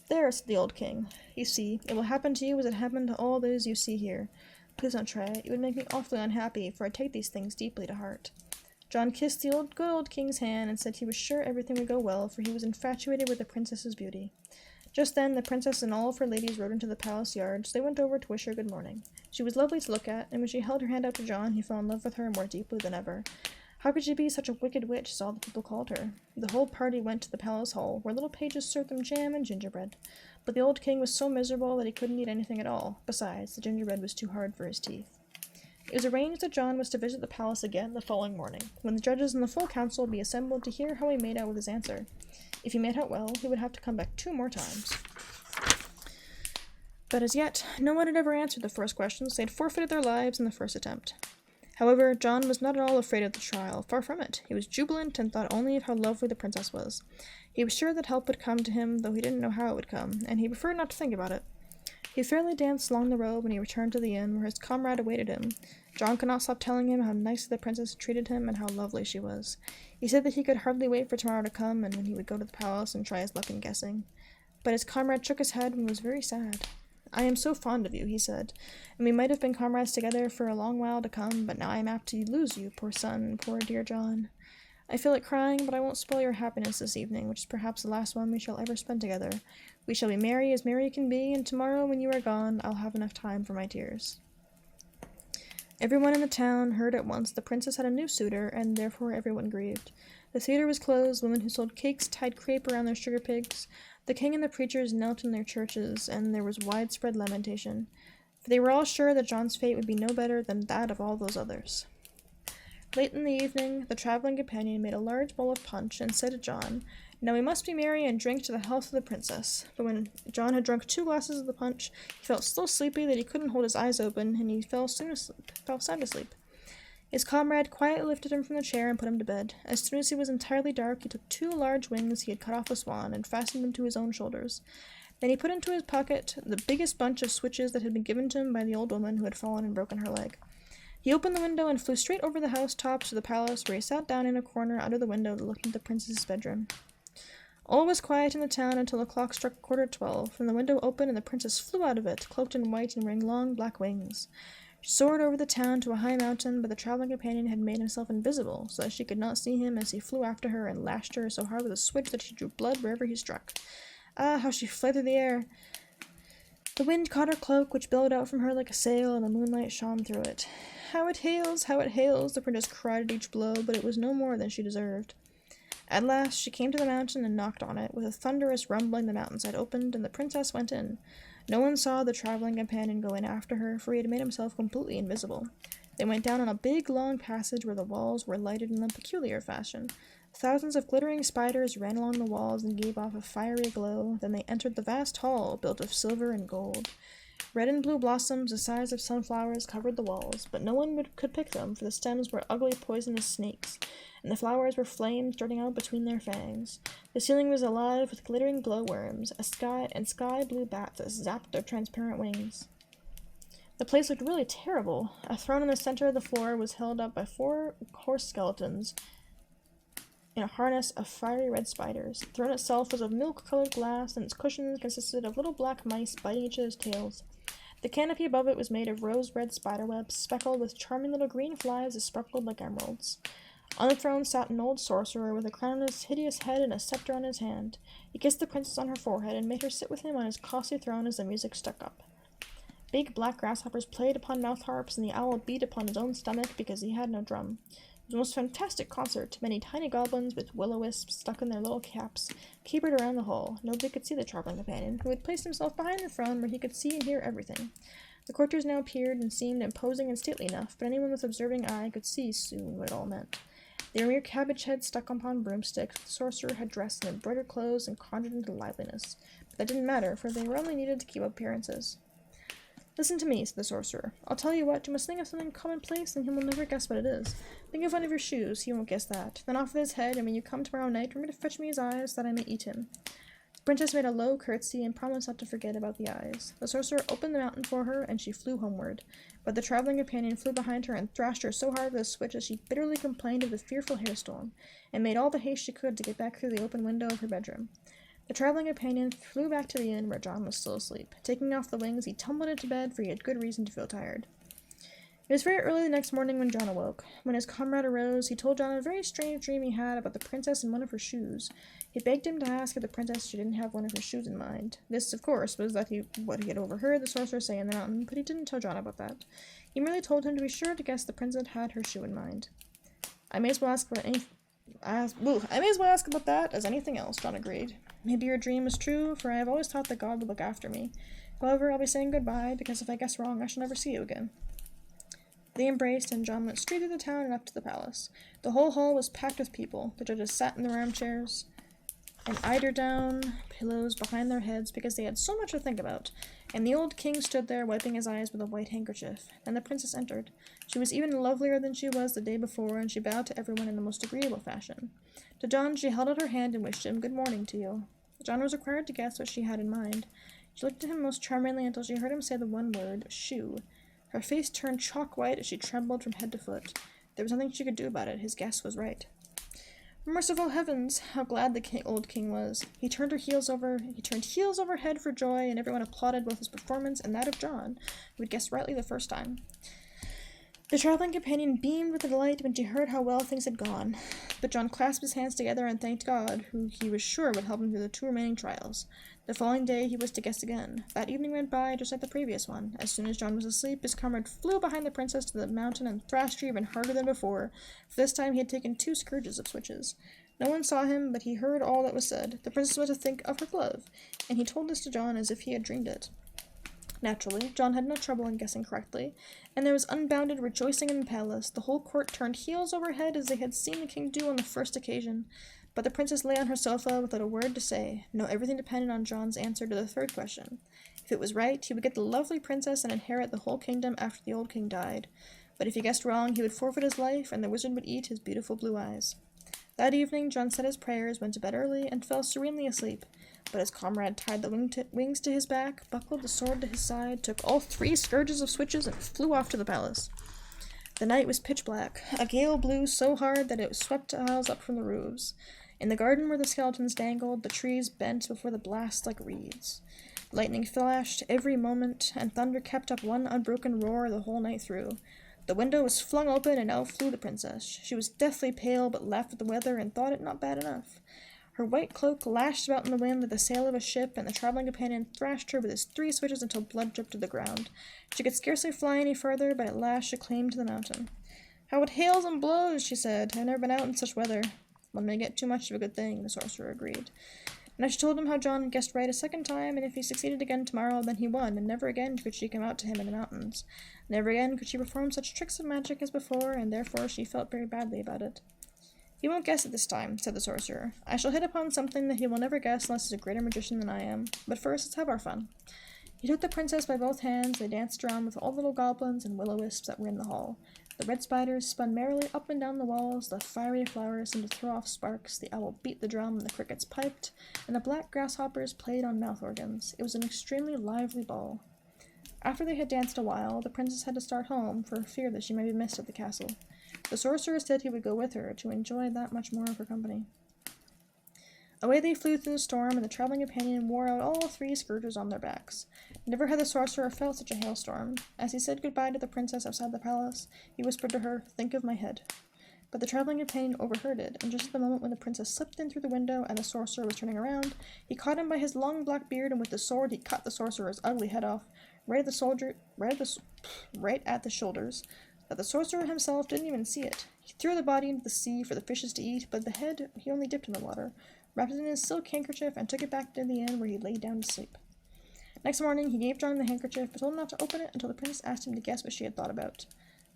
"There," said the old king. "You see, it will happen to you as it happened to all those you see here. Please don't try it. It would make me awfully unhappy, for I take these things deeply to heart." John kissed the good old king's hand and said he was sure everything would go well, for he was infatuated with the princess's beauty. Just then the princess and all of her ladies rode into the palace yard, so they went over to wish her good morning. She was lovely to look at, and when she held her hand out to John, he fell in love with her more deeply than ever. How could she be such a wicked witch, as all the people called her? The whole party went to the palace hall, where little pages served them jam and gingerbread. But the old king was so miserable that he couldn't eat anything at all. Besides, the gingerbread was too hard for his teeth. It was arranged that John was to visit the palace again the following morning, when the judges and the full council would be assembled to hear how he made out with his answer. If he made out well, he would have to come back 2 more times. But as yet, no one had ever answered the first question, so they had forfeited their lives in the first attempt. However, John was not at all afraid of the trial. Far from it. He was jubilant and thought only of how lovely the princess was. He was sure that help would come to him, though he didn't know how it would come, and he preferred not to think about it. He fairly danced along the road when he returned to the inn, where his comrade awaited him. John could not stop telling him how nicely the princess had treated him and how lovely she was. He said that he could hardly wait for tomorrow to come, and when he would go to the palace and try his luck in guessing. But his comrade shook his head and was very sad. "I am so fond of you," he said, "and we might have been comrades together for a long while to come, but now I am apt to lose you, poor son, poor dear John. I feel like crying, but I won't spoil your happiness this evening, which is perhaps the last one we shall ever spend together. We shall be merry as merry can be, and tomorrow, when you are gone, I'll have enough time for my tears." Everyone in the town heard at once the princess had a new suitor, and therefore everyone grieved. The theater was closed, women who sold cakes tied crepe around their sugar pigs, the king and the preachers knelt in their churches, and there was widespread lamentation, for they were all sure that John's fate would be no better than that of all those others. Late in the evening, the traveling companion made a large bowl of punch and said to John, "Now we must be merry and drink to the health of the princess." But when John had drunk 2 glasses of the punch, he felt so sleepy that he couldn't hold his eyes open, and he fell sound asleep. His comrade quietly lifted him from the chair and put him to bed. As soon as he was entirely dark, he took 2 large wings he had cut off a swan and fastened them to his own shoulders. Then he put into his pocket the biggest bunch of switches that had been given to him by the old woman who had fallen and broken her leg. He opened the window and flew straight over the housetops to the palace, where he sat down in a corner under the window that looked into the princess's bedroom. All was quiet in the town until the clock struck 12:15, when the window opened and the princess flew out of it, cloaked in white and wearing long black wings. She soared over the town to a high mountain, but the traveling companion had made himself invisible, so that she could not see him as he flew after her and lashed her so hard with a switch that she drew blood wherever he struck. Ah, how she fled through the air! The wind caught her cloak, which billowed out from her like a sail, and the moonlight shone through it. How it hails! How it hails!" the princess cried at each blow, but it was no more than she deserved. At last she came to the mountain and knocked on it. With a thunderous rumbling the mountainside opened, and the princess went in. No one saw the traveling companion go in after her, for he had made himself completely invisible. They went down on a big, long passage where the walls were lighted in a peculiar fashion. Thousands of glittering spiders ran along the walls and gave off a fiery glow. Then they entered the vast hall, built of silver and gold. Red and blue blossoms the size of sunflowers covered the walls, but no one could pick them, for the stems were ugly poisonous snakes, and the flowers were flames darting out between their fangs. The ceiling was alive with glittering glowworms, sky blue bats that zapped their transparent wings. The place looked really terrible. A throne in the center of the floor was held up by 4 horse skeletons in a harness of fiery red spiders. The throne itself was of milk-colored glass, and its cushions consisted of little black mice biting each other's tails. The canopy above it was made of rose-red spiderwebs, speckled with charming little green flies that sparkled like emeralds. On the throne sat an old sorcerer with a crown on his hideous head and a scepter on his hand. He kissed the princess on her forehead and made her sit with him on his costly throne as the music stuck up. Big black grasshoppers played upon mouth harps, and the owl beat upon his own stomach because he had no drum. It was a most fantastic concert. Many tiny goblins with will-o-wisps stuck in their little caps capered around the hall. Nobody could see the traveling companion, who had placed himself behind the throne where he could see and hear everything. The courtiers now appeared and seemed imposing and stately enough, but anyone with observing eye could see soon what it all meant. They were mere cabbage heads stuck upon broomsticks. The sorcerer had dressed in embroidered clothes and conjured into liveliness, but that didn't matter, for they were only needed to keep up appearances. "Listen to me," said the sorcerer. "I'll tell you what, you must think of something commonplace, and he will never guess what it is. Think of one of your shoes, he won't guess that. Then off with his head, and when you come tomorrow night, remember to fetch me his eyes, that I may eat him." The princess made a low curtsy, and promised not to forget about the eyes. The sorcerer opened the mountain for her, and she flew homeward. But the traveling companion flew behind her, and thrashed her so hard with a switch that she bitterly complained of the fearful hailstorm, and made all the haste she could to get back through the open window of her bedroom. The traveling companion flew back to the inn where John was still asleep. Taking off the wings, he tumbled into bed, for he had good reason to feel tired. It was very early the next morning when John awoke. When his comrade arose, he told John a very strange dream he had about the princess and one of her shoes. He begged him to ask if the princess she didn't have one of her shoes in mind. This, of course, was what he had overheard the sorcerer say in the mountain, but he didn't tell John about that. He merely told him to be sure to guess the princess had her shoe in mind. I may as well ask about that as anything else," John agreed. "Maybe your dream is true, for I have always thought that God would look after me. However, I'll be saying goodbye, because if I guess wrong, I shall never see you again." They embraced, and John went straight through the town and up to the palace. The whole hall was packed with people. The judges sat in their armchairs and eider-down pillows behind their heads because they had so much to think about, and the old king stood there wiping his eyes with a white handkerchief. Then the princess entered. She was even lovelier than she was the day before, and she bowed to everyone in the most agreeable fashion. To John she held out her hand and wished him good morning to you. John was required to guess what she had in mind. She looked at him most charmingly until she heard him say the one word, shoe. Her face turned chalk white as she trembled from head to foot. There was nothing she could do about it. His guess was right. Merciful heavens! How glad the old king was. He turned heels over head for joy, and everyone applauded both his performance and that of John, who had guessed rightly the first time. The traveling companion beamed with delight when she heard how well things had gone, but John clasped his hands together and thanked God, who he was sure would help him through the 2 remaining trials. The following day he was to guess again. That evening went by just like the previous one. As soon as John was asleep, his comrade flew behind the princess to the mountain and thrashed her even harder than before, for this time he had taken 2 scourges of switches. No one saw him, but he heard all that was said. The princess was to think of her glove, and he told this to John as if he had dreamed it. Naturally, John had no trouble in guessing correctly, and there was unbounded rejoicing in the palace. The whole court turned heels over head as they had seen the king do on the first occasion. But the princess lay on her sofa without a word to say. No, everything depended on John's answer to the 3rd question. If it was right, he would get the lovely princess and inherit the whole kingdom after the old king died. But if he guessed wrong, he would forfeit his life, and the wizard would eat his beautiful blue eyes. That evening, John said his prayers, went to bed early, and fell serenely asleep. But his comrade tied the wings to his back, buckled the sword to his side, took all 3 scourges of switches, and flew off to the palace. The night was pitch black. A gale blew so hard that it swept tiles up from the roofs. In the garden where the skeletons dangled, the trees bent before the blast like reeds. Lightning flashed every moment, and thunder kept up one unbroken roar the whole night through. The window was flung open, and out flew the princess. She was deathly pale, but laughed at the weather and thought it not bad enough. Her white cloak lashed about in the wind like the sail of a ship, and the traveling companion thrashed her with his 3 switches until blood dripped to the ground. She could scarcely fly any farther, but at last she climbed to the mountain. "How it hails and blows," she said. "I've never been out in such weather." "One may get too much of a good thing," the sorcerer agreed. Now she told him how John had guessed right a second time, and if he succeeded again tomorrow, then he won, and never again could she come out to him in the mountains. Never again could she perform such tricks of magic as before, and therefore she felt very badly about it. "He won't guess it this time," said the sorcerer. "I shall hit upon something that he will never guess unless he's a greater magician than I am. But first, let's have our fun." He took the princess by both hands. They danced around with all the little goblins and will-o-wisps that were in the hall. The red spiders spun merrily up and down the walls, the fiery flowers seemed to throw off sparks, the owl beat the drum, and the crickets piped, and the black grasshoppers played on mouth organs. It was an extremely lively ball. After they had danced a while, the princess had to start home, for fear that she might be missed at the castle. The sorcerer said he would go with her, to enjoy that much more of her company. Away they flew through the storm, and the traveling companion wore out all 3 scourges on their backs. Never had the sorcerer felt such a hailstorm. As he said goodbye to the princess outside the palace, he whispered to her, "Think of my head." But the traveling companion overheard it, and just at the moment when the princess slipped in through the window and the sorcerer was turning around, he caught him by his long black beard, and with the sword he cut the sorcerer's ugly head off, right at the shoulders, that the sorcerer himself didn't even see it. He threw the body into the sea for the fishes to eat, but the head he only dipped in the water, wrapped it in his silk handkerchief, and took it back to the inn where he lay down to sleep. Next morning he gave John the handkerchief, but told him not to open it until the princess asked him to guess what she had thought about.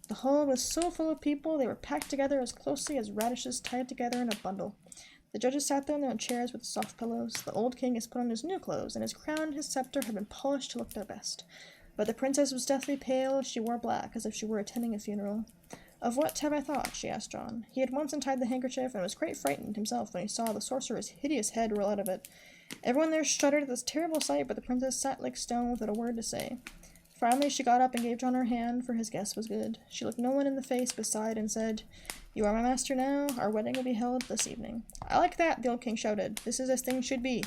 The hall was so full of people, they were packed together as closely as radishes tied together in a bundle. The judges sat there in their chairs with soft pillows. The old king has put on his new clothes, and his crown and his scepter had been polished to look their best. But the princess was deathly pale. She wore black, as if she were attending a funeral. "Of what have I thought?" she asked John. He had once untied the handkerchief, and was quite frightened himself when he saw the sorcerer's hideous head roll out of it. Everyone there shuddered at this terrible sight, but the princess sat like stone without a word to say. Finally she got up and gave John her hand, for his guess was good. She looked no one in the face but sighed and said, "You are my master now. Our wedding will be held this evening." "I like that," the old king shouted. "This is as things should be."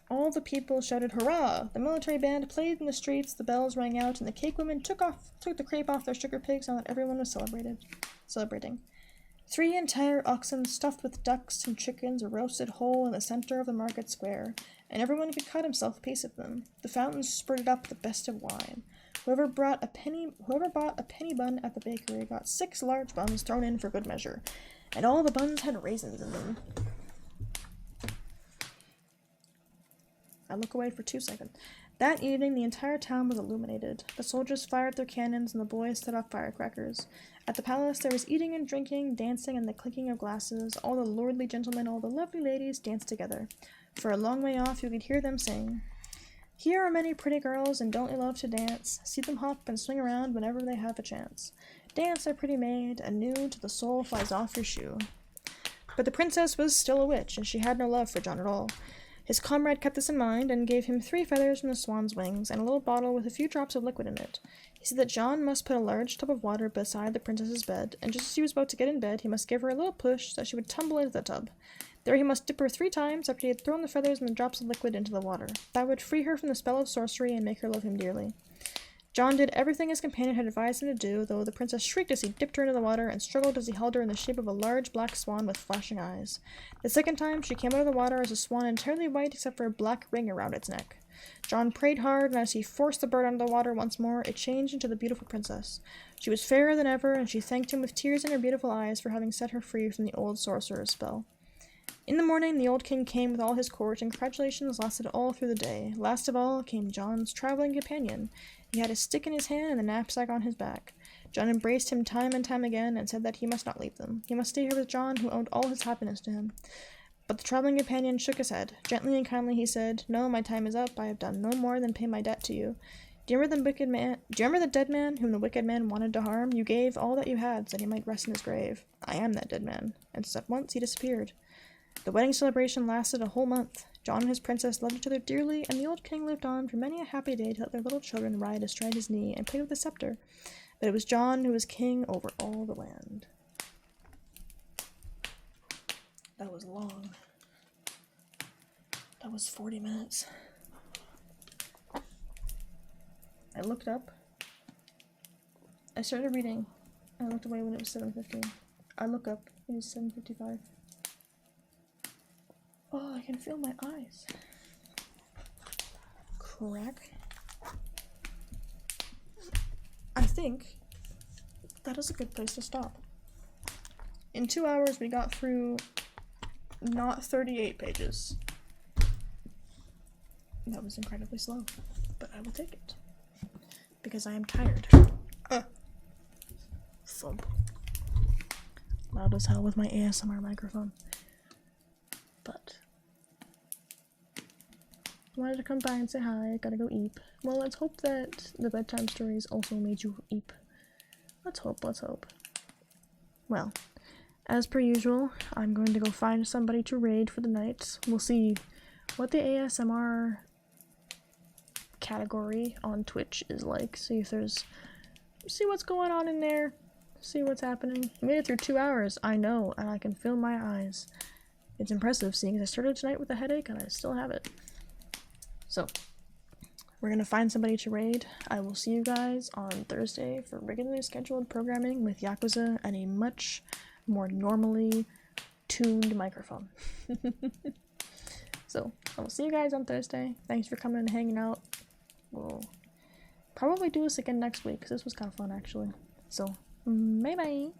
All the people shouted hurrah! The military band played in the streets, the bells rang out, and the cake women took the crepe off their sugar pigs, now that everyone was celebrating. 3 entire oxen stuffed with ducks and chickens were roasted whole in the center of the market square, and everyone could cut himself a piece of them. The fountains spurted up the best of wine. Whoever bought a penny bun at the bakery got 6 large buns thrown in for good measure, and all the buns had raisins in them. I look away for 2 seconds. That evening, the entire town was illuminated. The soldiers fired their cannons, and the boys set off firecrackers. At the palace, there was eating and drinking, dancing, and the clinking of glasses. All the lordly gentlemen, all the lovely ladies danced together. For a long way off, you could hear them sing, "Here are many pretty girls, and don't they love to dance? See them hop and swing around whenever they have a chance. Dance, a pretty maid, anew till the sole flies off your shoe." But the princess was still a witch, and she had no love for John at all. His comrade kept this in mind, and gave him 3 feathers from the swan's wings, and a little bottle with a few drops of liquid in it. He said that John must put a large tub of water beside the princess's bed, and just as he was about to get in bed, he must give her a little push so that she would tumble into the tub. There he must dip her 3 times after he had thrown the feathers and the drops of liquid into the water. That would free her from the spell of sorcery and make her love him dearly. John did everything his companion had advised him to do, though the princess shrieked as he dipped her into the water, and struggled as he held her in the shape of a large black swan with flashing eyes. The second time, she came out of the water as a swan entirely white except for a black ring around its neck. John prayed hard, and as he forced the bird under the water once more, it changed into the beautiful princess. She was fairer than ever, and she thanked him with tears in her beautiful eyes for having set her free from the old sorcerer's spell. In the morning, the old king came with all his court, and congratulations lasted all through the day. Last of all came John's traveling companion. He had a stick in his hand and a knapsack on his back. John embraced him time and time again, and said that he must not leave them. He must stay here with John, who owed all his happiness to him. But the traveling companion shook his head. Gently and kindly he said, "No, my time is up. I have done no more than pay my debt to you. Do you remember the dead man whom the wicked man wanted to harm? You gave all that you had so that he might rest in his grave. I am that dead man." And so at once he disappeared. The wedding celebration lasted a whole month. John and his princess loved each other dearly, and the old king lived on for many a happy day to let their little children ride astride his knee and play with the scepter. But it was John who was king over all the land. That was long. That was 40 minutes. I looked up. I started reading. I looked away when it was 7:15. I look up. It is 7:55. Oh, I can feel my eyes. Crack. I think that is a good place to stop. In 2 hours, we got through not 38 pages. That was incredibly slow, but I will take it. Because I am tired. Thump. Loud as hell with my ASMR microphone. But I wanted to come by and say hi. Gotta go eat. Well, let's hope that the bedtime stories also made you eat. Let's hope, let's hope. Well, as per usual, I'm going to go find somebody to raid for the night. We'll see what the ASMR category on Twitch is like. See what's going on in there. See what's happening. I made it through 2 hours, I know, and I can feel my eyes. It's impressive seeing as I started tonight with a headache and I still have it. So, we're gonna find somebody to raid. I will see you guys on Thursday for regularly scheduled programming with Yakuza and a much more normally tuned microphone. So, I will see you guys on Thursday. Thanks for coming and hanging out. We'll probably do this again next week because this was kind of fun actually. So, bye bye!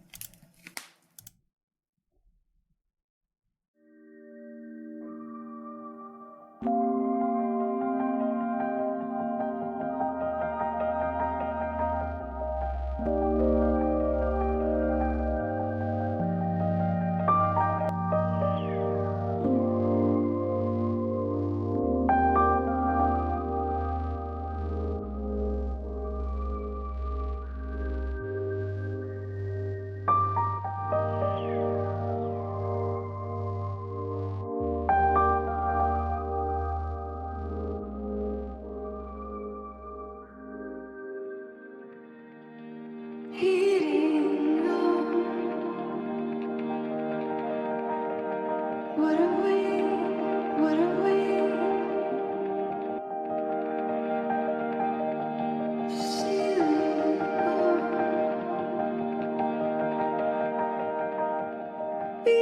Heating up. What a way, what a way to see the world. Be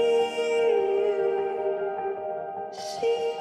you, see